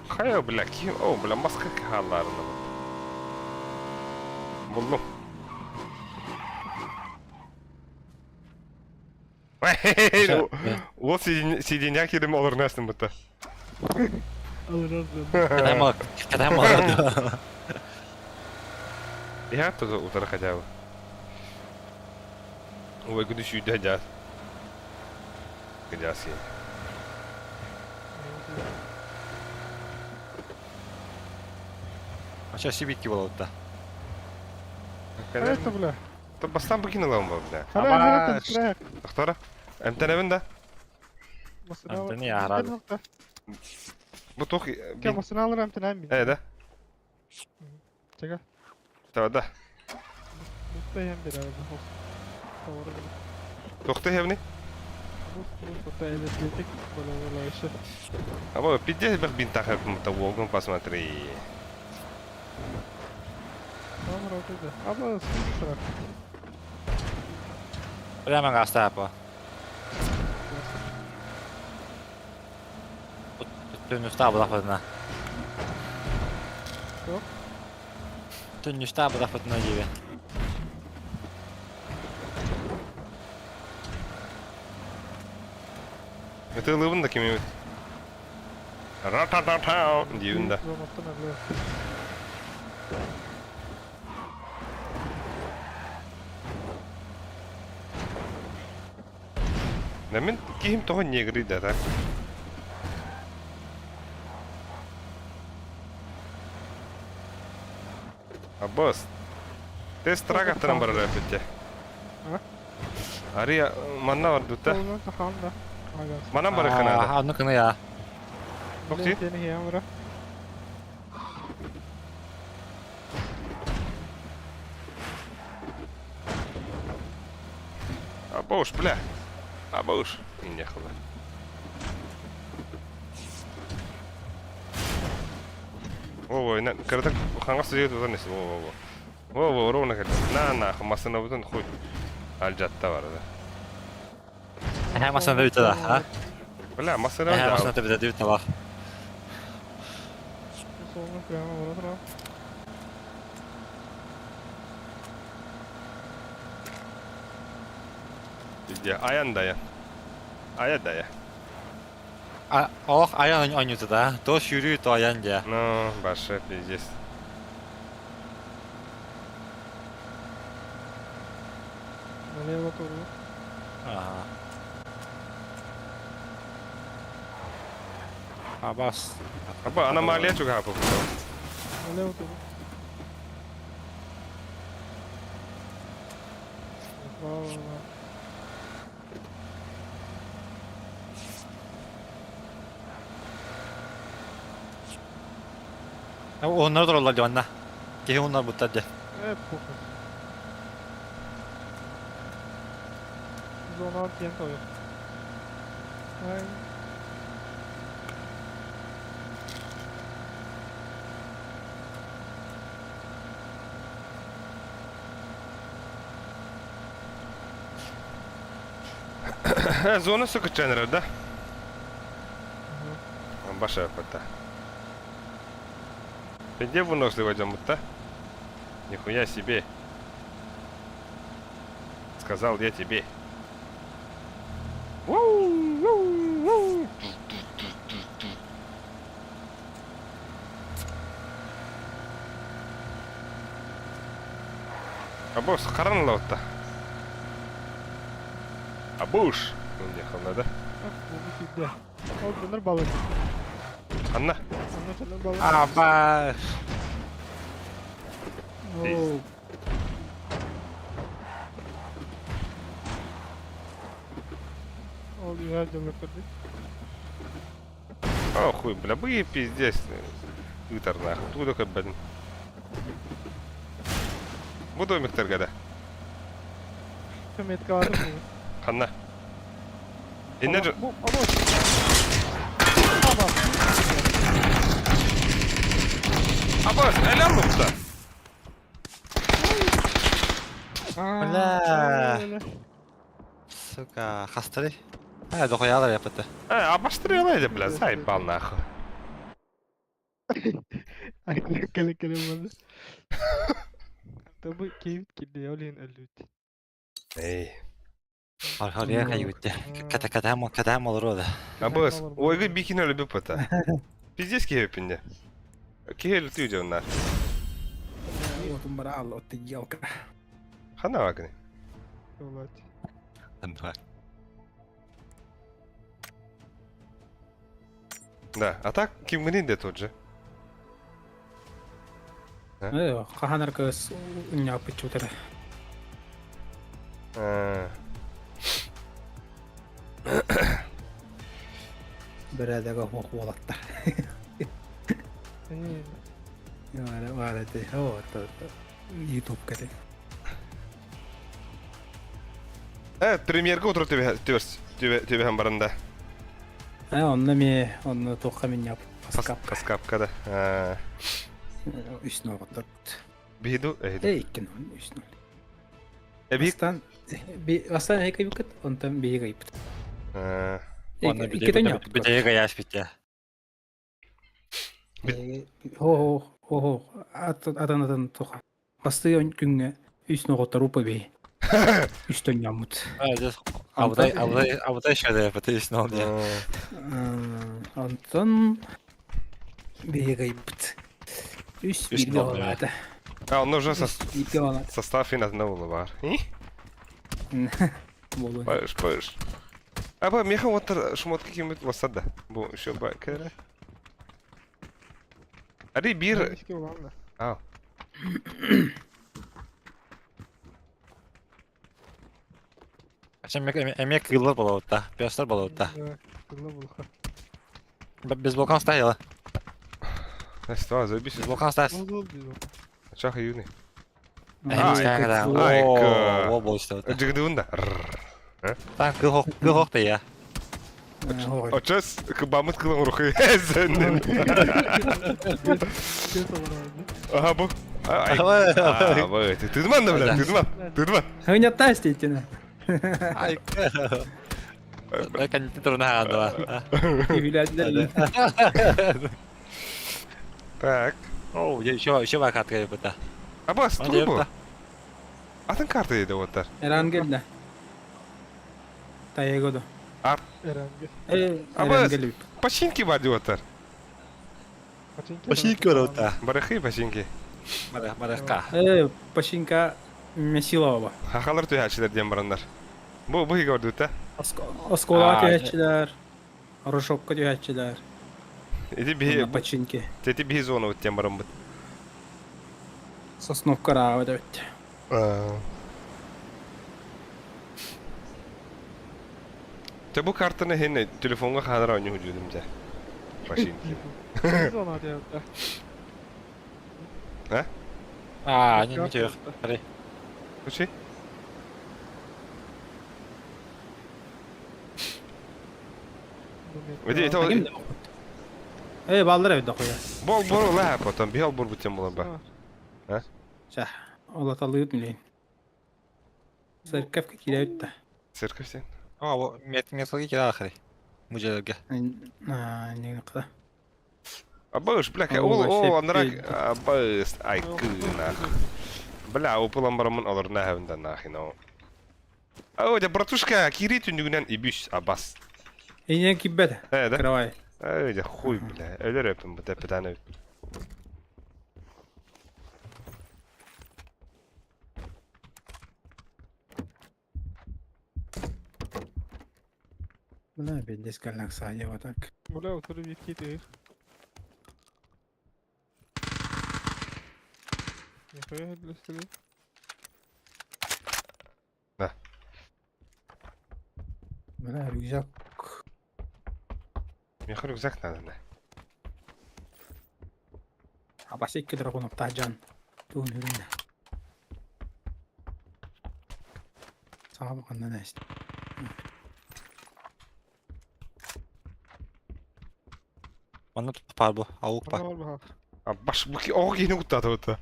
Хая, бля, ким... О, бля, маска кахаларына бұл. Бұлдым. Ол сиденьяк едім олар нәрсін бұты. Alır Kadang mau. Я тоже утро хотя бы. Ой, куда еще дядя? Дядя съел. А что сибитки было-то? Это, бля. То бастан покинула он, бля. Hala bırak. Доктора? Эмтен evinde? Emtini ya, herhalde. Bu tok... Kamasını alır hem tenen bin. Да. Çekil. Tamam da. Mutluyum bir arada. Doğru bir. Тохты evni? Bu elektrik böyle işi. Ama пиздец бэх бинтах мотоволгом посмотри. Tamam orada. Ama sıkıntı var. Прямо гастап. Ты не встал, на. Yok. Ты не встал, на диве. Это лывын да кемемет. Ра-та-та-та дейін да. Zamandan alıyor. Да мен кейім тоғы негрі да, так? Аббас, ты страга тыран барар әпетте. Ария, манна бар дута. Onun kafanda. Манан бары қанады. А, ну-ка, ну я. Yok değil. Seni yiyen bırak. Boş bile. Boş. İnce kılı. Ой, когда ханга сидит вот здесь, во, ровно как на, хамасына бутун хуй. Алжатта бар да. Hem aslında bir tane ha. Бля, масына Hem var. aslında bir de var. Soluna prema vura tura. Ya ayan. Aya daya. Oh ayağın oynuyordu da. Doş yürüyor to ayağınca. Ну, баше, пиздец. Налево туру. Aha. Abbas. Аба, аномалия çok hapı. Налево туру. Valla. Onları da oldu anne. Ki onlar bu tadı. Hep fokus. 116 yen koyuyor. Ay. Зона sıkıcaksın herhalde. Баше пата. Ты где выносливый возьмут-то? Нихуя себе. Сказал я тебе. Абош, karanlıkta. Абош. Уехал, да? Bak bu bir fidye. Al bunlar balık. Anna. Anlaşılan balık. Abbas. Oo. Oluyor her cümle kırdık. О, хуй, бля, вы пиздец. Вытор нахуй. Туду как блин. Bu domiklerge de. Kıymet kaldı mı? Kanna. İnne Bu ama. Tamam. Abbas, elan mı bu da? Bля. Öyle. Сука, хастри. Ha, dokuyalar yapıtı. Abbas стреляет, бля, заебал нахуй. Aynen kale kale bana. Tabi keyif gidiyor ya öyle öldü. Ey. Harika kaybıttı. Kata hem olur o da. Abbas, oyga bikin öyle bir pata. Pizdes ki hepinde. Ki heli tüyce onlar. Ootun bara alla otti jalka. Hanna bakın. Yola. Да, а так Ким де тот же. Joo, kahanar keus nyapit chutere. Berätäkö huolatta? Var det YouTube kade. Evet, premierge oturup tübe barında. Onna me onna toqqa min yap. Paskap. Paskapkada. Üstüne otur. Bidu, Eikin on üstüne. Ebik. Vastaan hei kayukat ontan bihi kayıp. Onu İkiden yap. bir de yaş bitti. Ho. Atan toqa. Vastaan künge üstüne otur upa bihi. Üstün yamut. Evet, avda şöyle yapıtı üstüne oldu ya. Ondan bihi kayıp. Üst Üstüne bir oldu, olmadı. А, он уже Bir olmadı. состав финального var. Болу. Паш. Аба, меха вот шмотки кимит васада. Bu şu bakere. Hadi bir. İşte olan da. Al. Şimdi emek yıllar balautta. Göster balautta. Kılla bulka. Biz Volkan стояла. Neyse var zaten bir Biz şey. Volkan стояла. Ne oldu biz o? Çak yuni. Ай, ка. О, бол işte. Jigdun da. Sen kıl hok da ya. Aças kıbamıt kılın ruhu. Senden. Kes olur abi. Aha bu. Ay. Давай, Aa, bu. Tüdman da bilen. Tüdman. Хынятта істейтіні. Ай. Kan itu turun hangan doa. Үйіләділер. Tak. Oh, еще var kartı gibi burada. Abbas Hadi dur bu. yap da. Atın kartı yedi otar. Erhan geldi. Tayegodu. Erengi. Ama- Erhan gelip. Paşinki var diyor otar. Kaçıncı? Başını kör orta. Barıkı paşinki. Mereka. Пашинка Месилова. Hakalar tüyhaçiler diyen baranlar. Bu gördü ta. Оскола Aa, түйәтчілер. Рожокка түйәтчілер. Edi bir Пачинки. teti bir zona ötüyen baran bu. Сосновка рава да өтті. Te bu kartını henne telefonga kadar oynuyor hücudumca. Paşinki. Biz ona diyor. А, ничего. Смотри. Bu şey. Edi eti o. Балдар өйді қоя. Bol bol la potan bir hal bol biten bulan ba. Шах. Ола талыйыт милейн. Сәркәфкә килә өтті. Serkef sen. Aa, bu metodga kira axiri. Mujallarga. Не қыда. Abbas blaka Oo, o şey anrak değil. Abbas ay kına. Bla o pulan baramın alır ne havinden nahino. O da bratuşka kiri tündüğünden ibüs Abbas. Eynen kibbədə. He de. Кровай. Öyle huy bile. Öyle öpün bu tepeden öp. Бына бендес калнак сая ватак. Buraya oturup bir gidiyor. Yapıyor hepsini. Бына рюкзак. Mehir uzak nerede? Абасик драгон тажан. Туун үрүнө. Сага бакандан эст. Bana tutar bu. Avuk bak. Bana var bak. Abbas bu ki o yine kutladı orta.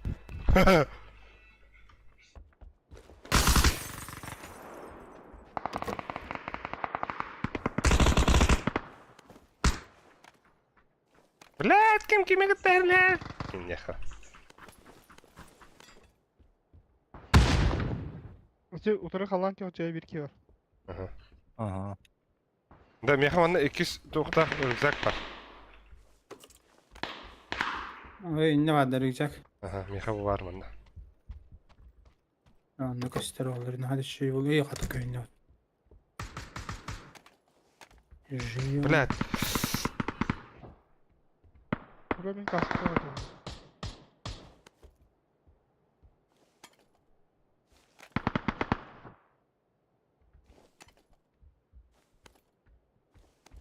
Блядь, kim kime gitti Kim yaha? Oturup kalan ki hocaya bir iki var. Aha. Da mehavanna ikiz dokta uzak var. Ой, не вада рюкзак. Aha, mehavu var mı? Аны көстөр олар. Hadi şey ol. Ey хата көйнө. Жиё. Блядь, Buraya benim kaskı var.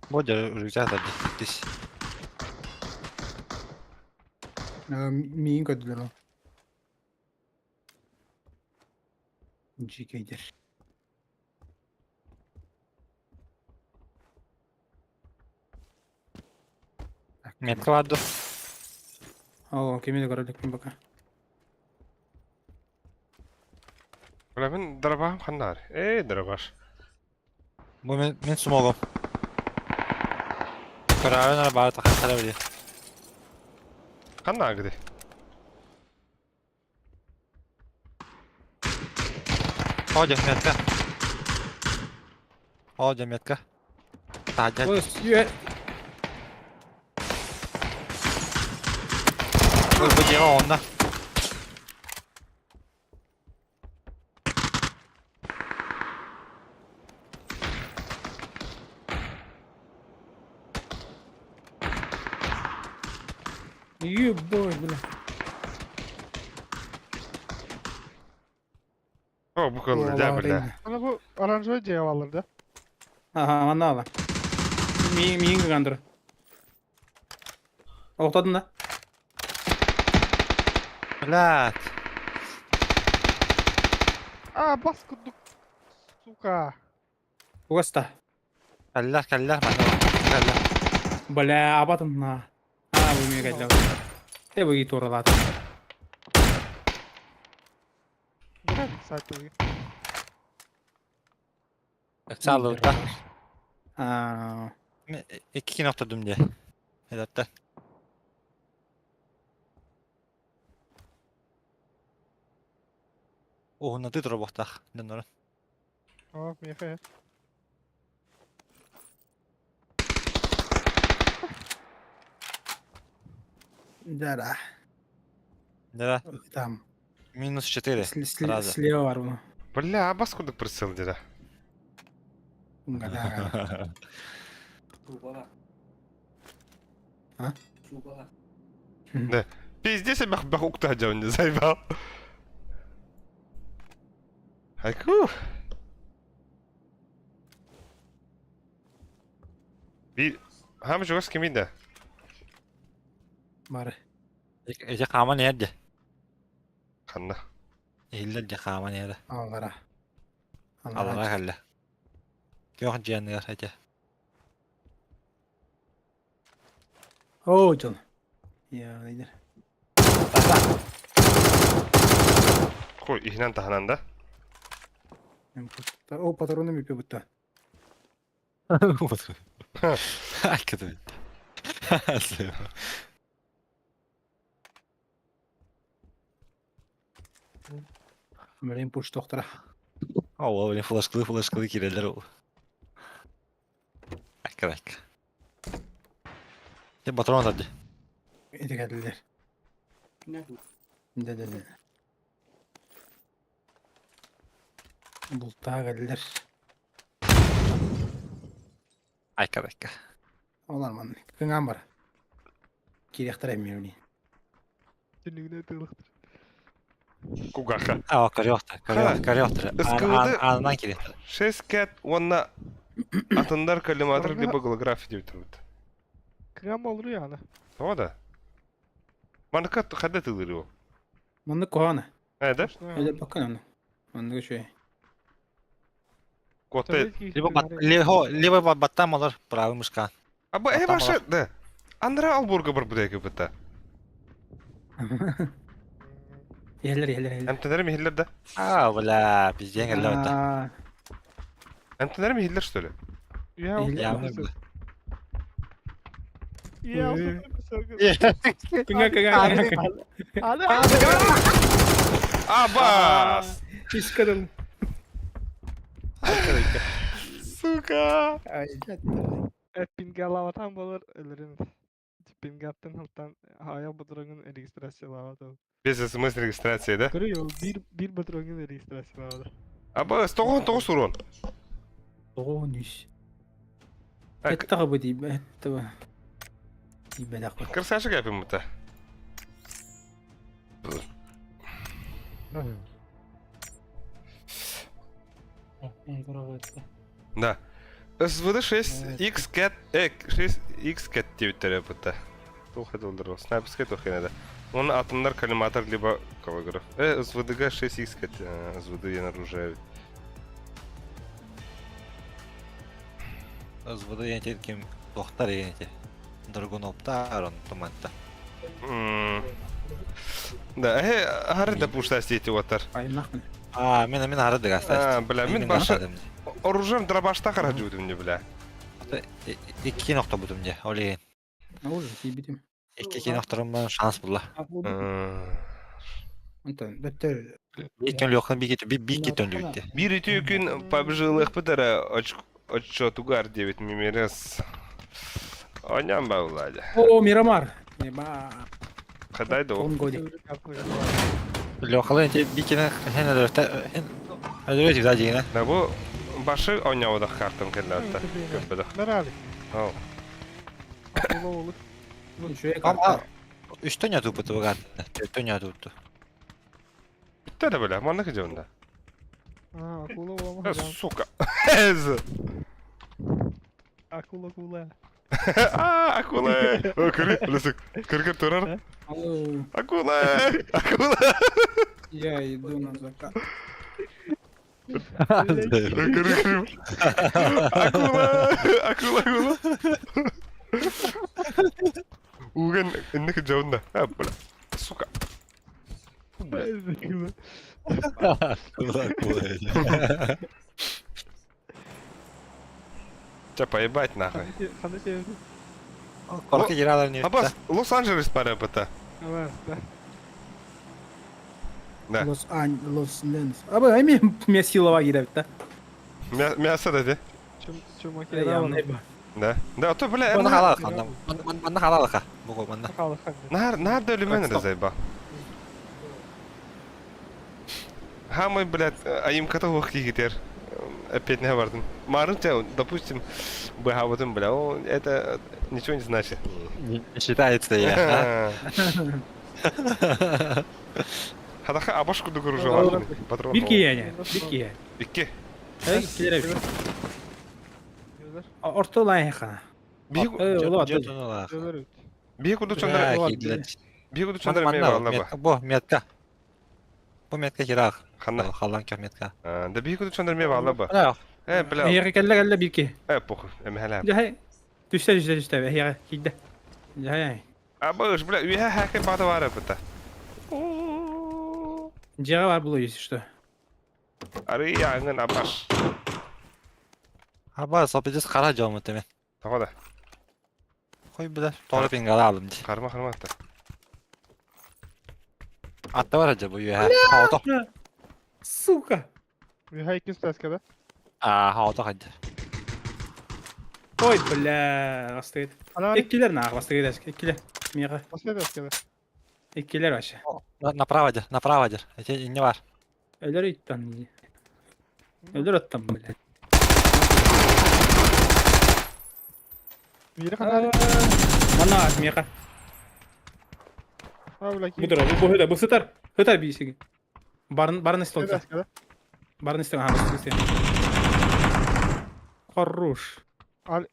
Bodя рюкзак да здесь. Миин көдүлөр ол. Жикейдер. Метка vardı. О, кемеде көрөлүк мен бака. ulan ben darabam kanlar. Darabaş. Bu men sumogum. Kararına bari takar biliyor. Kanlar gidi. Hodя метка. Hodя метка. Tadja. Ой, сүйө. Ой, bu yema onda. Ебой, бля. O bu kadar da bile. Bana bu aranjör cevap alırdı. Ага, аны ала. Миин кыгандыр. Oktadın da. Блядь. Bas kurduk. Сука. Угаста. Keller keller bende var. Keller. Бля, абатın на. Bu mega geldi. Bu git orada. Bırak saatleri. Sağlı orta. Aa, 2 dümdü. Edatta. Ohuna dur robotlar. Den orada. Mefe. да. Nere? Там. -4. Сразу. Слева var bunu. Бля, бас курдук прицел деди. Гада. А? Да. Пиздец, я бах уктажа не заебал. Айку. Bir hem jogos kiminde? Var. Ece kama nerede? Kanna. İlla ece kama nerede? Allah'a. Allah'a kalle. Yok cihanlar ece. Oo canım. Ya nedir? Koy ihnen tahananda. O patronum yapıyor bu da. Kötü. Böyle impuls doktora. Oo, böyle flaşkılı kireller o. Dakika. Ya patron hadi. Ede geldiler. Ne. Bultağa geldiler. Dakika. Olar man. Kıngam var. Kirektir emiyor ni. Tünlüğüne tığlıktır. Kugaka. Aa, karıyordur. Iskıldı. Anından kireç. Шесть ona atındar kalimatır Orada- lибо голография diyor tabii. Kıyam olur yani. O da. Bana kat kadar tılır o. Mandık kohana. Ne de? Boşuna yani. Öyle bakın onu. Mandık şey. Kotta. Tabii ki Либо баттам olur. Правый мышка. Aba Atam başa da. Andra Alborga bir buraya bıta. Yerler. Hem tanırım hiller de. Aa, bla, bizden geldi hatta. Aa, Hem tanırım hiller söyle. Ya İyi, Ya, olsun. bu. Ya İyi. olsun. Kıngak. Hadi. Abas. Pis kadın. Сука. Ay Pingalawatan bolur ölürüm. Pingattan haltan haya budurangın registrasyalawatan. Без смс регистрации, да? Görüyor bir budurangın registrasyalawatan. Абас, тоғыз сурон. Doğunuş. Etta bu değil. Etta bu. İyi belak var. Красавчик yapayım bu da. Да. СВД 6X Cat 6X Cat diye bir bu da. Тухай долларов. Снайперская тухай надо. Он атомдар коллиматор либо колограф. СВДГ 6X Cat. СВД я наружаю. Звуду янте ким тохтар янте. Драгуноптар он томатта. Да, harda пушта сети отар. Ay nakın. Aa, мен арады гаста. Бля, мен башы оружием драбашта қаражудым не бля. 2 nokta budum diye. Öyle. Ne olur iyi bitim. 2 noktadan şans bulla. Ondan beter. İlk gün yoktan bir git döndü bitti. Bir ütü gün побжилых пытара отчетугар 9 мимерес. Oynam be ulaydı. Oo Miramar. Ne ba. Kadaydı o. On godi. Lokal ente bir kere hen ödürte ödürte güzel yine. Ne bu başı oynamadı kartım kelle hatta. Köpede. Merali. Oh. Akıllı olur. Şuraya Ama kalk. üstten ya tutu bu kadar. Üstten ya tutu. Bitti de böyle. Manlık cevunda. Akıllı olamaz. Suka. Ez. Akıllı. Акула! О, көрі, білесік. Көргер тұрар. Алло, Акула! Акула! я иду на закат. Көргер. Акула! Акула! Уген, иннеки жауында. Бля. Сука. Тебя поебать нахуй. Ханы sevdi. Korku giralar niye? Абас, Лос-Анджелес пара бата. Evet. Да. Лос-Лэнс. Абы, айме меня силова кидеп, да? Мясо dedi. Чумаки Я равно. не ба. Да. Да, то бля, Bana halal kandım. Bana halal ka. Bu kol bana. Bakalım hadi. Nerede ölümen de зайба. Хамой, блядь, а им котов хигитер. Опять не варден. Марынча, допустим, бахаватым, бля, это ничего не значит. Не считается я. Хадаха абашку дугуру жавар. Патрон. Bir ki yani. Bir ki yani. İki. Hey, kiler. Orta olan yakana. Bir Ola adı. Diyorlar öyle. bir kudu Ya çöndür. gidlet. Bir kudu çöndür meyve valla bak. Bu metka. Bu metka kirak. Hanna. Halan kör metka. Da bir kudu çöndür meyve valla bak. Yok. Bla. Eğer kelle bir ki. Poku. Emhala. Jahay. Düşte. Eğer gidde. Jahay. Abış bla üye hakke bağda var bata. Cera var buluyoruz işte. Arı yangın abaş. Haba sohbetiz kara camı demek. Tamam da. Koy bir de doğru pingala aldım diye. Karma hatta. Atta var acaba bu ya. Havada. Сука. Bir haykin staskada. Havada hadi. Ой, бля, стоит. Ana Ekkiler nahva стоит. Ekkiler. Mira. nasıl staskada? Ekkiler aşağı. Направо. Эти не var. Ölür itten. Ölür attam bile. Biri kadar. Mana at Mira. Ha bu laki. Budur bu hıda. Bu sıtar. Hıtar bir şey. Barın istolsa. Staskada. Barın istolsa. Ha, barın istolsa. Хорош. Al.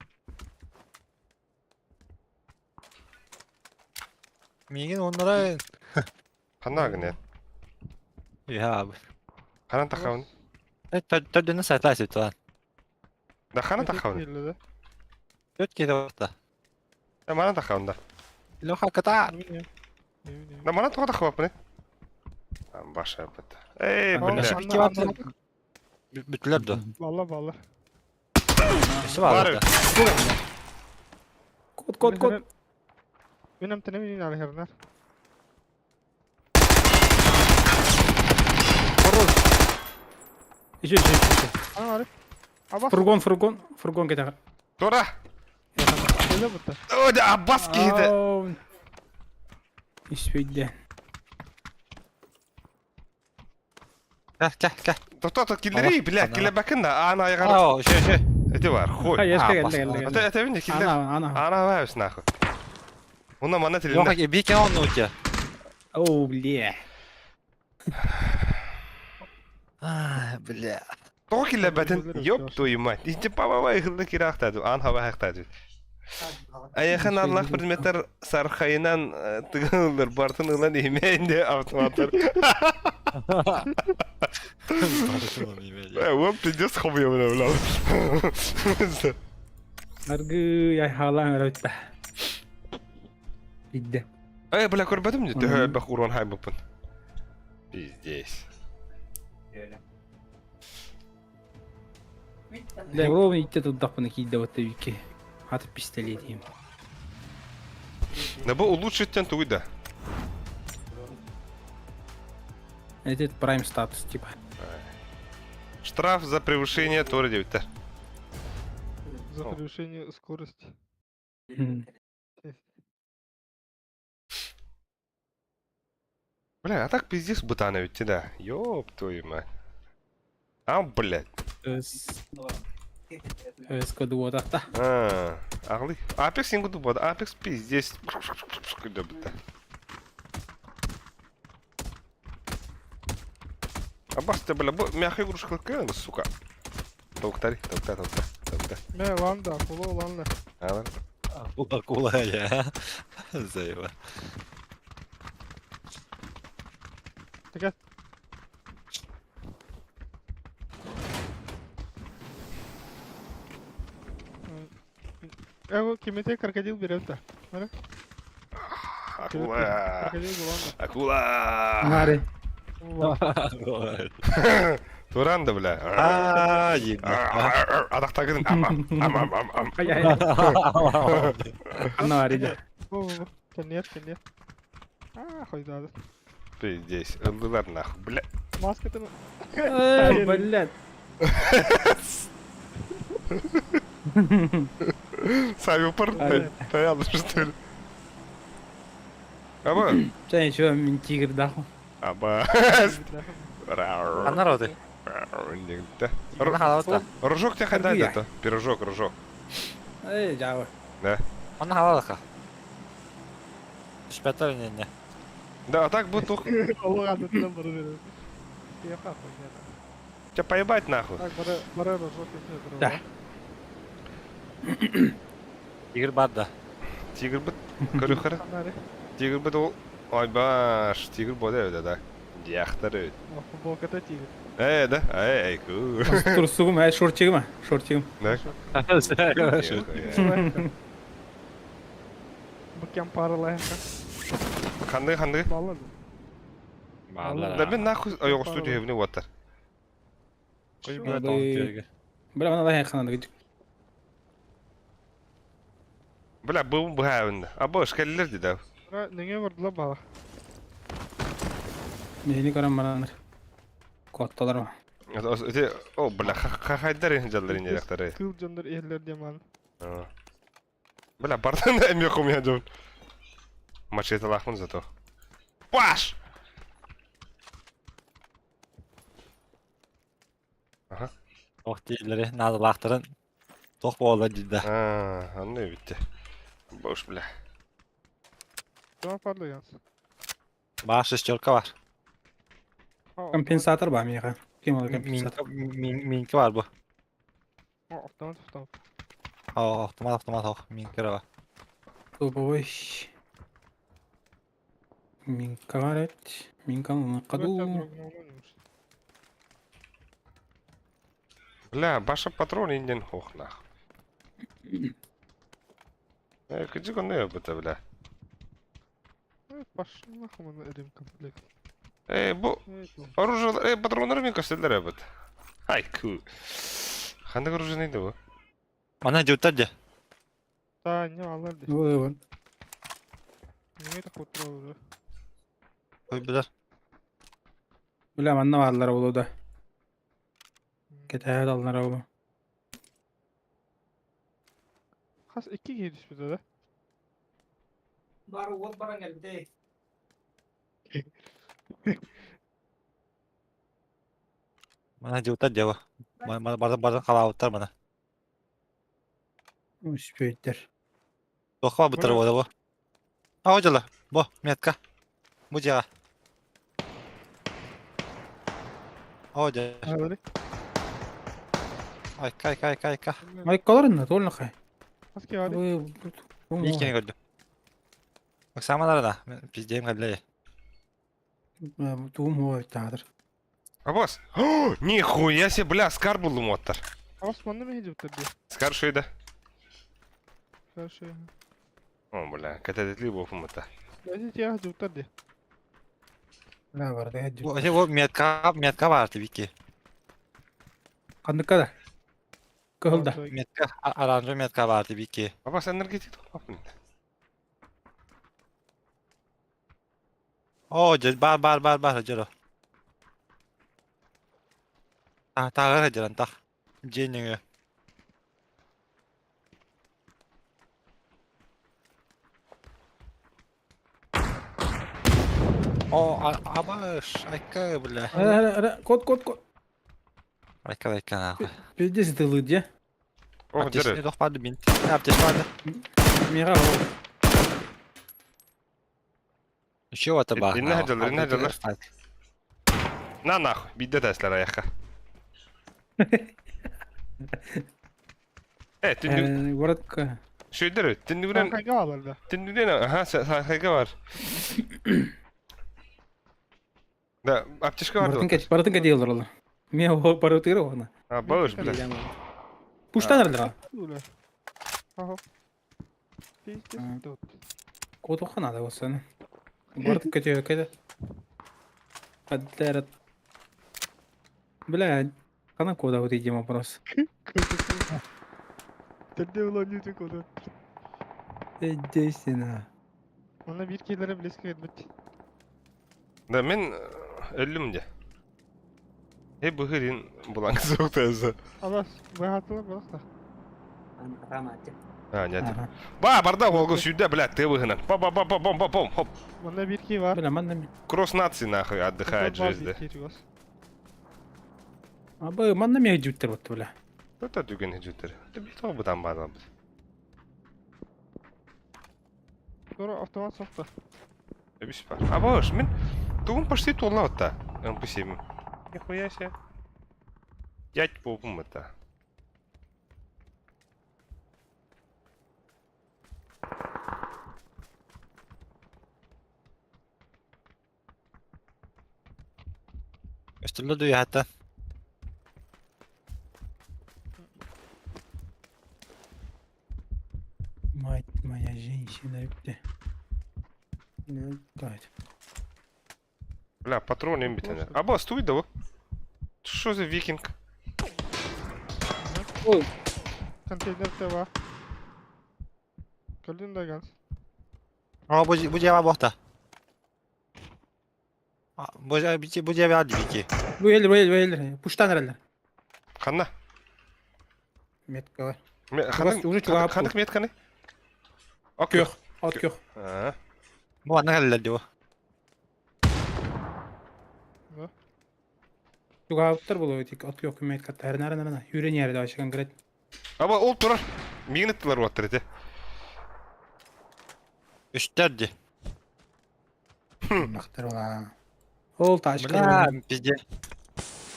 Migin onlara... Hanna gın ya. Ya abi. Hanan takavun. Dördünü saytlar sütü lan. Da hanan takavun. Yerlerde. Dört kere orada. Da mana takavun da. Loha kata. Eminim. Da mana takavun ne? Başa bata. Ey Tamam, bля. Nasıl bir ki vardı? Bütülerdi. Valla. Nesi var Var. orada? Kod. Benim tenemin al herner. Хорош. Еще. Ana Arif. Abbas. Furgon gider. Dora. Şöyle butta. O da Abbas giydi. İşbeydi. Gel. Doktor killeri bile kille bakın da ana ayağına. Aa şey. Eti var. Koy. Ha, yaşka bas- geldi. Ete bindi killer. Ana. Ana var üstüne akı. Ondan mana Loha tilinde. ki bir kere onu uçya. Oh, bля. Bля. Doğu kille batın. Yok duyma. İnce baba var hızlı kira aktadı. An hava aktadı. Ayakın Allah bir metre sarkayınan tıgılır. Bartın ulan imeğinde avtomatlar. Hop pideceğiz kovuyor bunu ulan. Argı ya halan öyle. Bitti. Ay bla kurbadım mı? Tüh bak urun hay bupun. Pizdeyiz. Ровно идти туда понакидывать вот вики. От пистолет им. Ne bu улучшить туйда. Это прайм статус типа. Штраф за превышение Тора 9. За превышение скорости. Бля, а так пиздец бутана ведь да. Ёб твою мать. А, блядь. Скодуода. Ағли. Apex сингуду болады. Apex пиздец. Күді бұта. Абасты, бля, бұл мягкий игрушка көлі, сука. Тауықтар. Me lan da. Kolu olanlar. Алар. Акула я. Зайва. Така. Эго, кемете крокодил берет-то. Акула! Крокодил буланда. Акула! Мари. Туран да, бля. Ебать. Адақта кірін. Ам. Ай, ай. Анна Мари. Во. Конец. Хойдады. Пиздец. Ылдылар нахуй, бля. Маска-то... Ай, блядь. Сами упорты. Понятно, что ли. Аба. Sen şu an tigir daha. Аба. Анна роты. Анна халаватта. Рожок тебя хай Аргуя. то. Пирожок. Ey, java. Да. Анна халаватка. Шпетер не. Да, а так бы тух. Олуға дұттан бұры береді. Яқа қойды. Тебя поебать нахуй. Так, бұры рожок етіне тұру. Да. Игорь Бадда. Тигр бит. Көрі. Қанары. Тигр бит ол. Ой баш. Тигр бода öyle да. Дияқтар öyle. Футболката тигр. Да. Ай, ку. Dur suğum, ay short çekme. Short çekme. Да. Бұккен парылайын. Қандай. Балады. Да мен нахуй аяқ студия evine ватар. Bırak bana da yakın gidecek. Бля, бұл бұхайында. Аба ышкалилер дейді. Бұра неге вұрдыла бала? Mehini karan bana. Kottalar mı? О, бля, қайдар ең жалдар ең жақтары. Кыл жондар ерлер деманы. Бля, бартан да әме қомия жон. Мачете лахмын зато. Паш! Ага. Тоқ дейлері, назылақтырын. Тоқ болды дейді. Анны бітті. Бош, бля. Дома парлы янсы. Баш шестерка var. Компенсатор var mı ya? Kim olur kompensatör? Minki var bu. Автомат. Автомат. Minki var. Ой. Minka var et. Minka kadu. Бля, баша патрон инден хох нах. Кыджи конда ёбыта, бля. Пошел нахуй на рим комплект. Бу оружие, патронлар мен көстелдер ёбыт. Ай, ку. Қандай оружие нейді бу? Ана жүттер де. Да, не алар де. Ой. Неге так отыра уже. Ой, білер. Bilmem anne varlar oğlu da. Ketaya dallar oğlu. Қас 2 gelişmedi de. Var oğul bana geldi. Ана жүттер де bu. Бардан қалауыттар бана. Успейтер. Тоққа бұтыр болды bu. Ау жылы. Бұ, метка. Бұ жаға. Ау жылы. Hadi. Ayka. Ay kalırın da doğru nakay. Қас ке hadi. Ой. İlkini gördüm. Bak samalarına. Pizdeyim kalleyi. Tuğum o tadır. Абас. Нихуя себе, бля, скар был мотор. Османны ма hedip de. Скар шойда. Хорошо. О, бля, катадетли был фумата. Hadi ya hedip de. Ne var da hadi. Bu metka vardı Viki. Kandık kadar. Kıhılda. Metka, aranjı metka vardı Viki. Абас энергетик топапын. O, bar hacıro. Tağır hacıran tağ. Cenyenge. O, abaş, ayka bile. Hadi kod. Ayka abi. Bizde sıtılıydı ya. О, Ateş дыры. ne doch vardı bin. Ateş vardı. Mira o. Еще вот это Инна хажалар. На нахуй, бидде тәсләр аяққа. Түндік Городка. Şöyler, tindüren, Kanka alırdı. aha, sayga var. Da, apteşka vardı. Baratın ka diyorlar oğlum. Niye o baratı ona? Ha, bağış bile. Puştan nerede? Öyle. Aha. Pis Ha. tut. Kodu kanada o sana. Baratın ka diyor kayda. Adlar. Блядь. Kana koda o diyeceğim вопрос. Tende ulan yüzük olur. Edeysin ha. Ona bir kelere bile sıkıyorduk. Da men ölüm de. He bu herin bulan soğuk tazı. Allah bu hatırlar bak da. Ha, ne Aha. Ba, barda olgu südde bilet te bu herin. Bom, hop. Onda bir ki var. Bilemem de mi? Cross нации нахуй отдыхает Onda var жизнь, bir да? ki var. Abi man da mi acıttır bu böyle. Это dügen hücütler. De bir tane budan bağlı. Sonra otomat soktu. Bir şey var. Ama hoş, men tuğum почти tuğla hatta. Ben bu şeyim. Nихуя себе. Дядь попум это. Üstünde duyuyor hatta. Мать моя женщина. Ne gayet. Бля, патрон им битene. Aba sтой да вот. Что за викинг? Oğlum. Konteynerde var. Gördün de gans. Ama bu cevap bohta. Bu cevap hadi ki. Bu gelir. Puştan nerede? Kanna. Metka var. Kanık уже чувак. kanık met kanı. Ok Yok. At yok. Ha. Bu anne geldi bu. Yok avtlar buluyor. At yok. Metka. Her nerede? Yüren yerde aşağı konkret. Aba ol turar. Mignetler var te. Üstlerdi. Baktır ola. Ol taş Bля, kalır. pizde.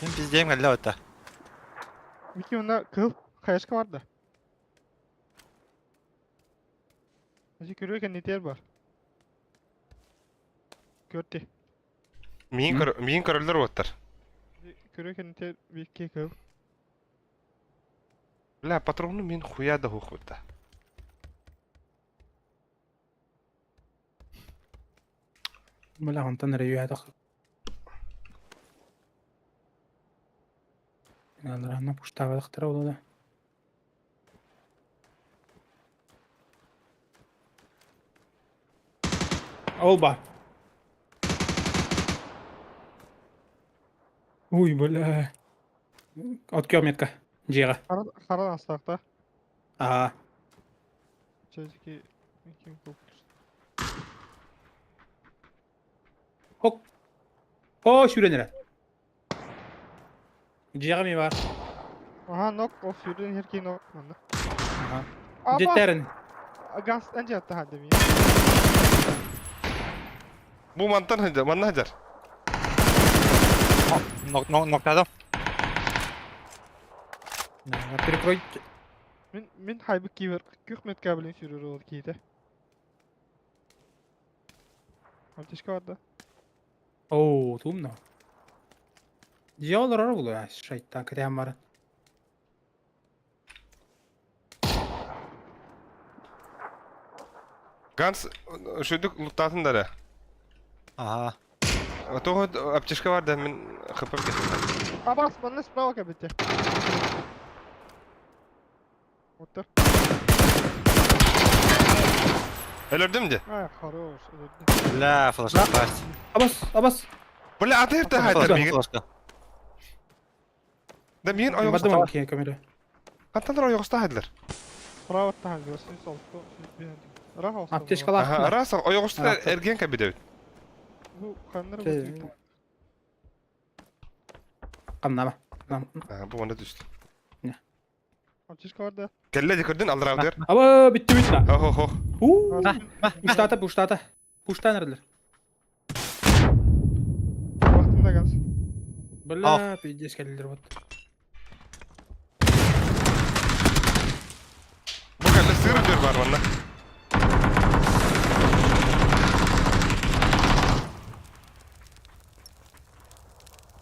Ben pizdeyim geldi hatta. Bir ki onda kıl. Kayaşka vardı. Acı görüyorken niteyer var. Gördü. Мигин короллер var. Görüyorken niteyer bir ki kıl. Бля, патроны мен хуя да хух это. Bula hantan nereye yağdı? Yanlarına puşta baktır ola da. Olba. Uy bula. At kilometre. Ciğer. Karan astakta. Aa. Çocuk ki. Kim koptu? Hok. O şuraya nere? Ciğer mi var? Aha nok of yürüdün herkeği nok. Bunda. Aha. Ama. Jetlerin. Gans önce attı hadi bir. Bu mantan hajar, manna hajar. Nokladım. Перекрой. Min haybı ki var. Kök met kabelin sürür olur ki de. Ateşka vardı. Oo, tumno. Ciğer olur ara buluyor ya. Şeytan krem var. Ганс, şuyduk luttatın da da. Aha. Toho apteşka var da men хп getirdim. Abbas bana sprava kabette. Otur. Ölürdüm de. Ay хорош. La flash. Abbas. Bля, atayıp da hajar migin. Da migin Badım ayağısta. ama ki kamera. Kantanlar ayağısta hajar. Sprava tahan görsün sol. Raha olsun. Apteşka Aha, var. rasa ayağısta Aha. ergen kabide. Bu kanları Şey- bu. Kanlama. Ha, bu ona düştü. Ateşka vardı. Kelle dikırdin alır avder. Aba bitti. Oh. Puşta. Puşta neredeler? Vaktinde gans. Bala pideceğiz geldiler bot. Bu kelle sığır diyor var bana.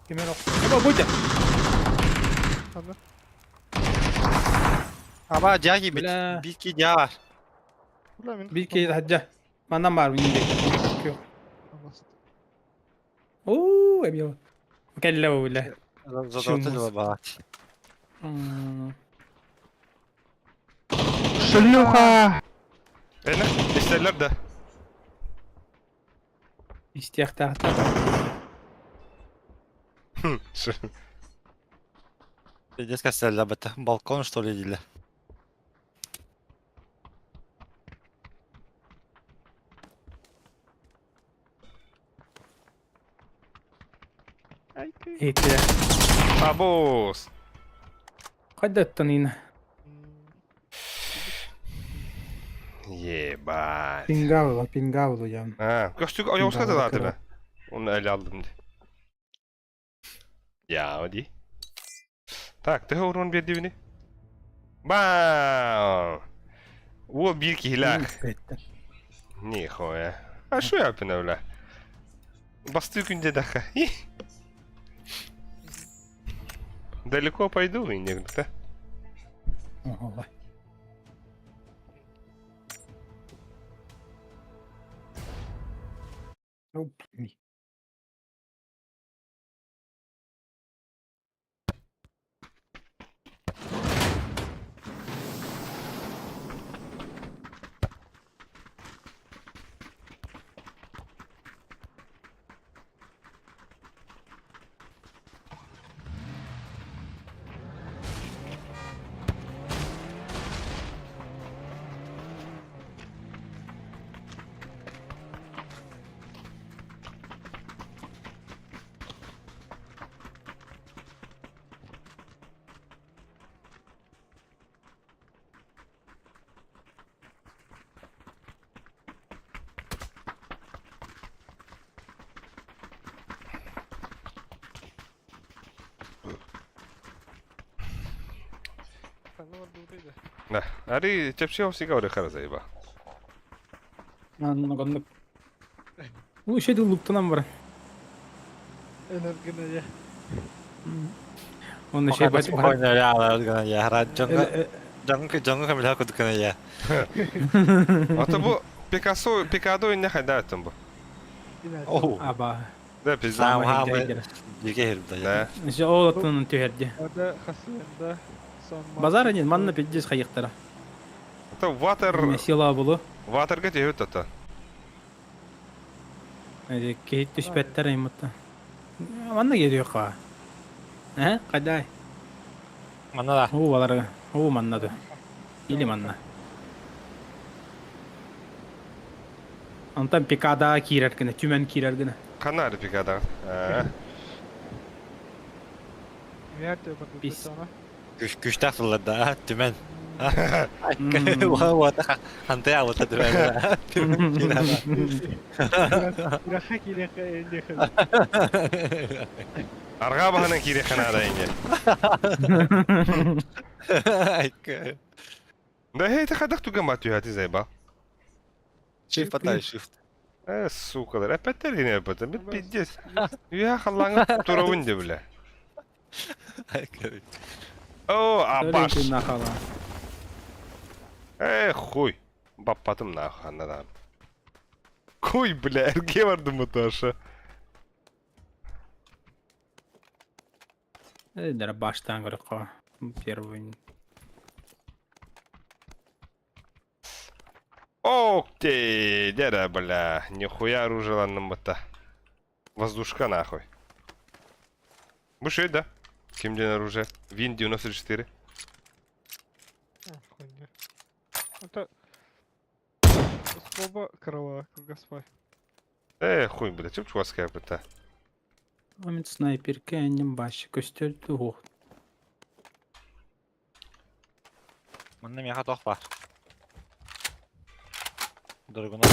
Kime yok. Ama bu da. Hadi. Ama cağ gibi. Bile. Bir iki cağ var. Ulan min. Bir kez hacca. Mandan var mı indi? Yok. Anlasın. Oo, emiyor. Kelle bu bile. Zaten Şumuz. bak. Hmm. Шлюха! Ne? İsterler de. İstiyak tahta. Здесь костель, это балкон, что ли, или? Ay kız. Hekle. Abos. Hadi attanın. Ебать. Pingavlo ya. Ha, göçtük ayağımız kadar Bravo, zaten. bravo. Ha. Onu ele aldım diye. Ya hadi. Tak, daha orman bir divini. Bam. O bir ki hilak. Нихуя. А что я пинавля? Бастык инде даха. Далеко пойду и негде. Allah. Hop. Sen de var buradaydı. Да. Ари чепче всегда уже хорошо заеба. Anladım. Bu şey de loot'tan var. Enerjine ye. Onun şey baş bırak. Спокойно, я, я, Джонга камил хаку дукана я. Ата bu Picasso, Picado ne kadar attın bu? İnersin. Оу, Aba. Da pizza. сам Ama хам, hediye. диге хирда Да. я. İşte o loot'tan tüherdi. Orada hasiyende son Bazar edin manna pidis kayıktara. Ата water, Sila bulu. waterga teyut ata. Hadi kehit düşbetler ayımıtta. Manna geliyor ka. He? Kaday. Mana da. Hu balara. Hu manna da. İli manna. Antan pikada kirer gene. Tümen kirer gene. Kanarı Picado. Ha. Nerede bakıldı Biz- sana? Güçten fırladı ha, dümen. Hmm. Vata, hantaya vata dümen. İlaka ilaka elde kız. Arga bahanın kiri kanada inge. Да hey te kadak tuga matıyor hadi zeyba. Shift patay, shift. Сука, опять не yapatın. Bir piddes. Ya Allah'ın turavun de bile. Oo, abaş. Öyle nakala. Хуй. Баппатым нахуй аннадан. Хуй, бля, эрге барды муташа. Dere baştan göre ka. Первый. Ох ты, деда, бля. Нихуя оружие ланным бата. Воздушка нахуй. Бушей, да? Кимден оружие? Вин 94. Хуйня. Это... Скоба крова, Гаспай. Хуй, бля, чё чуваская бата? Ahmet sniper kendim başı gösterdi o. Bunda meha toq var. Dragunov.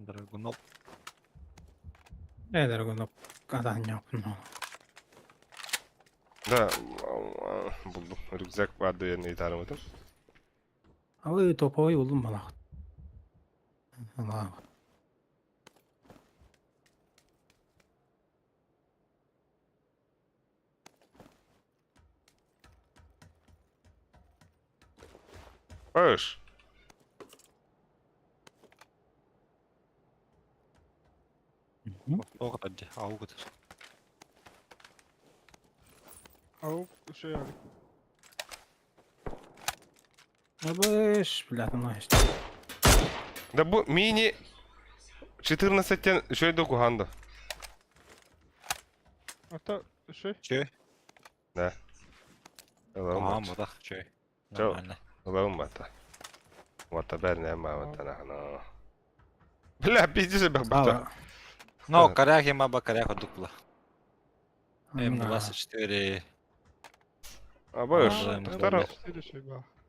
Dragunov. Ne der bunu kadan yapın o. Да, buldum. Rükzak vardı yerine itaramadım. Алы топовый болдум балак. Ала. Hoş. O kadar diye. O kadar. Ауп, şey yani. Абыш, блядь, ну işte. Да bu mini 14'ten şöyle de kuhandı. Hatta şey, Şey. Da. Allah'ım Tamam bak. bu da şey. Çok. Normalde. Allah'ım bak. Vata berne ma vata nahna. Bla bizce bak bak. Ала. No, karyak yema bak karyak olduk bula. Hem Ага. bula sıçtırı. Ama Aa, hoş. evet, Tara. M4 şey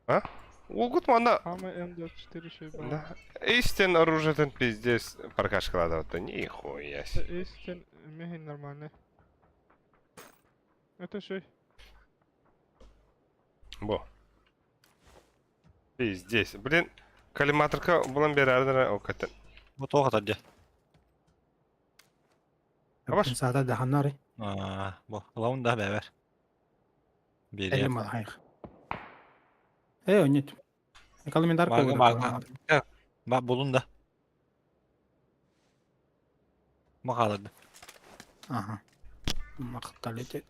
bak. Ugut manda. Ama M4 şey bak. Да. Истин оружиетен пиздец паркашкалады вот. Нихуя себе. Eşken mehin normalde. Это şey. Бо. Пиздец. Блин, коллиматорка булан берардыр окатен. Bu da o kadar diye. Абаш. Абаш. Саата даханнари. Bu. Ulan da beraber. Bir Элем yer. малайх. Ойнет. Экалмендар Marga marga. Bak bulun da. Makaladı. Ага. Макталете.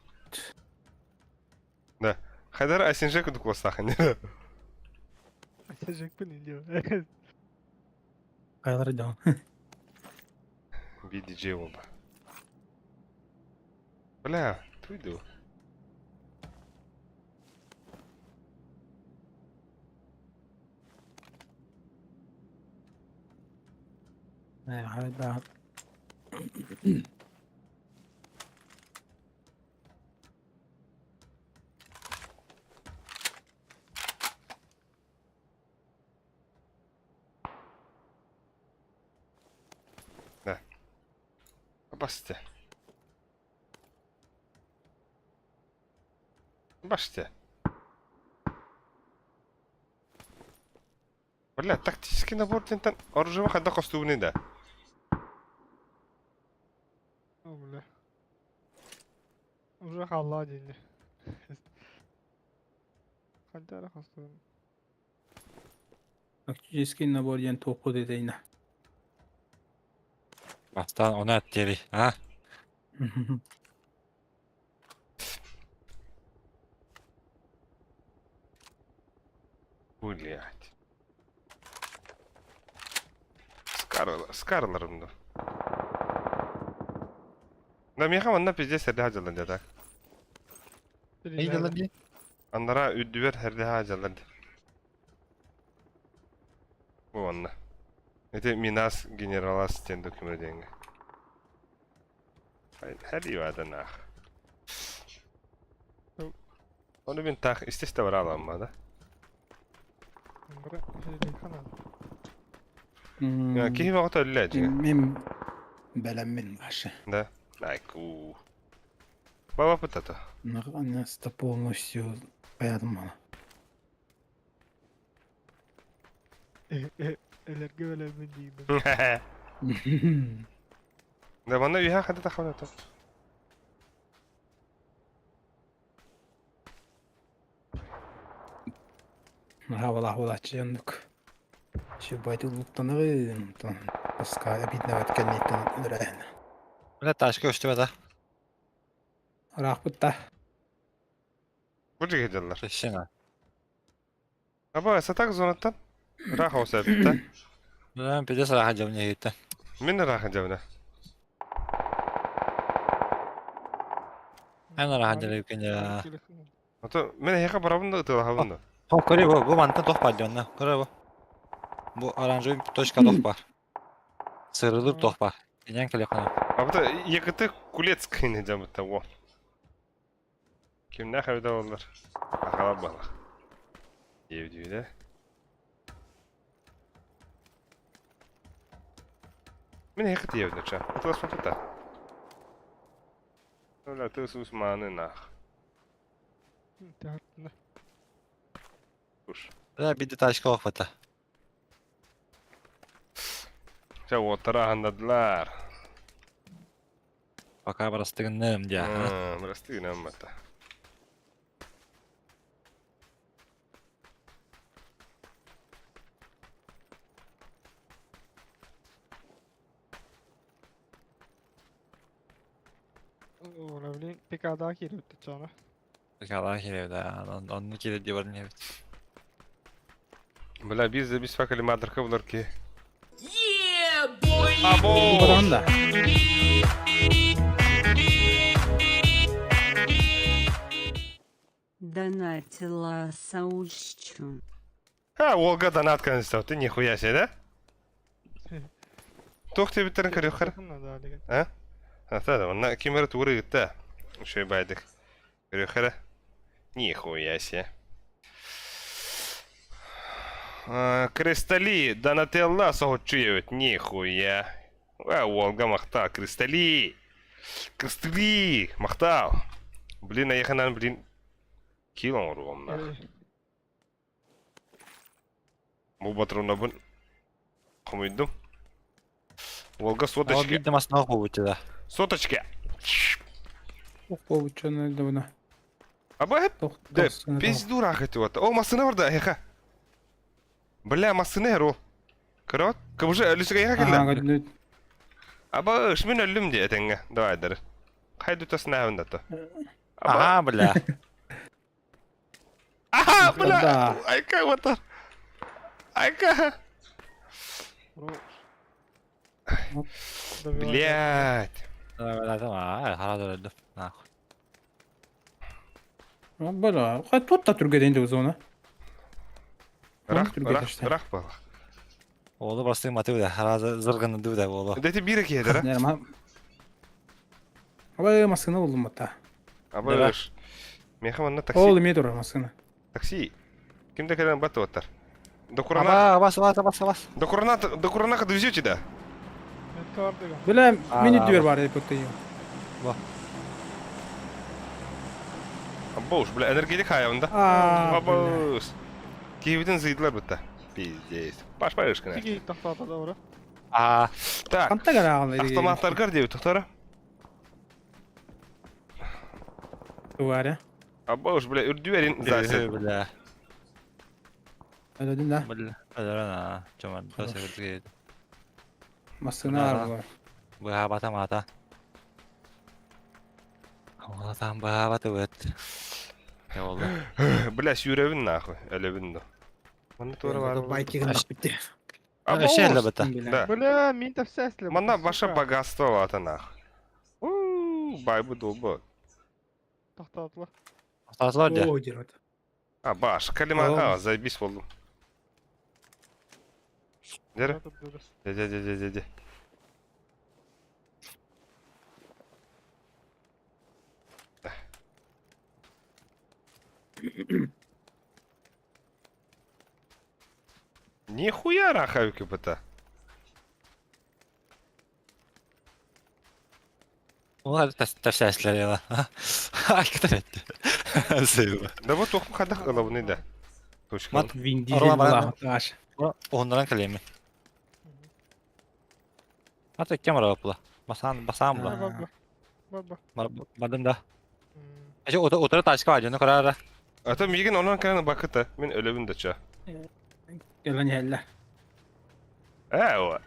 Да. Хайдар асинжек дукласахан. Açacak mı ne diyor? Кайлар да. BDJ oldu. Бля, туйду. Хада. Басте. Баште. Бля, тактический набор тентен оружие хада костюмный да. Öyle. Uzak Allah dinle. Kadar hastayım. Тактический набор ян топу dedeyna. Baştan onu at geri. Ha? Блять. Скарларымды. Да меха онна пиздец herdi hacalandı da. İyi yalan diye. Anlara üddüver herdi hacalandı. Bu onna. Это Минас генерал ассистент документенге. Her yuvada nah. Onu ben tak isteste var alanmada. Bırak şey kanal. Ya ki vakit öyle acı. Мен белемин башы. Да. Лайку. Баба пытата. Наконец-то полностью поядым ана. Elerge öyle mi diyeyim. Да бана üye hadi takavata. Havalah olacak yandık. Şu baydı luttanı Paskaya bitne ötkenlikten öğren. Böyle taşka üstüme de. Rahbıtta. Burcu geceler. Peşine. Aba satak zonattan. Raha o sebepte. Ben bir de sıra camına gittim. Min raha cevne. En rahat yere yükün ya. Ото мен яка барабын да тыла хабын да. Top kore bu mantıklı top var diyorsun. Kore bu. Bu aranjör bir toşka top var. Sırılır top var. İnen kale kana. Абыта екіті кулецкий не жабыта о. Ким нахай да олар. Ахала бала. Евдюде. Мен екіті евді ча. Отылас папыта. Оля ты сусманы нах. Тәһәртне. Уж. Да, bir de taşka okvata. Sen oturahandadılar. Baka barastığın neyim diye. Biraz değil ama da. Ola bilin PK'da kelipti çana. Baka geliyor da. Onun ki de varın evet. Bula biz fakali madırka bulur ki. Bu Abo! kadar da. Донатила соуччу. Ha, Volga donat kanıstı. Nihуя себе, да? Тох тебе биттерин көр юқар. Да, деген. Ha? Ha, tabii. Ona kimere tuğru gitti. Şöyle baydık. Kör yuqarı. Нихуя себе. Кристали, Донателла соучуют. Нихуя. Волга махта. Кристали. Кристали. Махта. Блин, аяқынан, блин. Килон ұрғым, нах. Бұл батырына бұн. Қымыйдым. Волга Ama соточки. bir de masna okuvuttu da. Соточки. Bu çana da buna. Аба hep de 90. pizdu рахати вот. О, масыны бар да, яха. Бля, масыны рол. Кырат. Кыбыжы өлүсүгө яха келди. Аба, шмен өлүм де этеңге. Давайдыр. Кайду тасына авында то. Aha bile. Аха, бля. Да. Айка вот. Айка. Блядь. Öyle tamam. Hala öldüm. Ha. Böyle. Kaç tut da Türkiye'de indi o zaman. Рах, Türkiye'de рах, işte. рах бала. Oğlu bastığım atıyor da. Hala zırgını diyor da oğlu. Дети бире кедер, а? Yani ama. Ama maskını buldum hatta. Аба, мен хаманна такси. Oğlum yedir o maskını. Такси. Кимде келен баты оттар. До Курана, Aba bas. до Курана довезете, да? Metka var деген. Böyle Aa, mini diyor bak. var ya kötü. Абош, бля, энергетик хаявында. Aa. Абош. Кейбіден зыйдылар бұтта. Пиздец. Баш барышкана. Тики тахтата да ора. Aa. Так, Kanta kadar ağlaydı. автоматтар кар деп тоқтары. Var ya. Абош, бля, үрдü verin zaten. Bile. Öyle değil de. Bile. Öyle ha. Cuman da sevirdi. Maskını Aa. ağır var. Bu habata mata. Allah tam bu habata evet. Ne oldu? Бля, сүйребін нахуй, әлебін да. Мана тура бар. Байки gındak bitti. Şey elle bata. Да. Бля, мен тәфсәсле. Мана баша богатство вата нахуй. Бай bu долбо. Тахтатла. Tatlılar diye. Oo diyor. А, баш, калима, Tamam. а, заебись болдum. Дері? Де. Нихуя рахавики быта. Onlar tefsirler ya. Hakikaten etti. Sevim. Да вот тоқым қадақ ылабыны да. Точка. Mat. Vin Diesel Orada bana- bulan taş. Onların kalemi. Hatta kamera yapıla. Basan Ha, bula. bak. Badım da. Ece otura taşka var canı karara. Атам еген онан кана бақыта. Мен өлебін да ча. Yalan yerler. О,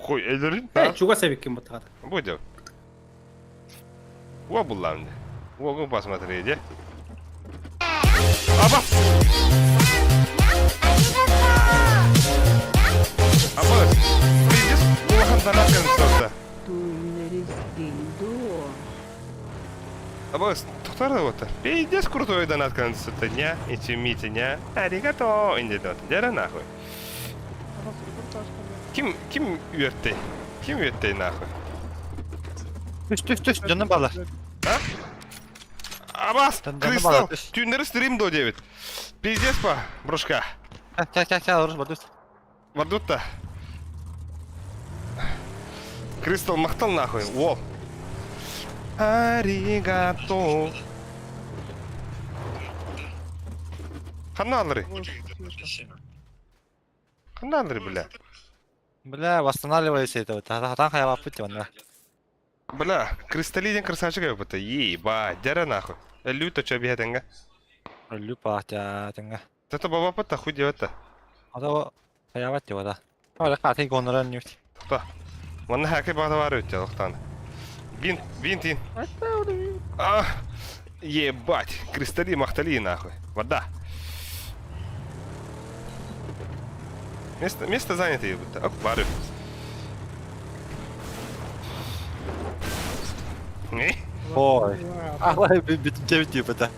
хуй, элерин. Hey, çuga sevik kim bu kadar. Будем. Во булланды. Во посмотрите. Аба! Аба! Видишь? Улахан донат концовта. Туинерис Аба, тоқтар вот. Пиздец крутой донат концовта. Ня, ичимите, ня. Аригато. Инде дот. Дера нахуй. Kim üyetti? Kim üyetti nahуй? Düş canım bağlar. Абас! Там Кристал! давно было. Тюнер стрим до 9. Пиздец па, брушка. Gel orası badus. Вардут-то. Кристал махтал нахуй. Во. Аригато. Kanna alırı. Kanna alırı bile. Бля, восстанавливайся это вот. Хатан хая вапыт ванна. Бля, кристаллиден красавчик я опыта. Еба, дяра нахуй. Люто чё бьетенга. Люпа тя тенга. Это баба опыта хуй девата. Ада хая ват его. Ала хаты гоноран нюфт. Кто? Ванна хаки бата варю тебя, лохтан. Вин, тин. А, ебать, кристалли махтали нахуй. Вода. Место занято, ебать. Ок, варю. Ой. Ала бит типа да.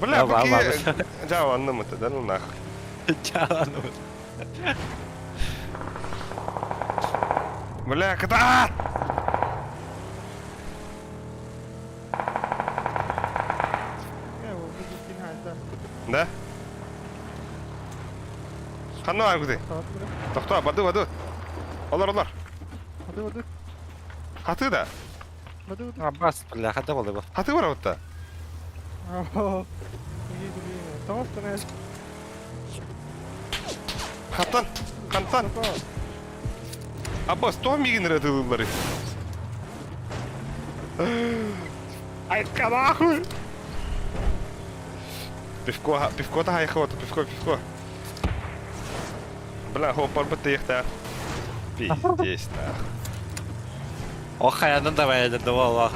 Бля, Ва, ва, поки... Джао, аннам это, да ну нахуй. Чала ну. Бля, кота! Да? Ханна агуды. Тохта, баду. Олар. Хаты да. Аббас, бля, хата болды бу. Хаты бар отта. Хантан. Аббас, то мигин редылылары. Айтка нахуй. Пивко-то хайхота, пивко. Бля, хопар бы ты их да. Пиздец, нахуй. Ох, хаяндан давай да валла.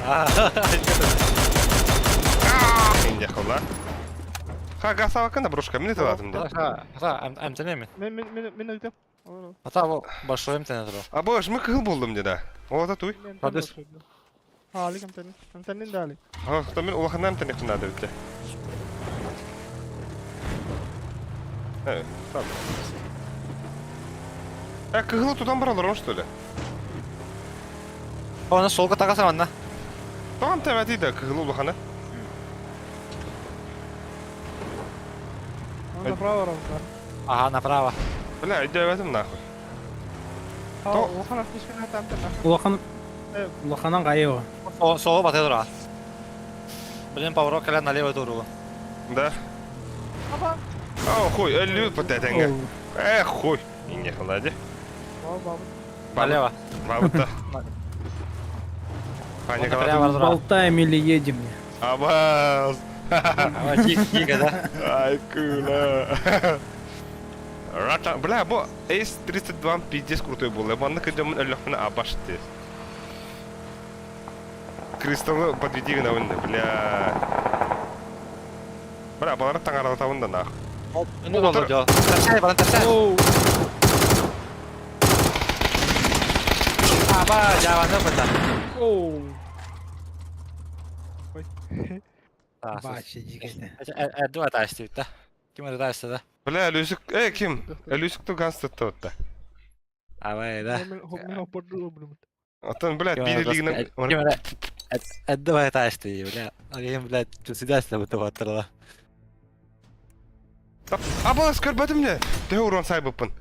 Инде хола. Ха, гасава кана брушка, мне это латым да. Ха, амтенемен. Мен өйтем. Ата бу большой амтене туру. Абош, мы кыл болдым деда. Вот атуй. Падыс. Алик амтенин дали. А, кто мен улаханам тенек надо ведь. Так. Кыгылы тудан баралар, что ли? Оны солға тағасам анна. Там тәвәди да кыгылы улахана. Он направо ровно. Ага, направо. Бля, иди этим нахуй. Охан автишкана тамтана. Улаханан қайы о. Солға батай тұра. Блин, поворот кәлі налево туру. Да. О, хуй, люд потетенга. Хуй. Инге холади. Налево. Бабута. Паня Прямо калату. тура. Болтаем или едем? Абаз. Тихо, да? Ай, кула. Рата, бля, бо Ace-32 пиздец крутой был. Ебанно кидем лёгкана абашты. Кристаллы подведи на вынны, бля. Бля, балары таңаралы тавында нах. Үнді болды жо. Тарсай, балан тарсай. Аба, жаваны бұнда. Бачы жигеті. Әдді ата істі бітті. Кім әді тайсты да? Бля, Люсик, ким? Люсик-то ганстатты отта. Абай, да. Мен опорду блин. Оттан, бля, билилигинен... Әдді бай тайсты, бля. Агайым, бля, чусидасты бұты баттырла. Абалас, көрбәдім не? Тәу урон сайбыппын.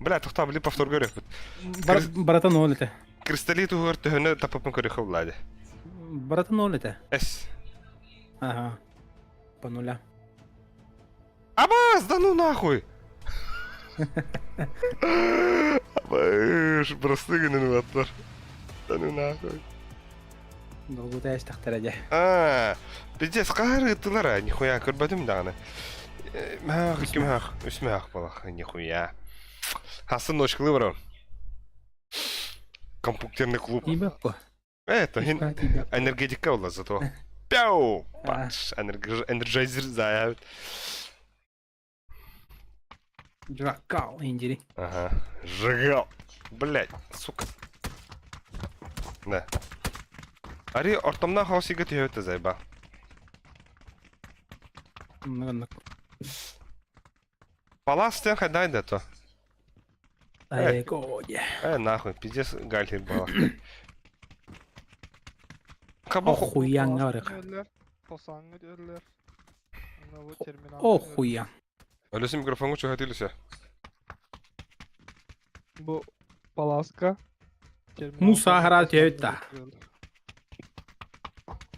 Бля, тоқта, бли, повтор көрек бұд. Братан ол еті. Кристалли туғыр төхіні тапыппын көрек қылады. Братан ол еті. Әс. Ага. По нуля. Абас, да ну нахуй! Абаш, простыгынын ваттар. Да ну нахуй. Долгу тәйс тақтар Пиздец, қағыр ғыттылар, нихуя, көрбәдім дағаны. Мәғ, кім ақ, үсме ақ балақ, нихуя. Хасын ночкылы бар он. Компьютерный клуб. Тибек по. Это, энергетика была зато. Пяу! Паш, энерджайзер заявит. Жакал, индири. Ага, сжигал. Блять, сука. Да. Ари, ортомна хаосига тиёта зайба. Палас тен хайдай да то. Годе. Нахуй, пиздец гальтер была. Охуян гарық. Посаңы дерлер. Охуян. Алиса микрофонgu чöhätilse. Bu Palaska. Musa herhalde teyutta.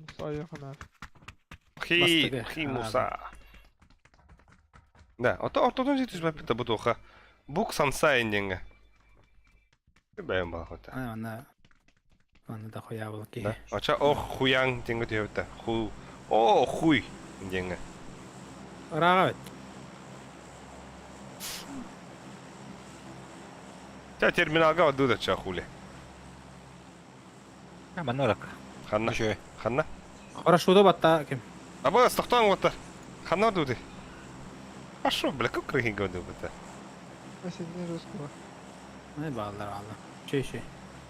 Musa yakın abi. Hi Musa. Да, ортодон жетиш баппита бутуха. Бук сансайын денге. Бәйім бақ ота. Аны да коя бол ки. Да. Оча ох хуяң денге түйөбіта. Хуй денге. Рага бет. Ча терминалга вадуда ча хули. Манна орак. Ханна. Ничего. Ханна. Хорошо батта кем. Аба, стахтан вата. Ханна вадуды. А шо, бля, как крыхи году бата? А сидни русского. Ай балдар алла. Чей.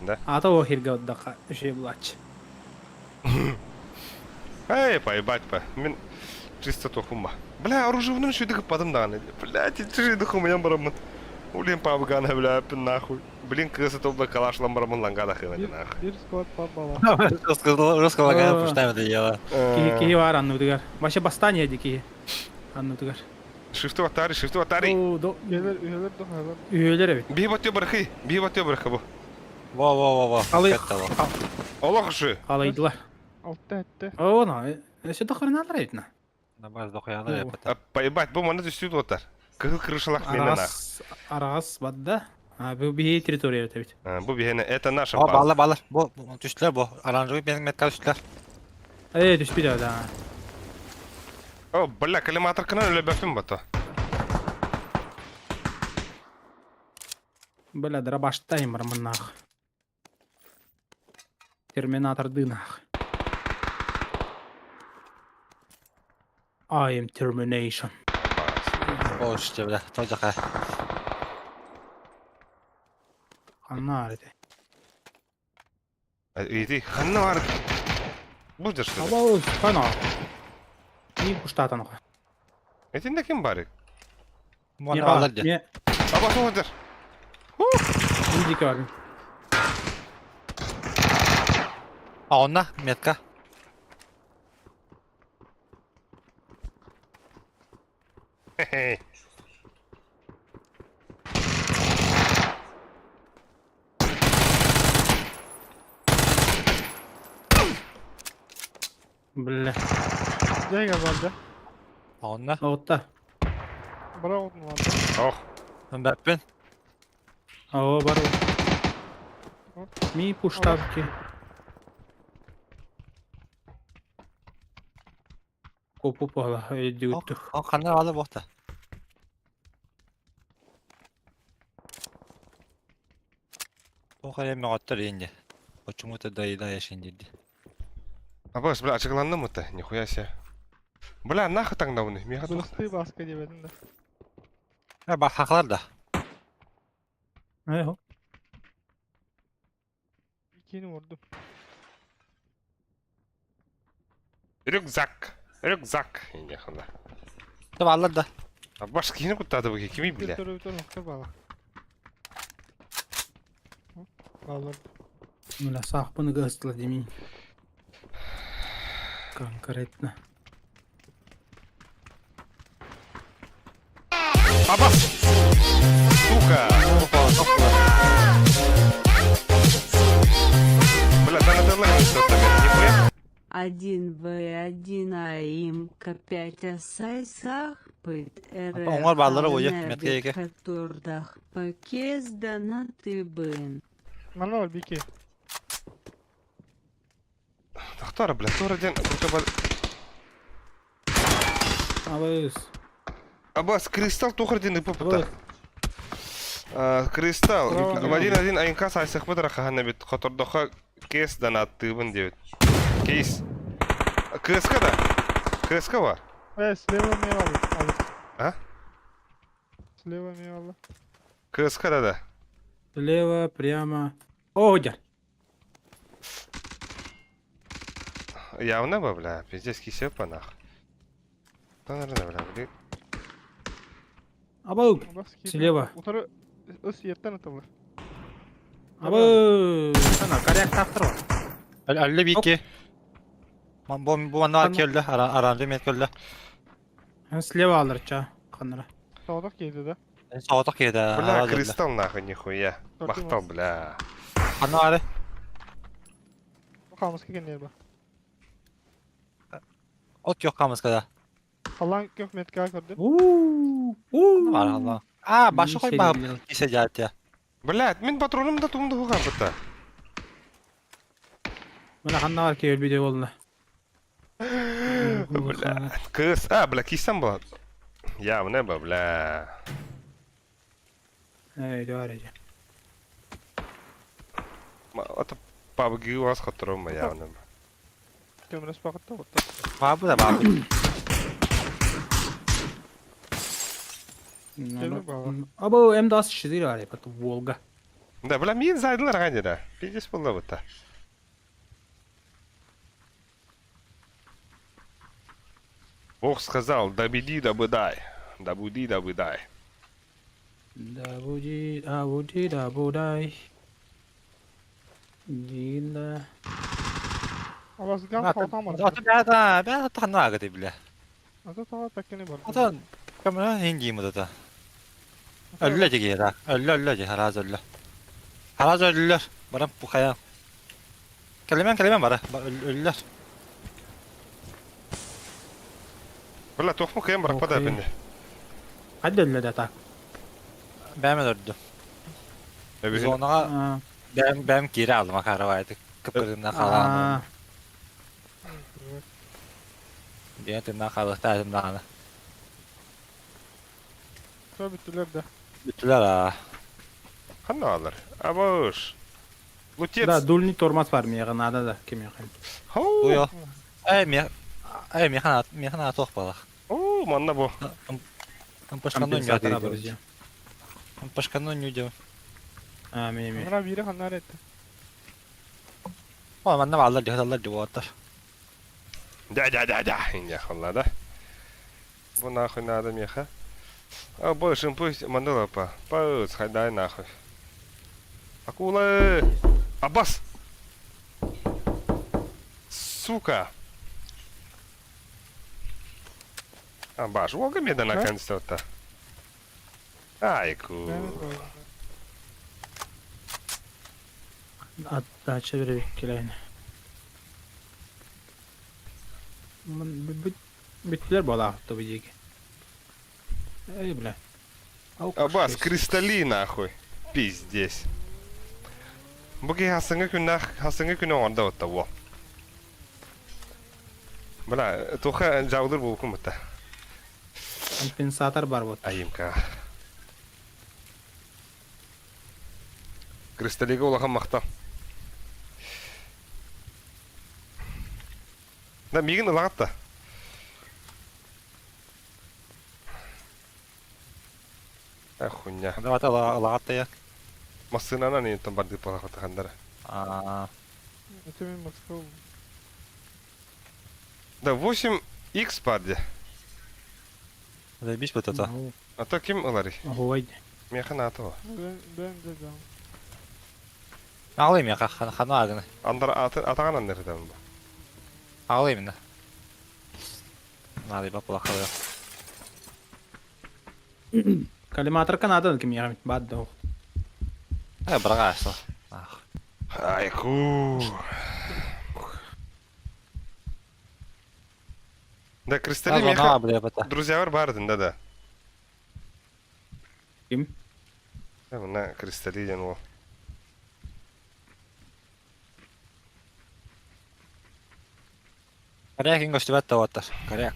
Да. Ата о хирге отдака şey булач. Эй, поебать па. Мен чисто тухума. Бля, оружие внутрь еще дыка падам даны. Бля, ты дыхума я барамын. Улин па абгана, бля, пин нахуй. Блин, крыса толба калаш ламбарамын лангада хилады нахуй. Bir squad папала. Русского лагая пуштаем это дело. Ки var anladıgar. Başa bastaniye diki. Anladıgar. Шифту атари. Oo do Üyeler dokuyorlar. üyeler evet. Бей бат ёбрахи, бу. Во. Алый Катта во. Аллах шы. алайдылар. Altta etti. Ona. Эше дохраналар этна. На баз дохуялар О. япата. Поебать, бу мана түстү отар. Кыгыл крышалак менен ах. Арагас бадда. Bu bir teritoriya tabii. Бу бихене, это наша О, база. баллар. Бу түштүлөр бу. Оранжевый benim метка түштүлөр. Düştü bir daha. О, бля, коллиматор кынан өлө бәфим бата. Бля, драбаштайм барманах. Терминатор дынах. I am termination. О, işte бля, той жака. Анар это. Иди, ханна бар. Будешь что ли? Абау, кана. Не пуштатан. Этинде ким бар? Муана баллар де. Не, Аба соғыдыр. индики var. А онна метка. Хе-хе. Бля. Ceyga vardı. А онна. Otta. Bravo vardı. Ох, Бәппен. Aa var. Mi puştat ki. Kopu pala. Öyle güttük. О, қандай балы боқты. Охай эми оттыр енді. Почему-то да яшен деді. абас, бля, ачыкландым это, нихуя себе. Бля, нахуй таңдауны, меха тух. Bıraktı baskı demedim de. Бак хақлар да. Eyho. İkini vurdum. Рюкзак. Инде хана. Тып алар да. Абаш кини куттады bu kimi Bir bile. tane nokta bağla. Bağladım. Бля, сахпаны гастла демей. Конкретно. Абас! Сука! Бля, да, что-то, нихуя. 1v1 АИМ К5 сайсах пыт Оңар баллары ойы, метке еке. Котордах покезда на тыбын. Bana var bir iki. Тахтара, бля, тораден, Абыз. Абас, кристалл тухарден Абыз. ыпыпыта. Кристалл, Браво. в один айынка сайсық быдыра қағана бет, котордоқа кес данаттыбын дебет. Кейс. Кыска да? Кыска бар? Слева мeyvalı. Alır. А? Слева meyvalı. Кыска да. Слева, прямо. О, дядь. Явно бы, бля, пиздец кисеп по нах. Да, наверное, бля, блин. Абау. Baskı. Слева. Utarı ıs yetten atılır. Абау. Sana karyak taktır var. Әлі бейке. Бұл мана келді, оранжевый мет келді. Слева alır ça. Kanlara. Sağdak geldi de. Сауытық кеді. Бля, кристалл нахуй, нихуя. Тортим Мақтал, var. бля. Қаны ары. Bu kalması ki yer bak. От жоқ қамыз кәді. Falan kök metka gördün. Var Allah. Aa başı koy bak. Seviyorum. Ise jahat ya. Блядь, мен патроным да тумды хуган быта. Bana kanna var ki bir de oldu. Блядь, кыз. А, бля, кисем bu. Ya bu ne be bля. Öyle öylece. Ata PUBG was hatırım mı ya ne? Kömürüs bakıtta otta. Var bu da var. Gelin baba. Abo hem daha sıçrıyor var ya patı Volga. Да, бля, мен зайдылар ганера. Пиздец болды быта. Бог сказал, добеди, добыдай. Добуди, добыдай. Da buday. Gila. Avaz gan kalkan var. Ata ben ata kanna agı bile. Ata tağa takkeni var. Ata kamera hindi mi da? Öllece giyer. Öllece haraz ölle. Haraz öller. Bana bu kaya. Kelimen var. Öller. Бля, тоқму кем бırakpa da Okey. beni. Hadi öyle de tak. Ben öldüm. Ebi Zonuna Aa. ben geri aldım akaravaydı. Kıpırında kalan. Aa. Bir tırnak kalık derdim daha. Şöyle bittiler de. Bütüler ha. Hanno alır. Aboş. Lutец. Da dulni tormat var mı ya nada da kim yakın. Bu yok. Ey mihana tok balık. Oo, manna bu. Пашкану не Компенсатора отдаю. друзья. Пашкану не удел. Ha mi. Ömer abi biri hanlar etti. Oğlum annem alır diyor atar. Да. Инде халла да. Bu нахуй надо, меха. А больше пусть мандала па. Пауз, хайдай нахуй. Акула! Аббас! Сука! Аббаш, волга мне да наконец-то. Айку. Evet baba. Hatta çevirip kilayını. Bittiler bala attı bu yegi. Ey bile. Аббас, кристалли нахуй. Пиздец. Bugün hasıngı günü orada otta bu. Bla, toxa javdur bu hukumata. Kompensator var bu. Ayımka. Kristaliga olahan maqta. Da migin ılağıtta. Ахуйня. Давай лагатта я. Масынана не там барды палахата хандара. Ötemin Moskova. Да 8x паде. Заебись вот это. А то ким ылари? Ой. Механа то. Ben de devam. Ağlayayım ya xana ağını. Андара атаган андерден бу. Ağlayayım da. Надо бап плохо. Калиматор Канада kim yakın. Bad da. Браga что. Ах. Айку. Да, Кристали Надо меха. бля бата. Друзья var bardın da. Kim? Ja, ne, Kristallinen o. Karyak ingosti vettä ottas. Karyak.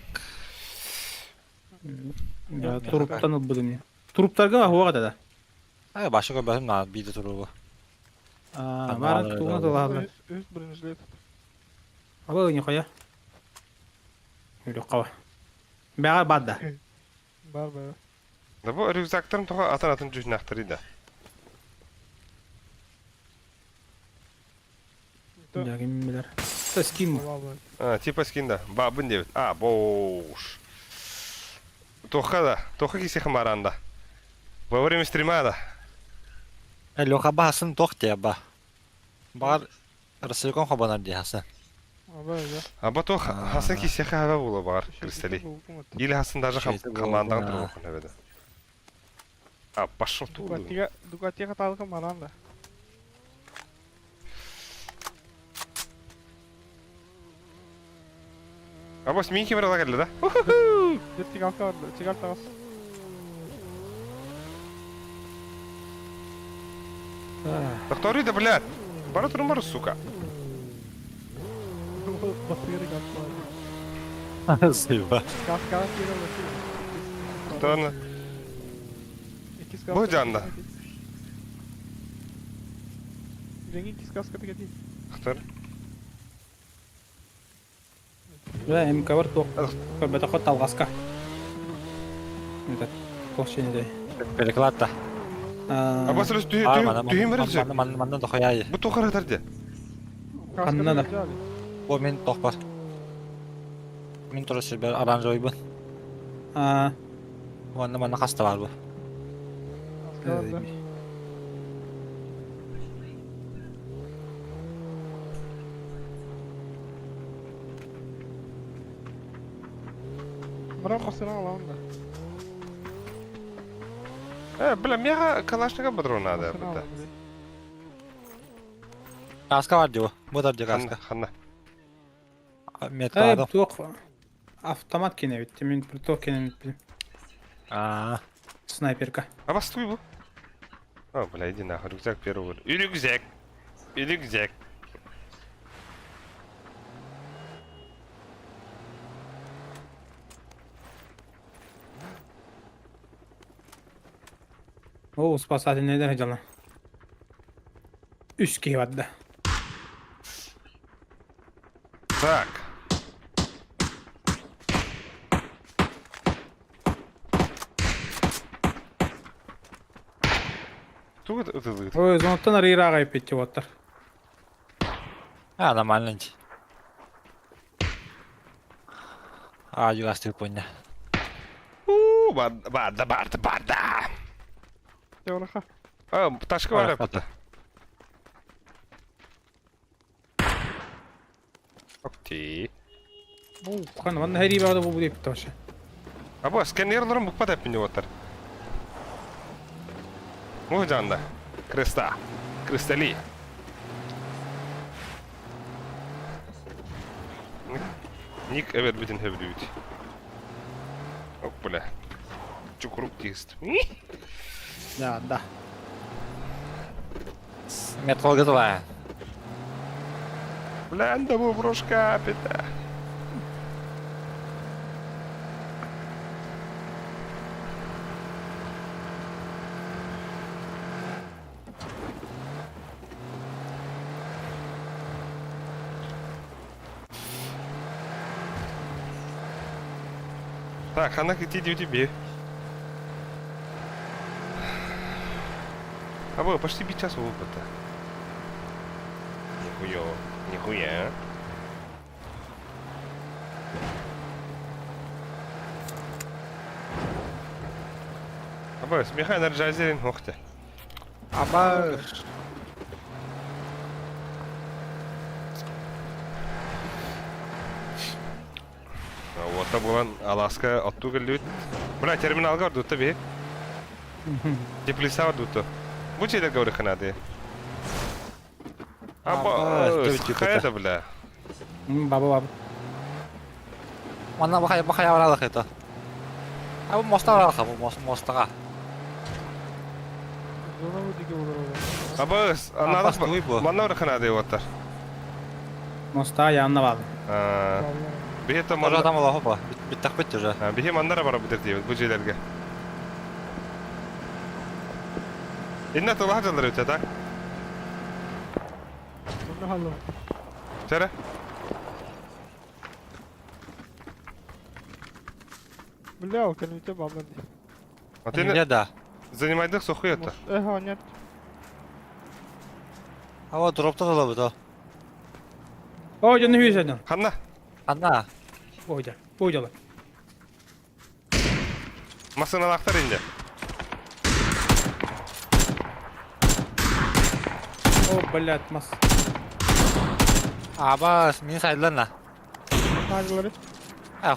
Ya turuptan ılbıdım ya. Turuplarga hava da. Ay başka bir bölüm daha bir de turu bu. Aa, var tuğuna da var. Üst birincilik. Aba ni koya. Öyle qava. Bağa bad da. Var be. Da bu rüzakların toğa atan cücnakları da. Ya kim bilir. Tas kim? Vallahi. Ha, tipa skinda. Babın devet. A, boş. Тоха киси хамаранда. Во время стрима да. Лёха басын тохте ба. Бар Расылкон хабанар ди хасан. Abi ya. Аба тоха хасан киси хава була бар Кристали. Или хасан даже командан да. туру хана беда. А, пошел тут. Ducati'ye katalık maran da. Абас мен кемер ала келді да. Жетtik altta vardı. Çık altta bas. Доктор да, блядь. Бара тұрым бар, сука. Batı yere kalktı. Зыба. Kalk yere basıyor. Доктор. İkiz Bu canda. Rengi ikiz kaskatı getireyim. Доктор. لا ام كبر توق بتاخد الغاسكا انت توشيني دي Перекладта. Абас өліс түйін берілсе. Мандан тохаяй. Bu toqar atardı. Kanına da. О мен тохпар. Мен турысы бер оранжевый. Манна хаста бар бу. Bırak basını alalım da. Бля, мега калашника патрон надо. Basını alalım. Каска бар диу. Бу да каска. Ханна. Метка اي адам. بتوق автомат كينا بت من بتوق كينا снайперка Абас туй bu. О, бля, иди нахуй, рюкзак первый. И рюкзак. И рюкзак. او спасательный ده جلا 3 كي ودا Так. Тут это. ой зонтан рира гайпетти вотар Нормально. Югастый поня. Бада. Devraha. Ташка var yaptı. Okey. او كان من هري بعد ابو بدي بتوش Abo skennerlerim bu kadar yapınca otur. Muhcanda. Krista. Kristali. Ник evet bütün hevlüyüt. Hop bula. Çukuruk test. да да Меткол готова. Бля, анда bu брошка пята. Так, она идти тебе. А почти 5 часов опыта. Нихуя. Смехай на джазерин, ух ты. Вот это была Аласка оттуда лют. Бля, терминал горду тебе. Теплиса дутто. Будь это говори ханады. Хайда, бля. баба Манна бахай авралах это. Бу моста авралах бу мостага. Zona bu digi olur orada. Абас, Абас, туй бу. манна говори ханады вот так. моста янна баба Aa, Vallahi. bir de Тоже manna. адам ола хопа. Биттак бит уже. Bir manlara var bitir diyor bu şeylerge. İnne tulahacalar öte tak. Bunu hallo. Tere. Бля, у кого это баба. Atene Да. занимайдык сохуй это. Нет. А вот дропта да бу то. о жаны хүйсөдөн Ханна. Анна. ойда ойдалар Масыналактар инде. о блядь мас Абас, мен сайдлана. Hacıları.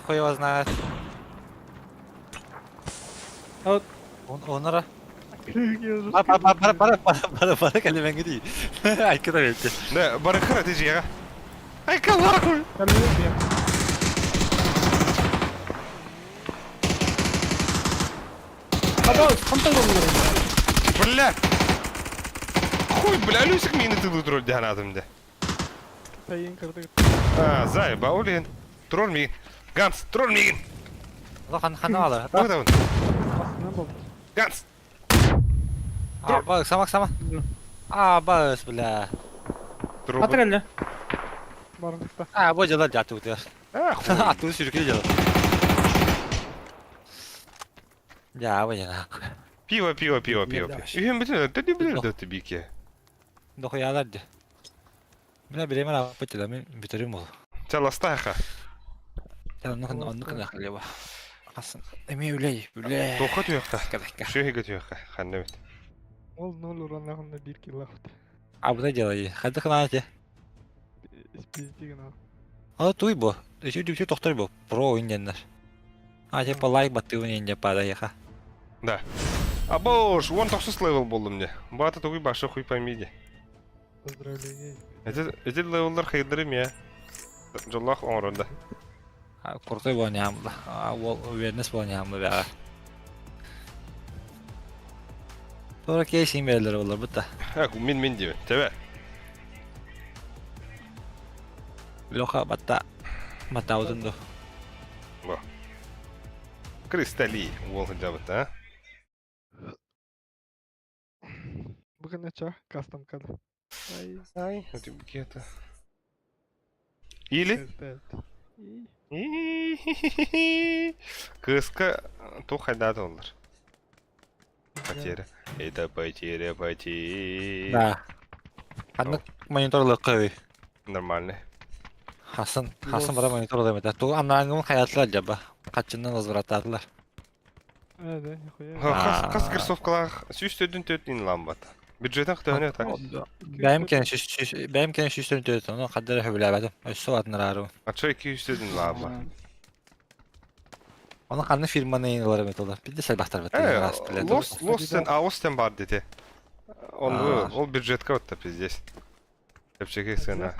Хуй его знает. о Онора. Kırıyoruz. Para kelimen gidiyor. Ay kıda bekle. Ne barıkır atıcı ya. Ay kallar koy. Kalıyor mu ya? Абас, қамтай болыңдар. Бля! Хуй, бля, Люсик мені тылы тұрор дян атымды. Тайын кырдык. Зай, баулен. Тұрор мейін. Ганс, тұрор мейін. Хан алар. Бағдауын. Астынан болды. Ганс! Бак, сама. Бас, бля. Тұрор. Атыр әлі. Барғықта. Бо жалар жатып өтер. Хуй. Атуу сүркей жалар. Ya, бо жана. Пиво. давай. Үйен бүтін, дөді білерді бике. Дохуялар де. Бля, беремер алып кетті, мен бүтерім ол. Чаластайха. Onu kınaklı bu. Asın. Emi üley. Тоққа түйеққа. Кадайка. Шөйге түйеққа. Қанды бет. Ол 0 уранағында 1 кило ақыт. А bu da делай. Хады кынаты. Спиздеген ал. Ала туй bu. Еще дюкте тоқтар bu. Про ойындандар. А типа лайк баты ойында падаяха. Да. Абош, 19 левел болдым де. Баты туй башы хуй поймейді. Поздравление. Эти левелдар хайдырым я. Жоллах оңырында. Крутой был нямлы. Уверенность был нямлы бяға. Sonra кейсин берілер олар бұта. Мен деймін. Тебе. Леха бата. Бата аудынды. Кристалли. Ол жабыт, а? Бүгін ача кастом кады. Ай, у тебя где-то. Или? Кыска то хайдады олар. Потеря. Это потеря. Да. Анны мониторлы қой. Нормальный. Хасын бара мониторлы емеді. Ту аннаңын хаятылар жаба. Қатшыннан возвратадылар. Да, нихуя. Қас кірсовкалар сүйістерден төтін ламбат. Бюджеттен қытығын өтак. Бәйім кен шүйістерін төйді. Оны қаддары хөбілі әбәдім. Өссі ватыныр ару. Ача 200-ден ламбат. Оның қанны фирманы ең олар емет олар. Білді сәл бақтар бәтті. Лостен Аостен бар деді. Ол бюджетка өтті пиздес. Көпшеге сына.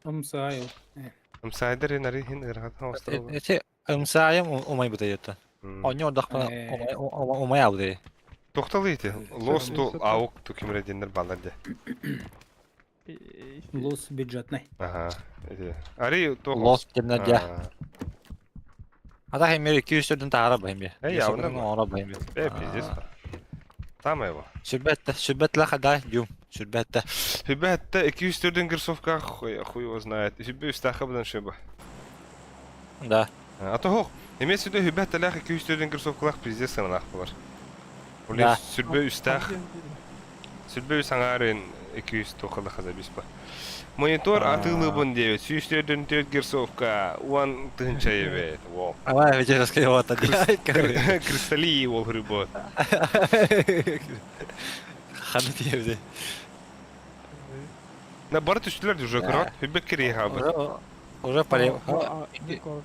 Умсай.Ымсайдыр енари хин ырғат Аостровы. Эти ымсайым умай бұта еттін. Оны ордақ умай ауды. Тоқталы еті. Лосту ауық түкімірі дендер балар де. Лос бюджетный. Ага. Ари тоқ. Лос кемнен де. Ада хемер 200-ден тағара байым бе. Явно. Оңара байым бе. Пиздес бар. Там его. Сүрбәтті қадай, дюм. Сүрбәтті. Хүбәтті 200-ден кірсовка хуй его знает. Хүбі үстақы бұдан шөбі. Да. Аты хоқ. Емес үді хүбәтті ләқ 200-ден кірсовкалақ пиздес сынақ болар. Да. Сүрбе үстақ. Сүрбе үсаңарын 200 тоқылы қаза бес ба. Монитор атылы бұн девет. Сүйістерден төт кірсовка. Уан тұхынша ебет. Ала вечер раскрывать Кристалли ол хүрбот. Ханы тиевде. На бар түштілер уже кұрат. Хүбек керей хабы. Уже паре.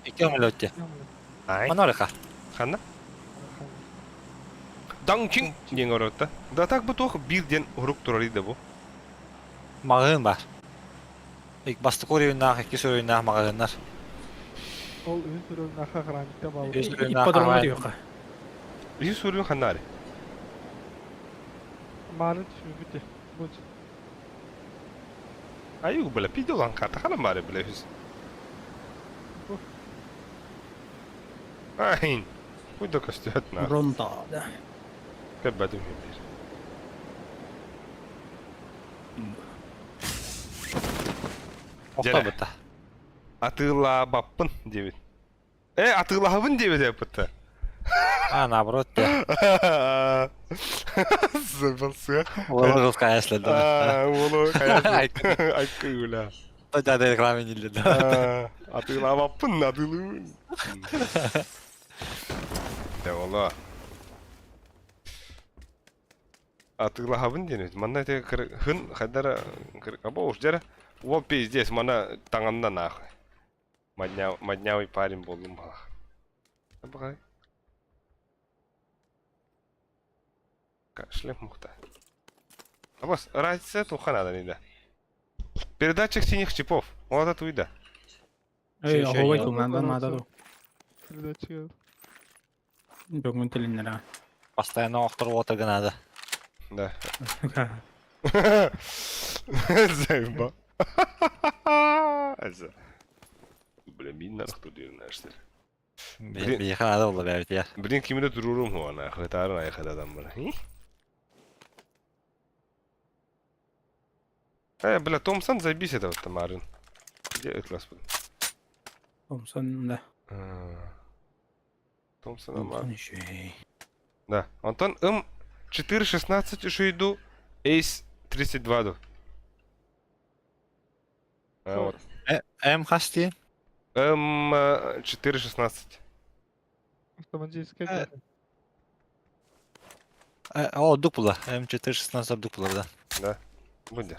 Ике омлетте. Ай. Манорыха. Ханна? Даңчың ден оротта. Да так бұ тоқ бірден ұрук тұрар еді бұ. Мағын бар. İlk bastık oyunlar, iki oyunlar mağazanlar. Ол өз түрін ақа қыраныкта балы. Ипподрома диюқа. Үй сөрін қаннары? Марын түшімі біте. Бұд. Аю бұла пиді olan қарта қана бары бұла өз. Айн. Бұйда көстет на. Ронда. Да. Көббәді өйдер. Okta bıta. Atыла баппын дебет. Атылабын дебет әпітті. Наоборот, да. Забылсы. Олы қыз қаяслады. Олы қаяслады. Айқы өля. Тоджады рекламе неледі. Атыла баппын, атылы. Олы. Атылабын денет. Манна әте хын қайдара або уж жара. Ол пиздец, мана таңымда нахуй. Маднявый парень болдым бала. Бұғай. Шлем мухта. Абас, разница тухан надо не да. Передатчик синих чипов. Вот это уйда. Эй, оховай тумандан мададу. Передача. Бүгін тілінер а. Постоянно охтор отыр гынады. Да. Зайба. Бля, min нарықту дерін әштер. Бейханада болды бәбіт, я. Бірден кемеде тұрурым ғой ана, қытарын аяқад адам бар. Бля, Томсон забись этого Тамарын. Где это, господи? Томсон, да. Томсон, Томсон еще и... Да, Антон М416 еще иду, Эйс 32 ду. Вот. М хасти? М416. Автоматическая. О, дупла. М416 дупла, да. Да. Будь.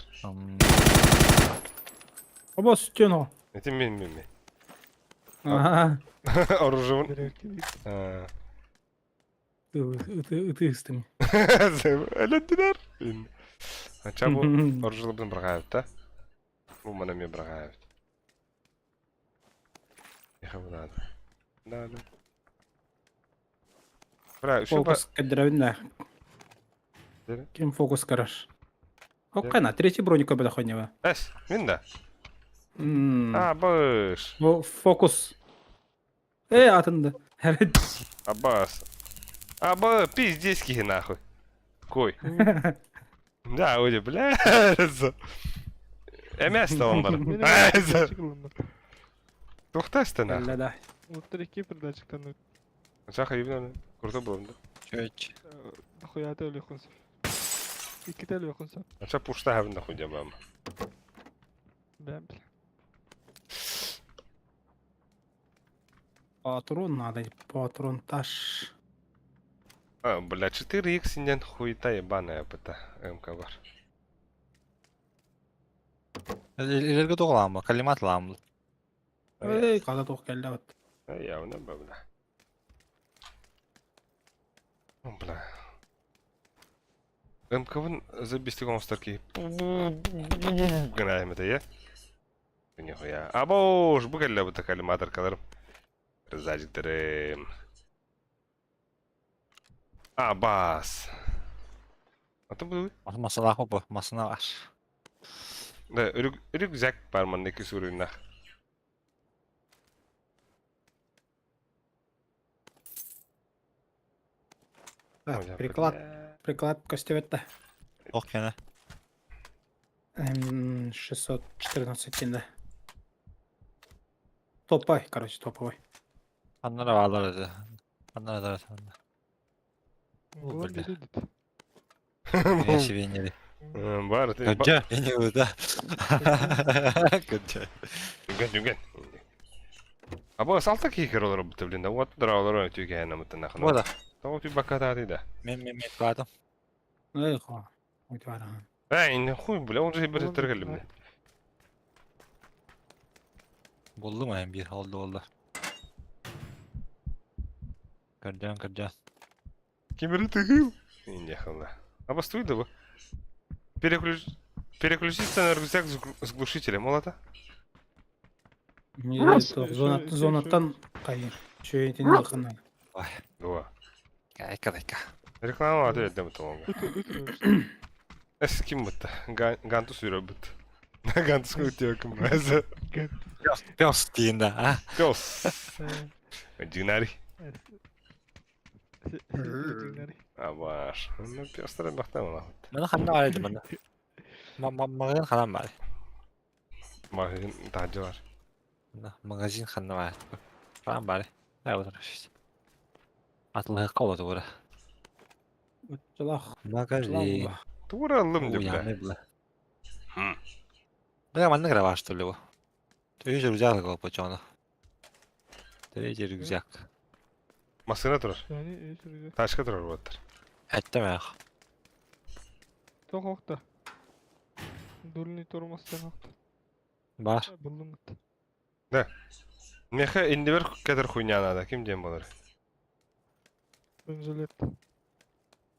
Оба стену. Это ми. Ага. Оружие. Ты с тем. Әленділер. Чабу оружийлыбын бірғайып, да? Бұл мұны мен бірғайып. Еха бұлады. Да. Бля, үші ба... Фокус кадровин, да. Дері? Кем фокус караш? Окана, третий броник обоходнего. Әс, мен да? Абыш. Фокус. Атында. Аббас. Абы, пиздец кихи нахуй. Кой. Да, öyle бля. Эмес та он бар. Тоқтасты нахуй. Да. Вот три передатчиктан Шаха ебнаны. Круто было, да? Чөч. нахуя ты өлөкөнсөп. Икки өлөкөнсөп. Ача пушта хабын нахуй жабам. Бәм. Патрон надо, патрон таш. Бля, 4х синен хуета ебаная быта. МК бар. Илерге тоғыламы, калимат ламы. Когда тоқ келді вот. Явно ба, бля. Бля. МК-вын забистик онстарки. Гынаем это, я? Нихуя. Абош, бұгәлі бұта калиматор каларым. Рызадиктерім. Бас. Аты бұл? Масына қопы, масына қаш. Да, рюкзак бар ман некі сүріннақ. Так, приклад костюметта. Оқ кені. 614 тенде. Топовой, короче, топовой. Аннара бағалар еді. Аннара да еді. Булар бля. бери dit. Мен шевенері. Бар, ты... Көджі, ені өді. Көджі. Дүнген. Аба, салта кейкер олар бұты білінді. Оты дыра олар өтеуге әйна мұттын нақын. Ода. Тау түй баққа тағдыйда. Мен қадым. Эй, хо. Вот вара. Әйін, хуй, бля, он же бір тіргілі міне. Болды ма, бір oldu. Көрден. Кемері тігіл. Не хала. Аба, стойды бұл. Переключиться на рюкзак с глушителем, молота? Не, Еще- зонаттан қайыр. Шөйетен жақыннан. Дуа. Кайка. Реклама ату едем тұлыңға. Götürüyoruz. Әс кім бұтты? Гантус үйрі бұтты. Гантус көтеу кім бәзі? Пес дейінді, а? Пес. Динарий. Абаш. Ну, пестері бақтан ола. Мұны қанна бар еді мұны. Мағазин қанан бар. Мағын тағжы бар. Магазин қанна бар. Қанан бар. Әй отыра шешті. Атылығы қаулады бұра. Жылақ. Магазин. Тура алым деп Уяны бля. бұла. Бұға манны қыра бар штөлі бұл. Түйі рюкзак қылып бұчауны. Түйі рюкзак. Масына тұрар. Yani sürücü. Ташқа тұрар бұттыр. Әттім әқ. Çok okta. Dölünü tormastan okta. Бар. Buldum mı? Меха инді бір кәдір хуйня надо. Кім дем болар? Бензолет.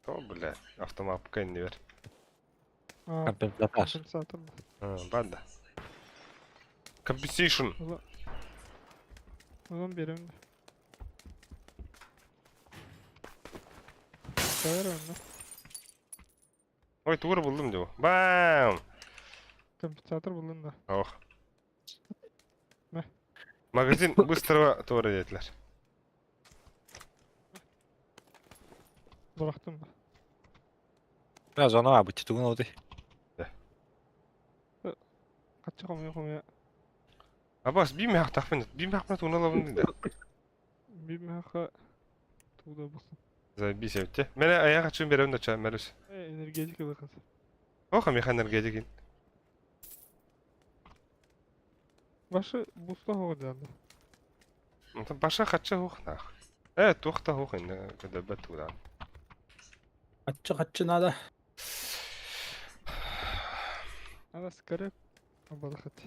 О, бля. Автомапка инді бір. Компенсатор. Компенсатор. Банда. Compensation. O zaman benim. Sever onu. Ой, тугры buldum diyor. Bam! Компенсатор buldun da. Oh. Ne? Magazin быстрого тугры dediler. Bıraktım da. Biraz ona var bu tituğun oldu. Kaçacak ama yok ama ya. Abbas bir mehak takpın. Bir mehak mı tuğuna lavın dedi. Bir mehaka tuğda bulsun. Zaten bir sevdi. Mene ayak açın bir evinde çağır Merus. Energetik yılı kız. Oha mekaner gelecek. Başı busta hoğacaktı. Başka kaçça hoş nak. Evet tuğda hoş inne. Kadar tuğda. Kaççı nada. Ana sıkarı. Abalı kati.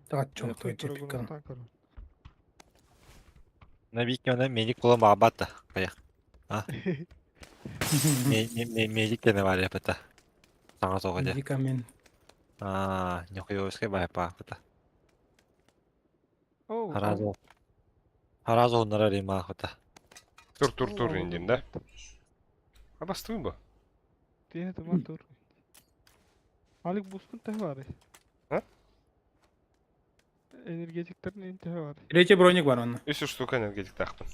Kaççı oldu çıkkan. Ne büyük yönden melik olan bağbat da. Kaya. Melik de ne var ya peta. Sana sokaca. Medikamen. Не хуёвый скайбай па пета. Oo. Harazı onlara rima peta. Dur indim de. Abbas tuğun bu. Diye tamam dur. Halik boost'un tehi var. Ha? Energetiklerin en tehi var. Третий броник var onun. 3 штука energetik takpın.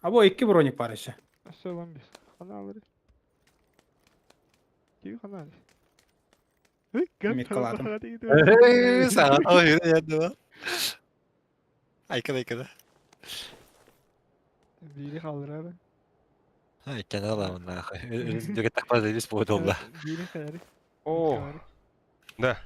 Abi o iki bronik var işte. Aşağı olan bir. Kana alır. Gibi kana alır. Mikkaladım. Sana o yürü yandı. Aykırı. Biri kaldır abi. Ay kendi alalım bunlar. Öyle takmaz değiliz bu odamda. Biri kayarı. Oo. Da.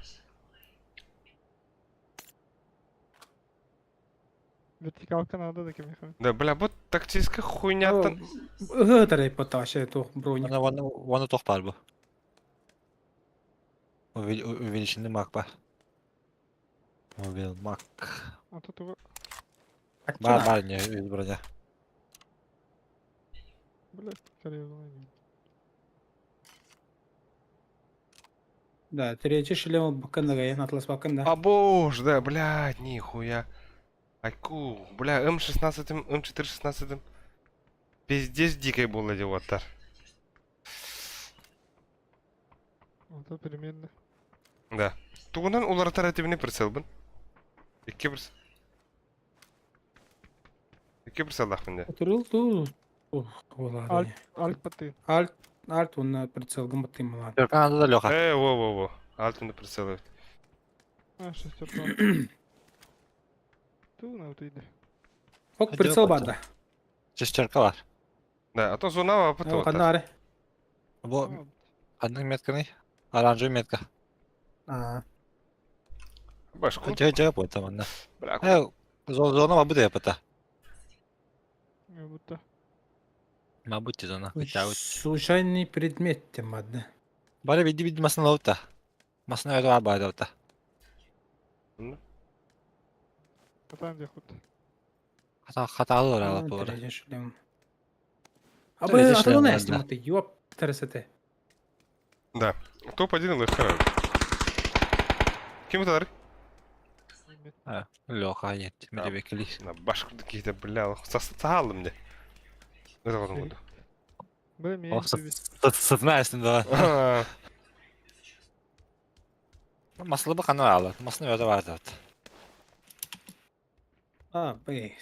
Vertikal kanalda da kimi kan. Да, бля, вот тактическая хуйня-то. Гытарай поташе то броник. Onu toplar bu. Увеличенный маг бар. Увел маг. A to tu. Бар не из броня. Bля, серьезно. Да, третий шлем бакандагай, атлас баканда. А боже, да, блядь, нихуя. Айку, бля, М16, М416. Пиздец дикой было девотар. O da переменный. Да. Тугунан улар таративini прицелбын. Икки прицел ахмында. Отрыл ту. Alp, Alp patı. Альт он прицел гамбатым мала. Kanada da Лёха. Во. Алтында прицел. Ha şaşırtma. Tu ne öteydi? Ок Hadi прицел bakalım. бада. Шестерка var. Да, а то зона О, опыта. канаре. Bu adının metkanı. Arancı metka. А, Башку. Cevap o tamam da. Бля, Zona mı bu da yapıta. Ne bu da? Мабуть, зона. Хотя вот. случайный предмет тем бада. Bari bildi masın lavuta. Masın öyle var bari lavuta. Atan diye kut. Hatalı var alıp orada. Третий шлем. Третий Абы шлем, атылына да. ястым ты, ёп, тарасете. Да. Топ-1 легко. Кем это? Лёха нет. Мы тебе клись. На башку какие-то, бля, сосалым де. Это вот он. Bля, mi Of gibi. sıtma üstünde var. Masılı bakanı alır. Masını öyle var zaten. А, бэй.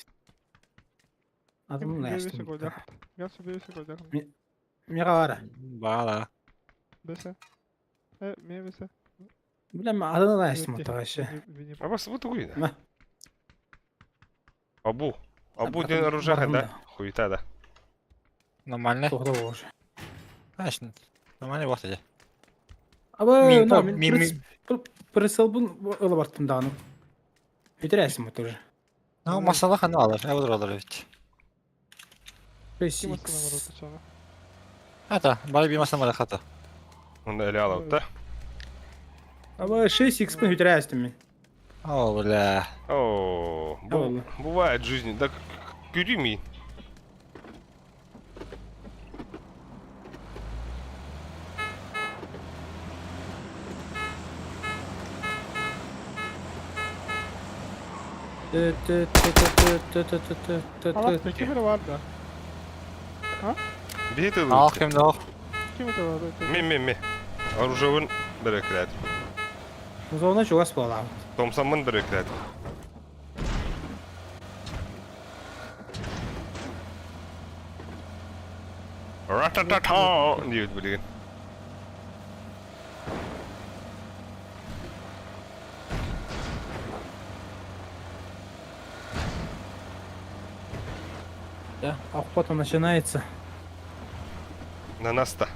Атылына Devesi ястым. koyacak. Gel şu devesi koyacak. Мегавара. Bağla. Bese. Mi bese. Бля, атылына ястым тагышы. А вас вот хуй, да? На. Абу. Абу Там день оружия, барында. да? Хуета, да. Нормально. Тоғда уже. Конечно. Нормально вот эти. Абы, Мин- на, мин- мен прицел бун ылы бартым дағаны. Бүйтерәсім өтірі. Ну, масалы kanı alır. Evdur alır evet. Kim 5x. atına var orta sonra? Hatta bari bir masam var hatta. Он или алау, да? Абы 6x пен бүйтерәсім мен. О, бля. О, Ладно. бывает в жизни. Да кюрими. Allah peki biri var da. Бейт ылы. Ах, кемде ох. Kim это var? Мен. Оружевын бір өкірәді. Зона чугас бола. Томсамын бір өкірәді. Рататата дейбіт білген. Да, охота начинается. На нас-то.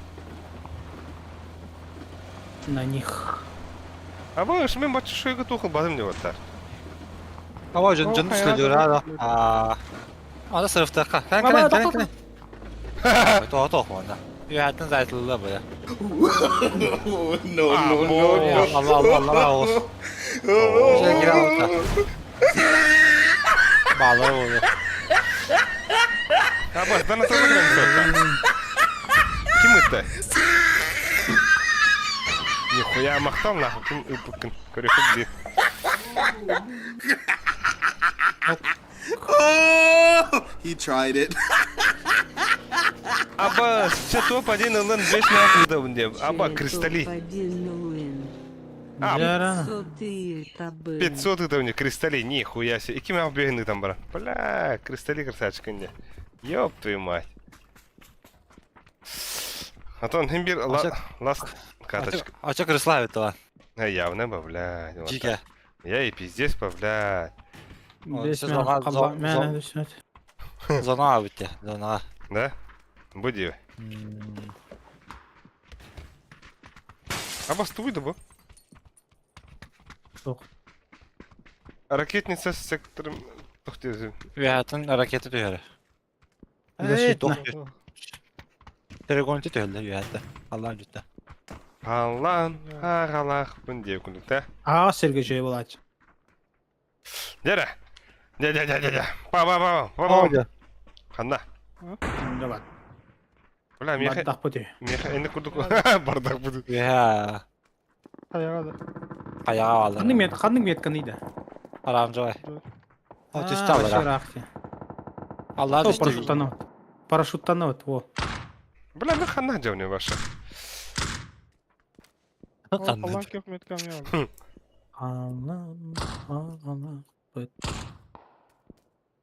На них. Абы мен батшы шойғы тоқыл бадым деп отар. Ава жын жын түсілді ұрады. Ада сырыфты қа. Кән. Тоқ онда. Үйәттің зайтылы бұя. Allah olsun. Şey girer orta. Bağları oluyor. Абы, дана тұрды кірем сотта. Кім өтті? Нихуя мақтал нахуй, кім үпіккін. Көректі білейін. He tried it. Абы, ще топ один ылын 5 нақылды бұнде. Абы, кристалли. Жара. 500 это у них кристалли, нихуя себе. И кем я убегаю там, брат? Бля, кристалли красавчик не. Ёб твою мать. А то он имбир ласт каточка. А чё крыславит то? Явно, блядь. Вот Чике. так. Я и пиздец, блядь. Бес Сіз мен оған қалба. зон- Мен зон- düşün. Зона бітті. Зона. Да? Буди. А бас ты выйду, Жоқ. Ракетница с сектором... Ух ты, Үйәттің ракеті түйері. Защитно. Терегонты түйелді үйәтті. Аллар жүтті. Аллан, ағалақ, бұнде күндік, да? Аға Сергей жай болады. Дядя! Дядя! Па! Қанда? Şimdi bak. Бля, меха... Бардақ бұды. Меха, енді күрдік бардақ бұды. Үйә. Ayağa da. Аяға алды. Қандың метканы еді? Арамжы бай. О, түсті алыр. Рахти. Аллар түсті. Парашюттан от. Парашюттан от. О. Бля, мен қанда жауне башы. Allah kep metkam ya. Анам.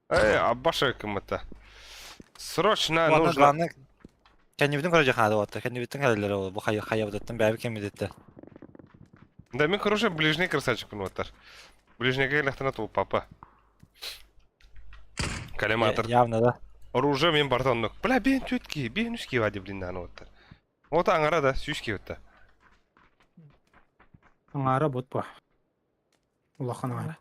Аббаша кім это? Срочно Нужно. нужно... Главное, кәнебідің көрі жақады отты. Кәнебідің әлілері ол. Бұл қая бұдаттың бәрі кемедетті. Да, мен, короче, ближний красавчик он вот Ближний гейлахтана тул папа. Коллиматор. Явно, да. Оружие мен бартон нок. Бля, бен тютки, бен үски вади, блин, аны вот. Вот аңара да, сүйшки вот. Аңара бұд ба. Улахан аңара.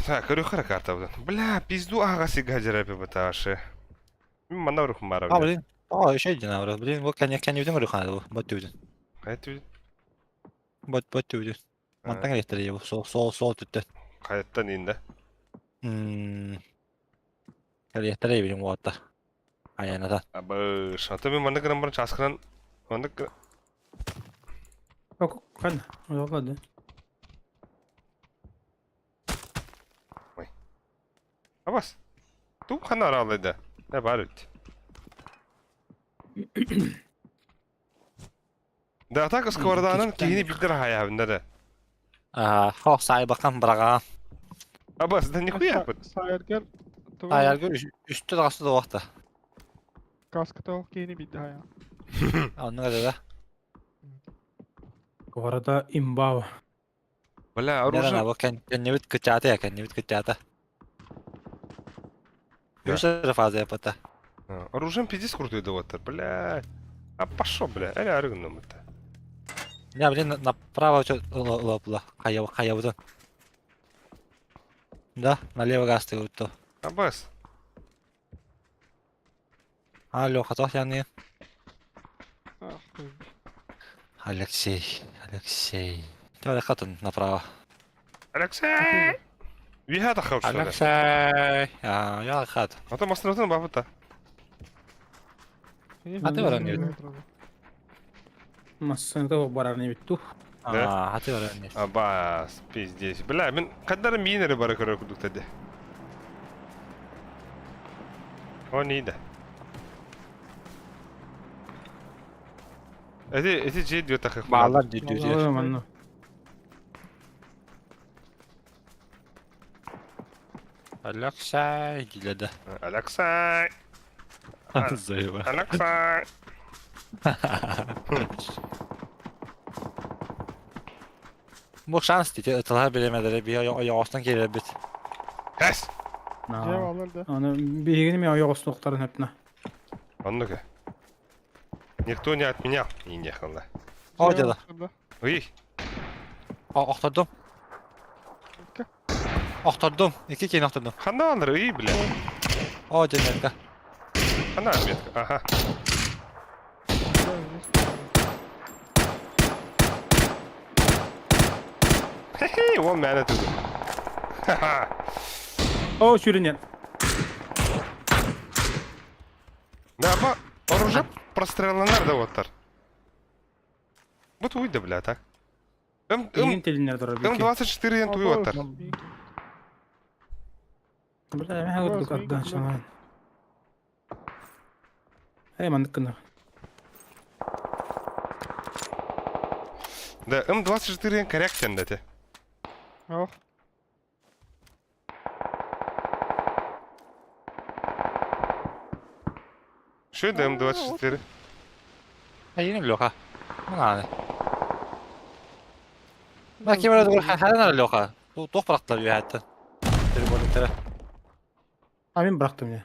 Так, көрі карта бұдан. Бля, пизду ағасы гаджерапе баташы. Мен мана рухым бара. А, блин. О, еще один аврал. Блин, вот кәнебідің көрі қанады бұл. Бот түйді. Қайты Бот түйді. Мантан әлектері бұл. Сол түтті. қайттан енді. Әлектері білім оғатта. Аяната. Абы, шаты мен манда кірім барынша асқыран. Манда кірім. Қана. Олады. Абас. Туп қана аралайды. Да, бар өтті. Да, так сковорданын кейіні білдір аяғында да. Хо, сай баққан біраған. Абас, да нихуя бұд. Sayarken. Ayargör üstü dağısı da vaxtda. Kaskı tavuk yeni bitti haya. Onun qədər də. Orada имбава. Бля, Оружие. оружие. Bu kennevit kıçatı ya, kennevit kıçatı. Южа фаза yapata. Оружием пиздец крутой да вот, бля. А пошел, бля, эля арыгным это. Ya блин, направо что лопла. Хаявдан. Да, налево газ ты вот то. Абас. Алло, хатох яны. Ah, Алексей. Давай хатын направо. Алексей! Виха-то хауш, что ли? Алексей. Я хат. А то мастер баба-то. А ты вора не Массанта барар не битту. Да? Hadi öğrenir. Абас, пиздец. Бля, мен каддар минери бара көрө кудук таде. О нейді. Эти же идет так их. Bağlar düdüyor. Vallahi manno. Alaksa gilede. Алексай, Zayıva. Алексай. Bu şans diye ıtılar bilemeleri bir yağıştan gelir bit. Хэс. Cevap alır da. Аны бегенем я аяк астыктарын hepne. Он ну-ка. Никто не отменял. И не хала. O Cevap da. şurada. Уй, Aktardım. Dakika. Aktardım. 2 kere aktardım. хана алыр, уй, бля. O cennetka. Хана метка. Ага. Хе-хе, он меня тут. Ха-ха. O şürünyen. Да, оружие прострелянlar da отар. Вот уйда, бля, так. Ingen telinler durar. М24 ен туй отар. Burada hemen vurduk addan şaman. Hey mandık kına. Да, М24 ен корректен да те. Oh. Что это М24? Yine bloka. Bu ne? Belki böyle dur her ne bloka. Bu doch bıraktılar bir hayatta. Tribolitlere. Amin bıraktım ya.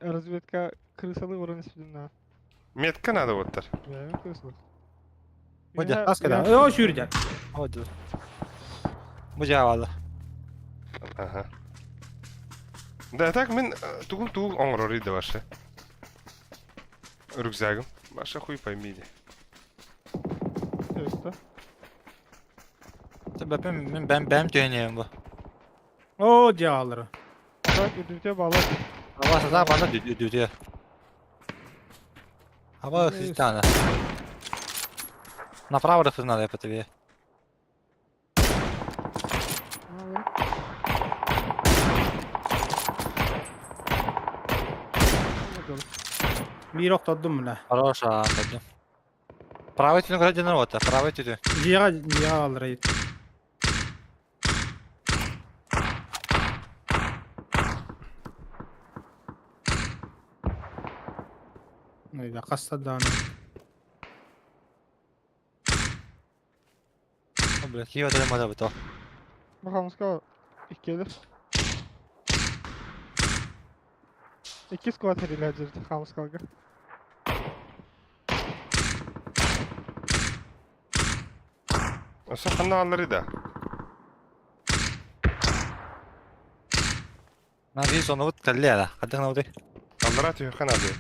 Разведка крысалы ворон сюда. Метка надо вот так. Я крысалы. Hadi, Askeda. O şürünyen. Hadi. Bu cevabı. Ага. Да, так мен тугул оңрори да башы. Рюкзагым. Башы хуй поймейді. Tabii ben dönüyorum bu. O cağları. Bak ödüte bağlar. Hava sada bana düdüyor. Hava hızlı tane. Направо рефер надо я по тебе. Bir oktadım bile. Хорошо, пойдем. Правый тюнинг ради народа, правый тюнинг. Cağları yet. Öyle kastadan. Bля, киво да мада бито. Bakalım ska ilk gelir. İki squad heriyle acırdı Hamus kalka. Осы хана алыр да. Надеюсь, он вот каллера. Кадак на уды. Алыра түйі хана да.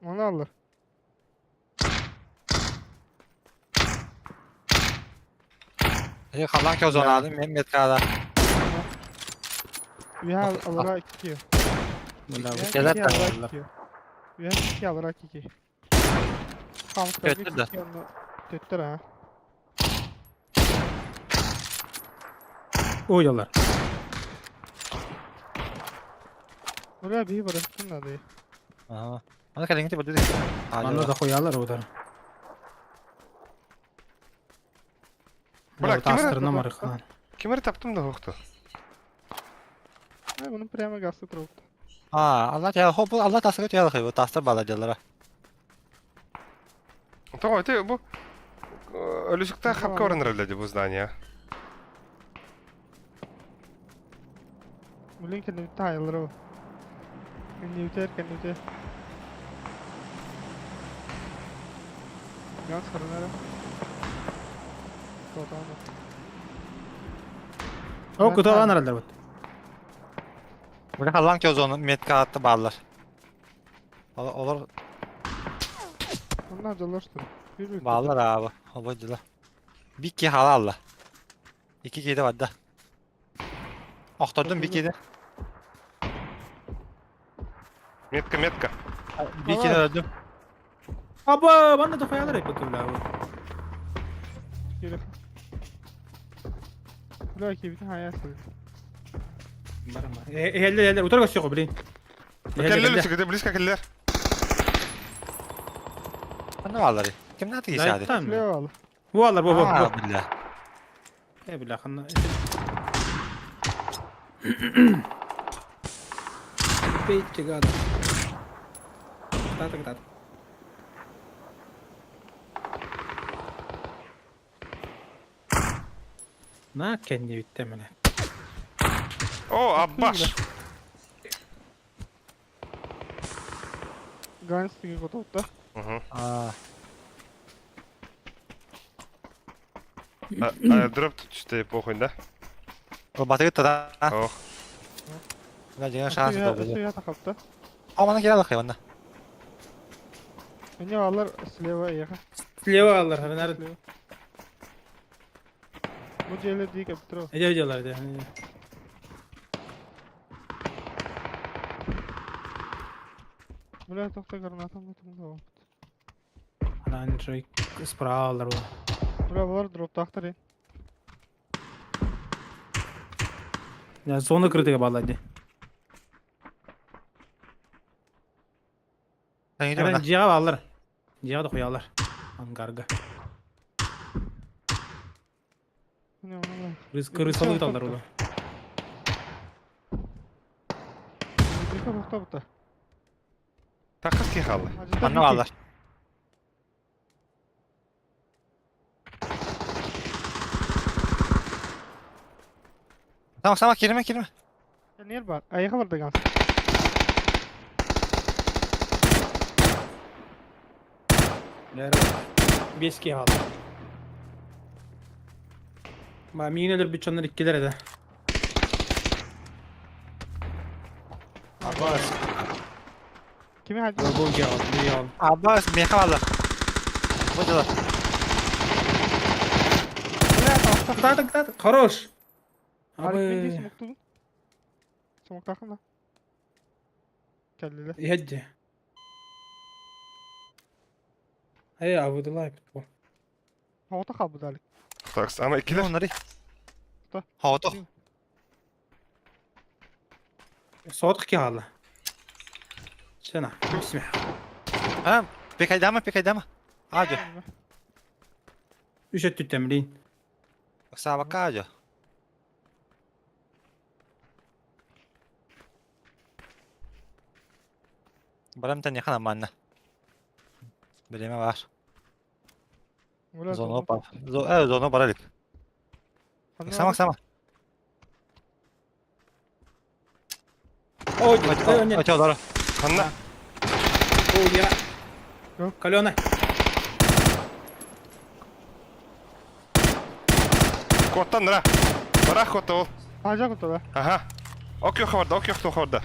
Onu alır. İyi kalan ki o zaman aldım. Benim yetkada. Üye alır iki. Gelir Üye alır de. iki. Üye iki alır iki. Hamus kalka Götür de. iki onu töttür ha. O yalar. Buraya bir bıraktın da değil. Aha. Ana kadar gitti bu dedi. Bana da koyarlar o da. Bırak, Bırak kim astırına var? marıklan. Кемер таптым да хоқты. Ha bunun prema gazlı troptu. Aa, Allah ya hop Allah tasarı ya bu tasar bağladılar. Того, ты бу өлүсүктө хапка барыныр де бу здание. Bu linkin bir tayılır o. Kan yuter. Gaz fırınları. Tamam. O kutu alan herhalde bu. Burada kalan ki o zaman metka attı bağlar. Olur Onlar dolaştı. Bir bağlar abi. Havacılar. Bir ki halalla. 2 kedi var da. Aktardım bir kedi. Метка. Bir kedi öldüm. Aba bana da koyalım hep bakayım. Geri. Bırak ki bir tane hayal söyle. Heller otur kaçıyor bilin. Kellerle çıkıyor, близко keller. Ne varlar? Kim ne atıyor hadi? Tamam. Silahı bağlı. Bu alır bu. Aa billah. Ne billah kanna. Peki gada. Tat. Na kendi bitti mi? Oo, Abbas. Ганстиги готов да? Hı. Aa. Дроп тут что похуй, да? O batı gitti da. Ох. Ne diyorsun şansı da oldu. Suya takapta. Ama bana kiralık hayvanla. Bence bağlar silahı yakın. Слева alır. Hani nerede? Silahı. Bu cehlet değil kaptır o. Ece ediyorlar diye. Бля, тохта гранатам да. Hani şey sправа alır bu. Бля, бұлар дроптақтар е. Ya sonu kritika bağladı. Sen gidiyorsun Yani lan. ciğer alır. Ciğer de koyarlar. Angarga. Ne ona bak. Kırısalı alır o da. Дика бұқта бұта. Takas ki halı. Bana varlar. Tamam girme. Нер бар? Аяғы бар да ганс. Beski alır. Ba mineler bütçenler ikkiler de. Abbas. Kimi hacı? Bu ciğer alır. Ciğer alır. Abbas meha varlar. Bu da. Бля, тахта. Хорош. Arif ben de Abi. smoktun. Smok takın da. Kellele. Yeddi. Hey Abdullah bu. Havata kal bu dalik. Takas ama Ne ikiler. onları? Da. Havada. Soğuk ki hala. Şuna. Bismillah. Ha, pekaydama. Hadi. Üç et tütemliğin. Sağa bak hadi. Bana bir tane yakın ama anne. Bileme var. Bля, Zono var. Evet zono baralık. Sama. Ой, ой, нет. Açıyor doğru. Kanna. Ой, я. Yok. Каленый. Kottan ra. Bırak kotta ol. Hacı kutu be. Aha. Ok yok havarda.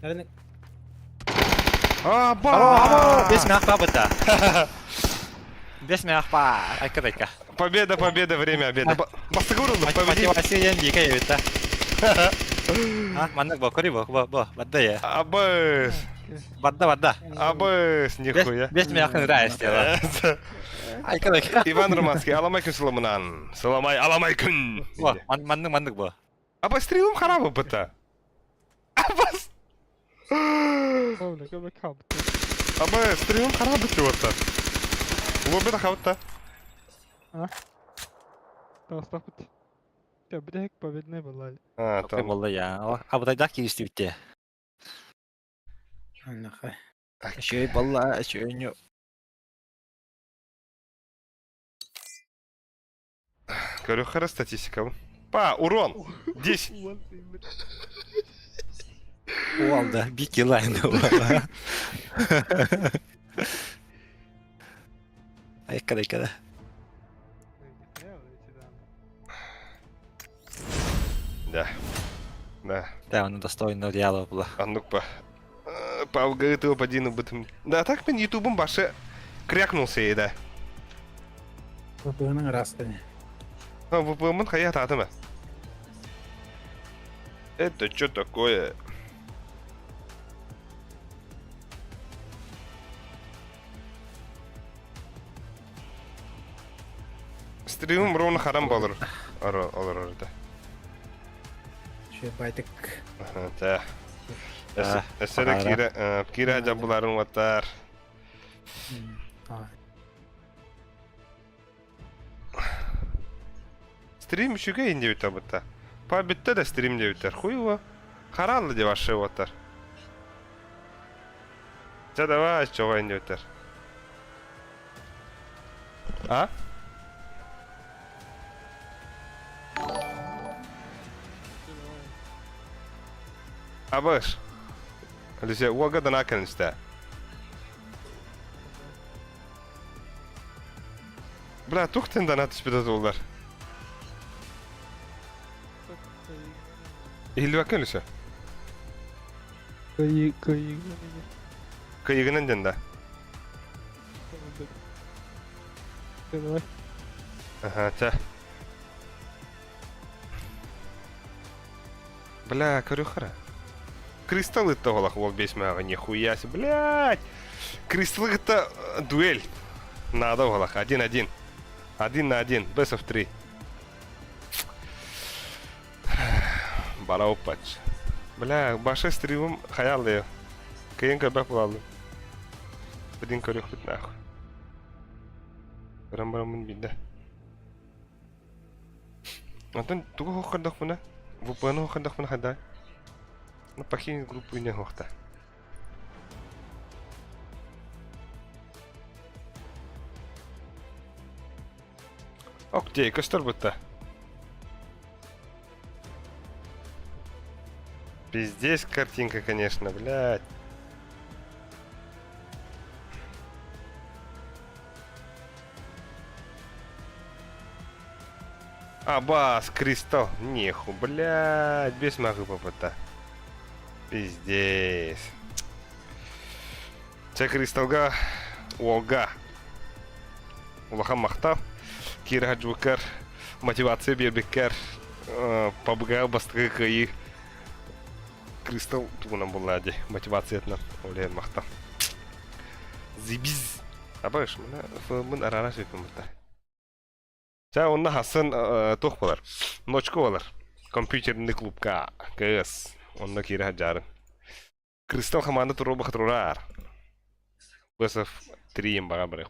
Nerede? Aa, Bravo! Без мяха быта. Без мяха. Айка. Победа, время обеда. Bastık vuruldu. Победим. Мотивация yendiği kayıtta. Ha, manlık bu, kori bu. Badda ya. Abbas. Badda. Abbas. Нихуя. Без мяха нравится дело. Айка. Иван Романский. Аламайкун Соломонан. Аламайкун. Bu, manlık bu. Abbas streamim harabı bıta. Abbas. Bля, köpek kal. Abbas streamim harabı bıtı orta. Lobby da havutta. Tastaf kutu. Ya bir de hack победный был Ali. Ha, Çok tamam. oldu ya. Abi da dak girişti bitti. Allah'a. Şöyle vallahi şöyle. Говорю, хорошая статистика. Па, урон. 10. O aldı. Bir kill aynı bu. Айка. Да. Да, он достойно диалог было. А ну-ка. Павгает его один об этом. Да, так мен ютубом башы крякнулся ей, да. Kapının rastını. ВПМ хаят атыма. Это что такое? Стримим ровно харам болыр. Олар орда. Şu baytık. Та. Эсере кире жабуларын ватар. Стрим үшіге инде өтә бұтта. Па бітті де стрим де өтер. Хуйва. Қаралды де вашы ватар. Жа давай, чоға инде өтер. А? Абыш. Алисе, уагадан акен істе. Бля, тухтен донат іспедат олдар. Илді бәкен лисе? Кайығынан ден да. Давай. Ага, та. Бля, корюхара. Кристалл это голах вол бесмага, нихуя себе, блядь! Кристалл это дуэль. Надо голах, 1-1. 1-1, best of 3. Бара опач. Бля, башы стримым хаялды. Кайын көрбәк булалды. Бидин көрюх бит нахуй. Барам-барамын бидде. Антон, тугу хоккардах буна? Вупану хоккардах буна хадай? Ну, покинь группу и не хохта. Окей, костер будто. Пиздец картинка, конечно, блядь. Абас, кристалл. Неху, блядь, без могу попыта. Пиздец. Це кристалга уолга. Улахан мақтап. Кира хаджукар. Мотивация бербеккер. Пабга бастығы кайы. Кристалл туғынан болады. Мотивация етінен. Олайын мақтап. Зибиз. Абаш, мұн арана сөйкім бұлдар. Це онна хасын тоқ болар. Ночко болар. Компьютерный клубка. КС. Онна кире хаджарын. Кристалл команда туру бахтурар. Бесов 3 бага барых.